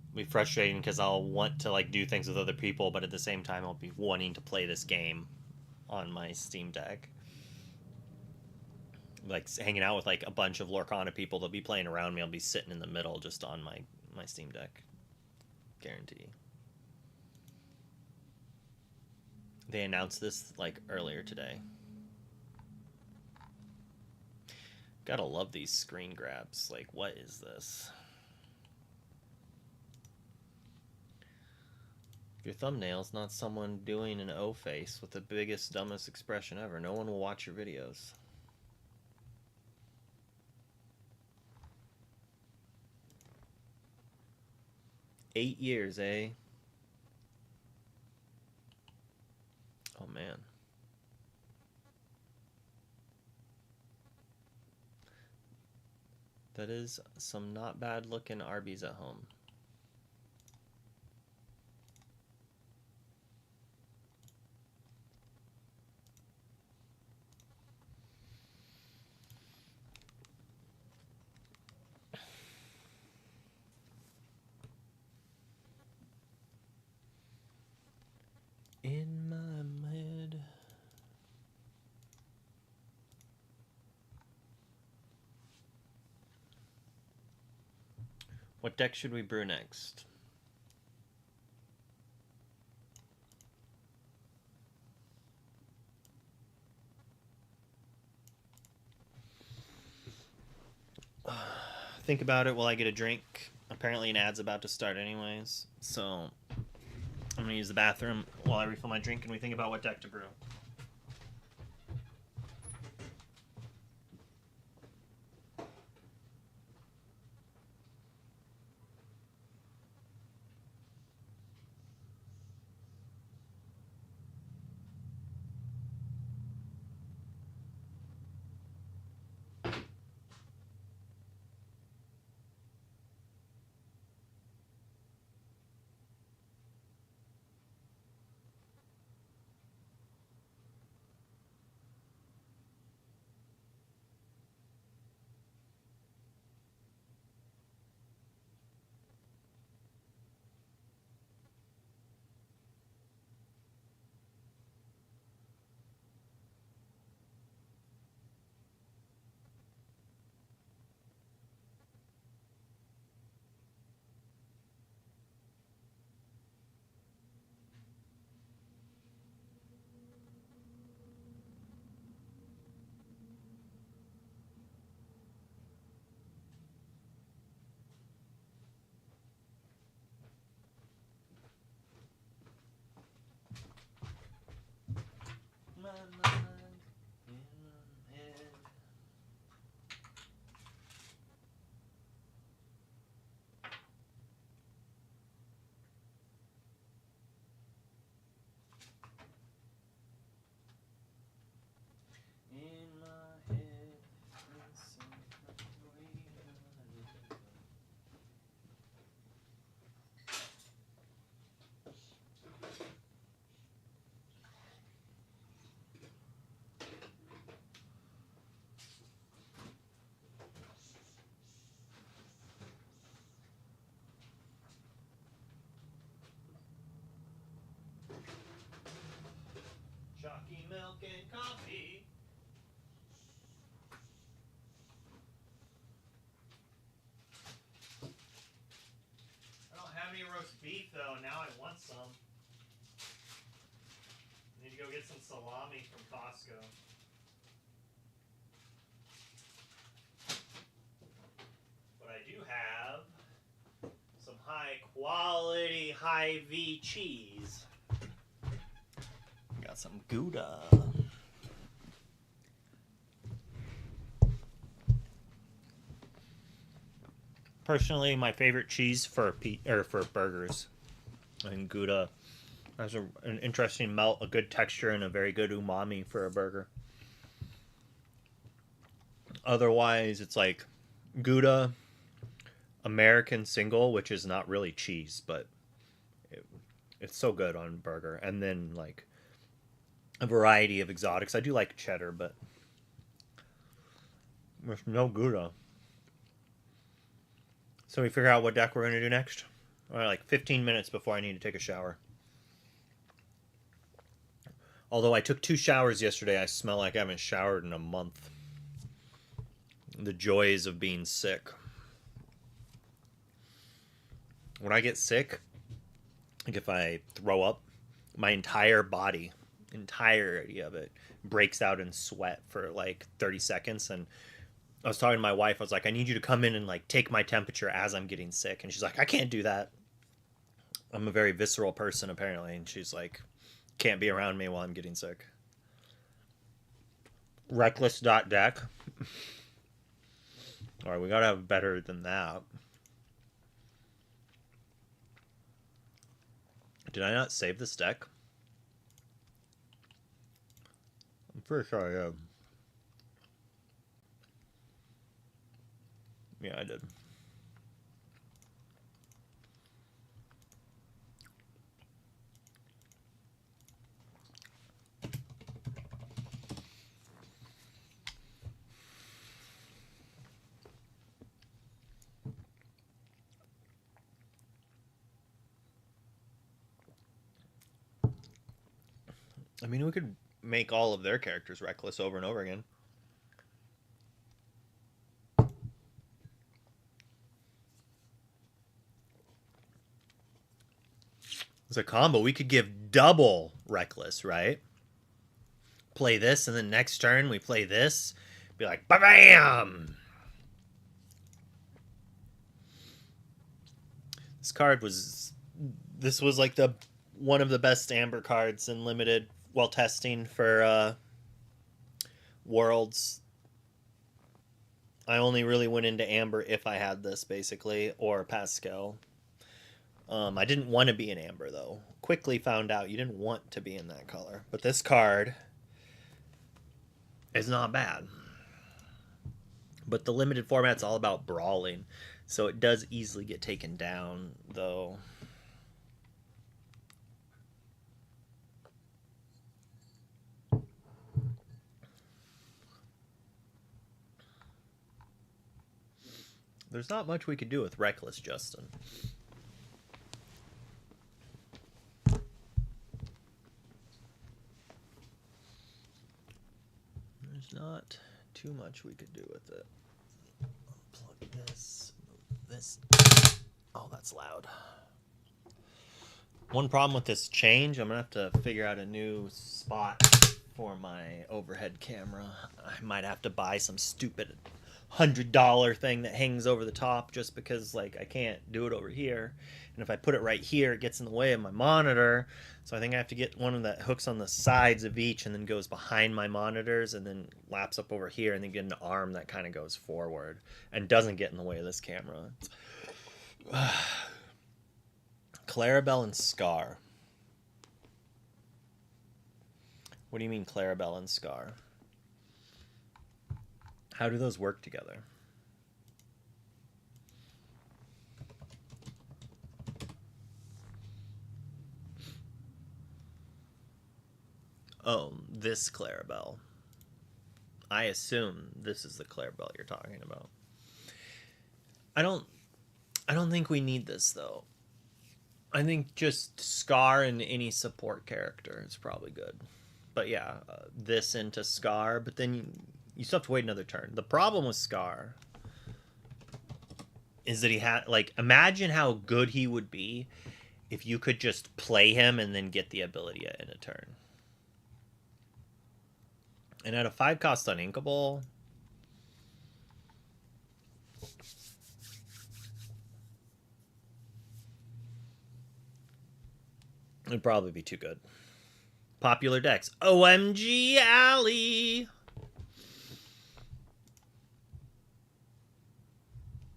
S1: it'll be frustrating because I'll want to like do things with other people, but at the same time I'll be wanting to play this game on my Steam Deck. Like hanging out with like a bunch of Lorcana people, they'll be playing around me. I'll be sitting in the middle just on my Steam Deck. Guarantee. They announced this like earlier today. Gotta love these screen grabs. Like, what is this? Your thumbnail's not someone doing an O face with the biggest, dumbest expression ever. No one will watch your videos. Eight years, eh? Oh, man. That is some not bad looking Arby's at home. In my head. What deck should we brew next? Think about it while I get a drink. Apparently an ad's about to start anyways, so I'm gonna use the bathroom while I refill my drink and we think about what deck to brew. Chalky milk and coffee. I don't have any roast beef though. Now I want some. I need to go get some salami from Costco. But I do have some high quality Hy-Vee cheese. Got some Gouda. Personally, my favorite cheese for burgers. I think Gouda has an interesting melt, a good texture, and a very good umami for a burger. Otherwise, it's like Gouda, American single, which is not really cheese, but it, it's so good on burger. And then like a variety of exotics. I do like cheddar, but there's no Gouda. So we figure out what deck we're gonna do next. All right, like 15 minutes before I need to take a shower. Although I took 2 showers yesterday, I smell like I haven't showered in a month. The joys of being sick. When I get sick, like if I throw up, my entire body, entirety of it, breaks out in sweat for like 30 seconds. And I was talking to my wife. I was like, I need you to come in and like take my temperature as I'm getting sick. And she's like, I can't do that. I'm a very visceral person apparently. And she's like, can't be around me while I'm getting sick. Reckless.deck. All right, we gotta have better than that. Did I not save this deck? I'm pretty sure I am. Yeah, I did. I mean, we could make all of their characters reckless over and over again. As a combo, we could give double reckless, right? Play this, and then next turn we play this. Be like, bam! This card was. This was like the one of the best Amber cards in limited while testing for Worlds. I only really went into Amber if I had this, basically, or Pascal. I didn't want to be in Amber, though. Quickly found out you didn't want to be in that color. But this card is not bad. But the limited format's all about brawling. So it does easily get taken down, though. There's not much we could do with Reckless, Justin. There's not too much we could do with it. Unplug this, move this. Oh, that's loud. One problem with this change, I'm going to have to figure out a new spot for my overhead camera. I might have to buy some stupid $100 thing that hangs over the top just because like I can't do it over here. And if I put it right here, it gets in the way of my monitor. So I think I have to get one that hooks on the sides of each and then goes behind my monitors and then laps up over here and then get an arm that kind of goes forward and doesn't get in the way of this camera. Clarabelle and Scar. What do you mean Clarabelle and Scar? How do those work together? Oh, this Clarabelle. I assume this is the Clarabelle you're talking about. I don't think we need this though. I think just Scar and any support character is probably good. But yeah, this into Scar, but then you still have to wait another turn. The problem with Scar is that he had, like, imagine how good he would be if you could just play him and then get the ability in a turn. And at a 5-cost uninkable, it'd probably be too good. Popular decks. OMG Alley!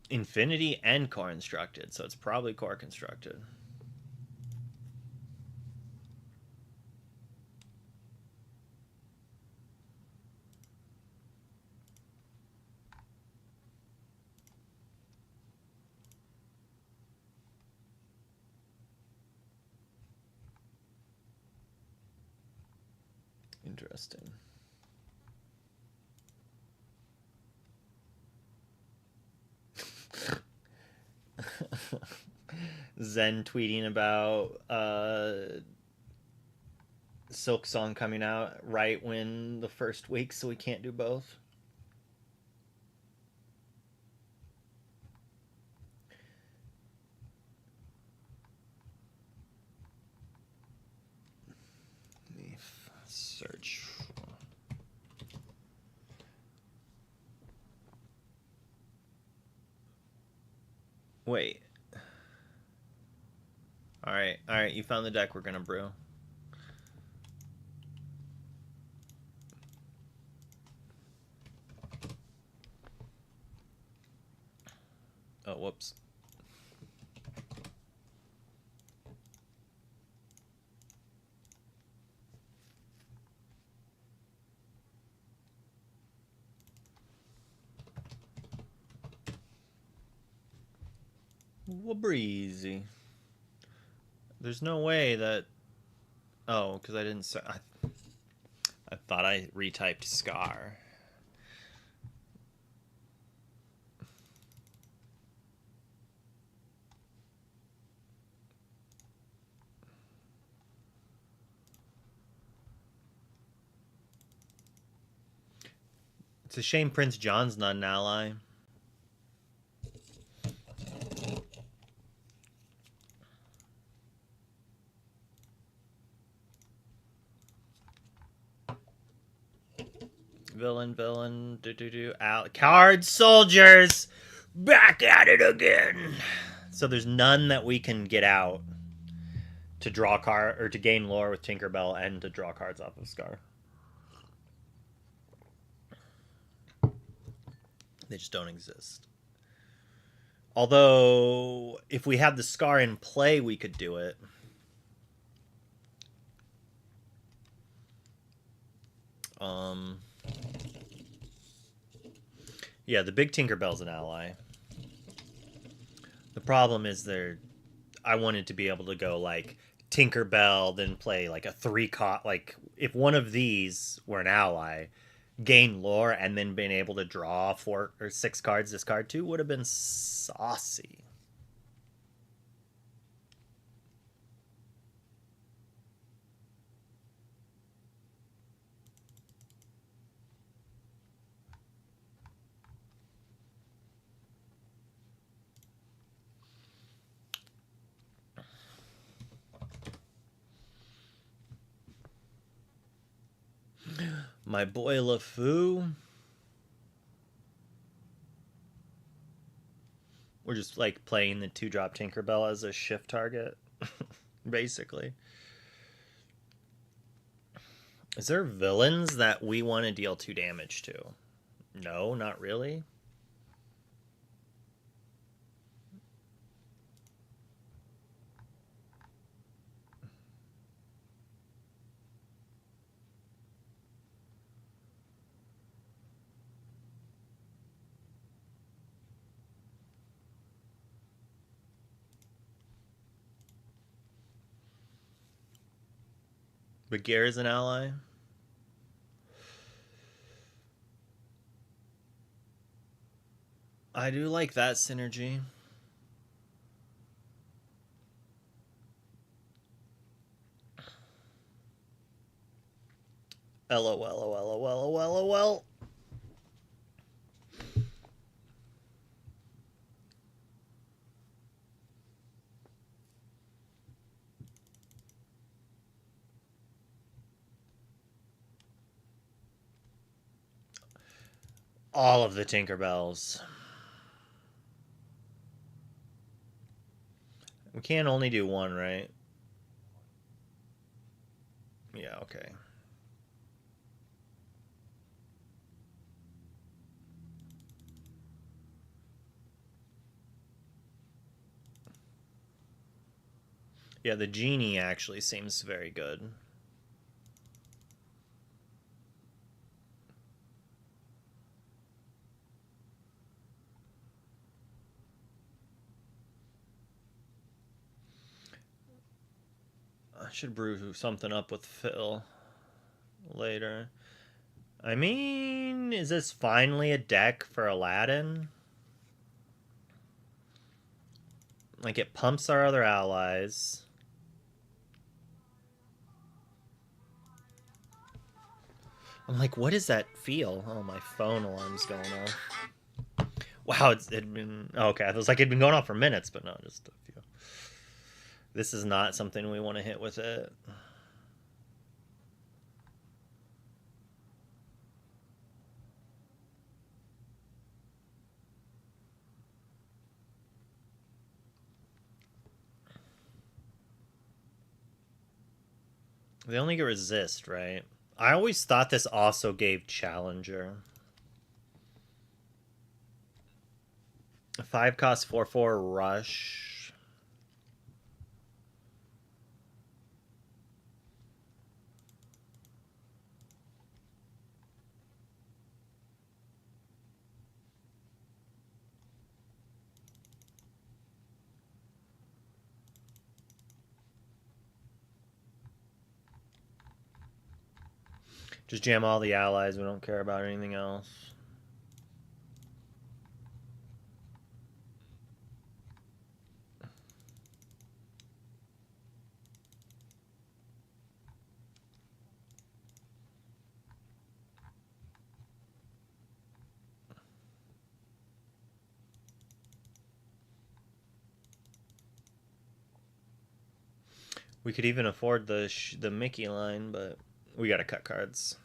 S1: Infinity and Core Constructed, so it's probably Core Constructed. Interesting. Zen tweeting about Silk Song coming out right when the first week, so we can't do both. Let me search. Wait. All right. You found the deck we're gonna brew. Oh, whoops. Breezy. There's no way that. Oh, because I didn't say. I thought I retyped Scar. It's a shame Prince John's not an ally. Villain, card soldiers, back at it again. So there's none that we can get out to draw card or to gain lore with Tinkerbell and to draw cards off of Scar. They just don't exist. Although, if we had the Scar in play, we could do it. Yeah, the big Tinkerbell's an ally. The problem is I wanted to be able to go like Tinkerbell, then play like a 3-cost. Like if one of these were an ally, gain lore, and then being able to draw 4 or 6 cards, discard 2 would have been saucy. My boy LeFou. We're just like playing the 2-drop Tinkerbell as a shift target, basically. Is there villains that we want to deal 2 damage to? No, not really. But is an ally. I do like that synergy. LOL. All of the Tinkerbells. We can only do 1, right? Yeah, okay. Yeah, the genie actually seems very good. I should brew something up with Phil. later. I mean, is this finally a deck for Aladdin? Like, it pumps our other allies. I'm like, what does that feel? Oh, my phone alarm's going off. Wow, it'd been... Oh, okay, it was like it'd been going off for minutes, but no, just a few. This is not something we want to hit with it. They only get resist, right? I always thought this also gave Challenger. 5 cost 4/4 rush. Just jam all the allies. We don't care about anything else. We could even afford the Mickey line, but we gotta cut cards.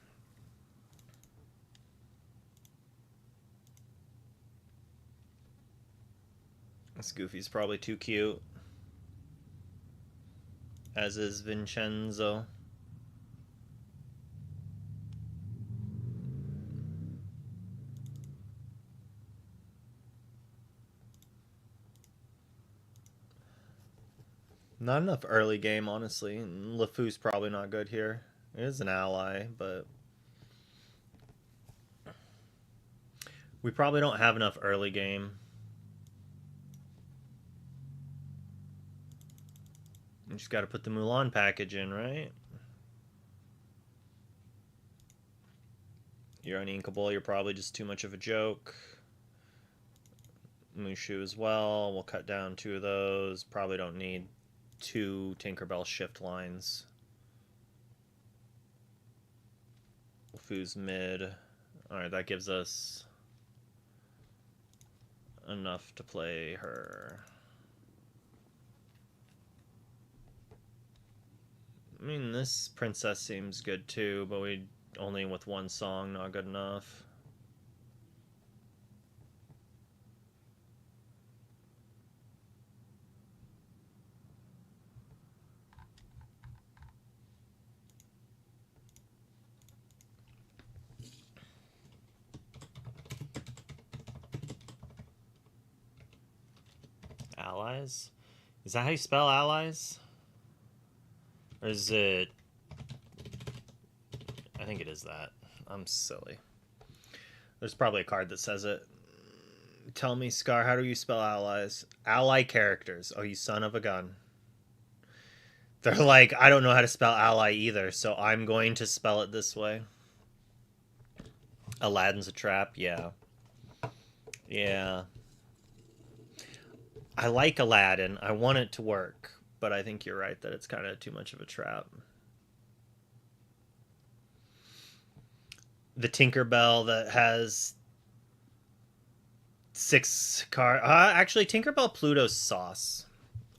S1: This Goofy's probably too cute. As is Vincenzo. Not enough early game, honestly. LeFou's probably not good here. It is an ally, but we probably don't have enough early game. You just got to put the Mulan package in, right? You're uninkable. You're probably just too much of a joke. Mushu as well. We'll cut down 2 of those. Probably don't need 2 Tinkerbell shift lines. LeFou's mid. Alright, that gives us enough to play her. I mean, this princess seems good too, but we only with 1 song, not good enough. Allies? Is that how you spell allies? Or is it... I think it is that. I'm silly. There's probably a card that says it. Tell me, Scar, how do you spell allies? Ally characters. Oh, you son of a gun. They're like, I don't know how to spell ally either, so I'm going to spell it this way. Aladdin's a trap? Yeah. Yeah. I like Aladdin. I want it to work, but I think you're right that it's kind of too much of a trap. The Tinkerbell that has 6 cards. Actually, Tinkerbell Pluto's sauce.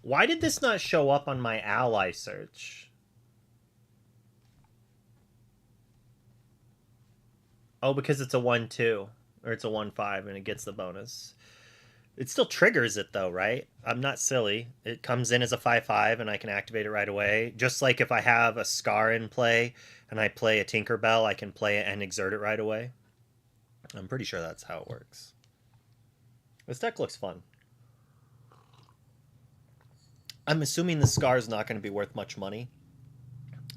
S1: Why did this not show up on my ally search? Oh, because it's a 1/2. Or it's a 1/5 and it gets the bonus. It still triggers it though, right? I'm not silly. It comes in as a 5/5 and I can activate it right away. Just like if I have a Scar in play and I play a Tinkerbell, I can play it and exert it right away. I'm pretty sure that's how it works. This deck looks fun. I'm assuming the Scar is not going to be worth much money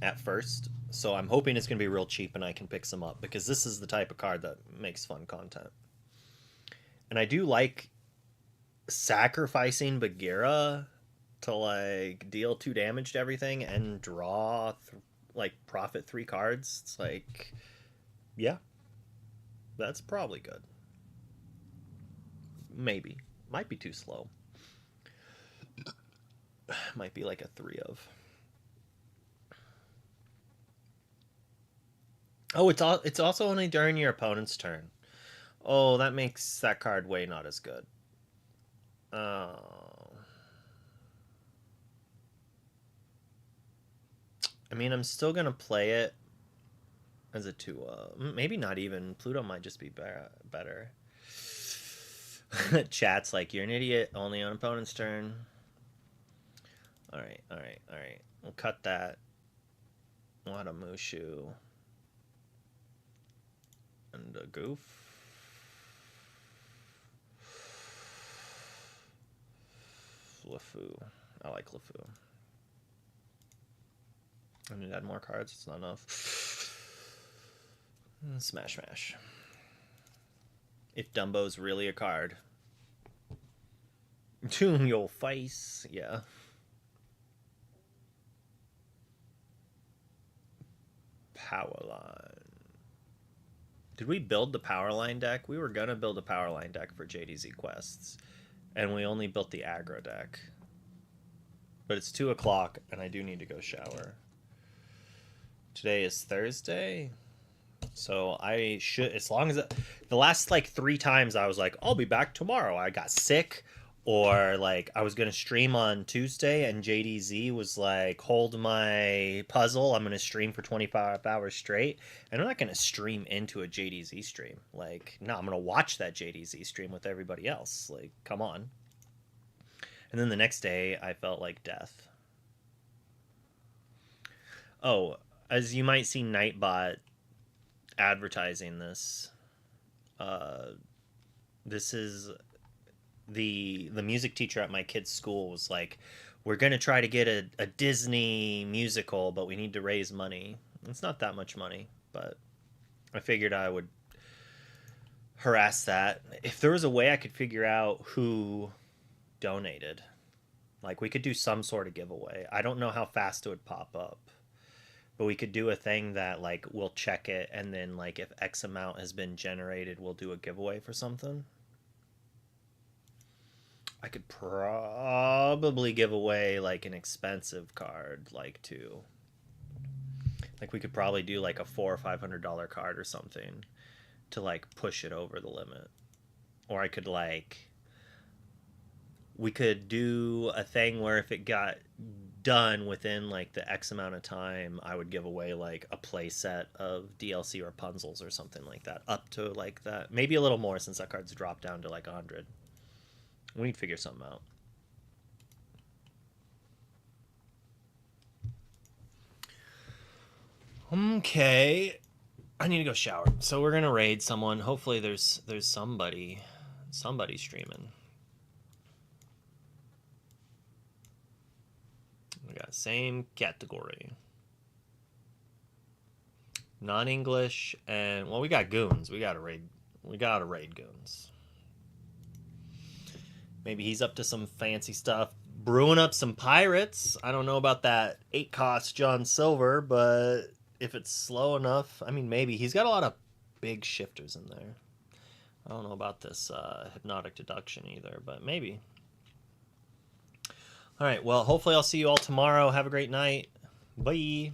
S1: at first, so I'm hoping it's going to be real cheap and I can pick some up, because this is the type of card that makes fun content. And I do like sacrificing Bagheera to like deal 2 damage to everything and draw like profit 3 cards, it's like, yeah, that's probably good. Maybe. Might be too slow. Might be like a 3 of. Oh, it's also only during your opponent's turn. Oh, that makes that card way not as good. Oh. I mean, I'm still gonna play it as a 2. Maybe not even. Pluto might just be better. Chat's like, you're an idiot. Only on opponent's turn. All right, all right, all right. We'll cut that. Wadamushu. And a goof. LeFou. I like LeFou. I need to add more cards. It's not enough. Smash, smash. If Dumbo's really a card. Tune your face. Yeah. Powerline. Did we build the Powerline deck? We were gonna build a Powerline deck for JDZ quests, and we only built the aggro deck. But it's 2 o'clock, and I do need to go shower. Today is Thursday, so I should, as long as the last like 3 times I was like, I'll be back tomorrow. I got sick, or like I was gonna stream on Tuesday, and JDZ was like, hold my puzzle, I'm gonna stream for 25 hours straight, and I'm not gonna stream into a JDZ stream. Like, no, I'm gonna watch that JDZ stream with everybody else. Like, come on. And then the next day, I felt like death. Oh, as you might see Nightbot advertising this, this is the music teacher at my kid's school was like, we're going to try to get a Disney musical, but we need to raise money. It's not that much money, but I figured I would harass that. If there was a way I could figure out who donated, like we could do some sort of giveaway. I don't know how fast it would pop up, but we could do a thing that like we'll check it, and then like if X amount has been generated, we'll do a giveaway for something. I could probably give away like an expensive card, like too. Like we could probably do like a $400 or $500 card or something to like push it over the limit. Or I could like, we could do a thing where if it got done within like the X amount of time, I would give away like a play set of DLC Rapunzels or something like that, up to like that, maybe a little more since that card's dropped down to like 100. We need to figure something out. Okay, I need to go shower. So we're gonna raid someone. Hopefully there's somebody streaming. We got same category. Non-English, and well, we got goons. We gotta raid goons. Maybe he's up to some fancy stuff. Brewing up some pirates. I don't know about that 8-cost John Silver, but if it's slow enough, I mean, maybe. He's got a lot of big shifters in there. I don't know about this hypnotic deduction either, but maybe. All right, well, hopefully I'll see you all tomorrow. Have a great night. Bye.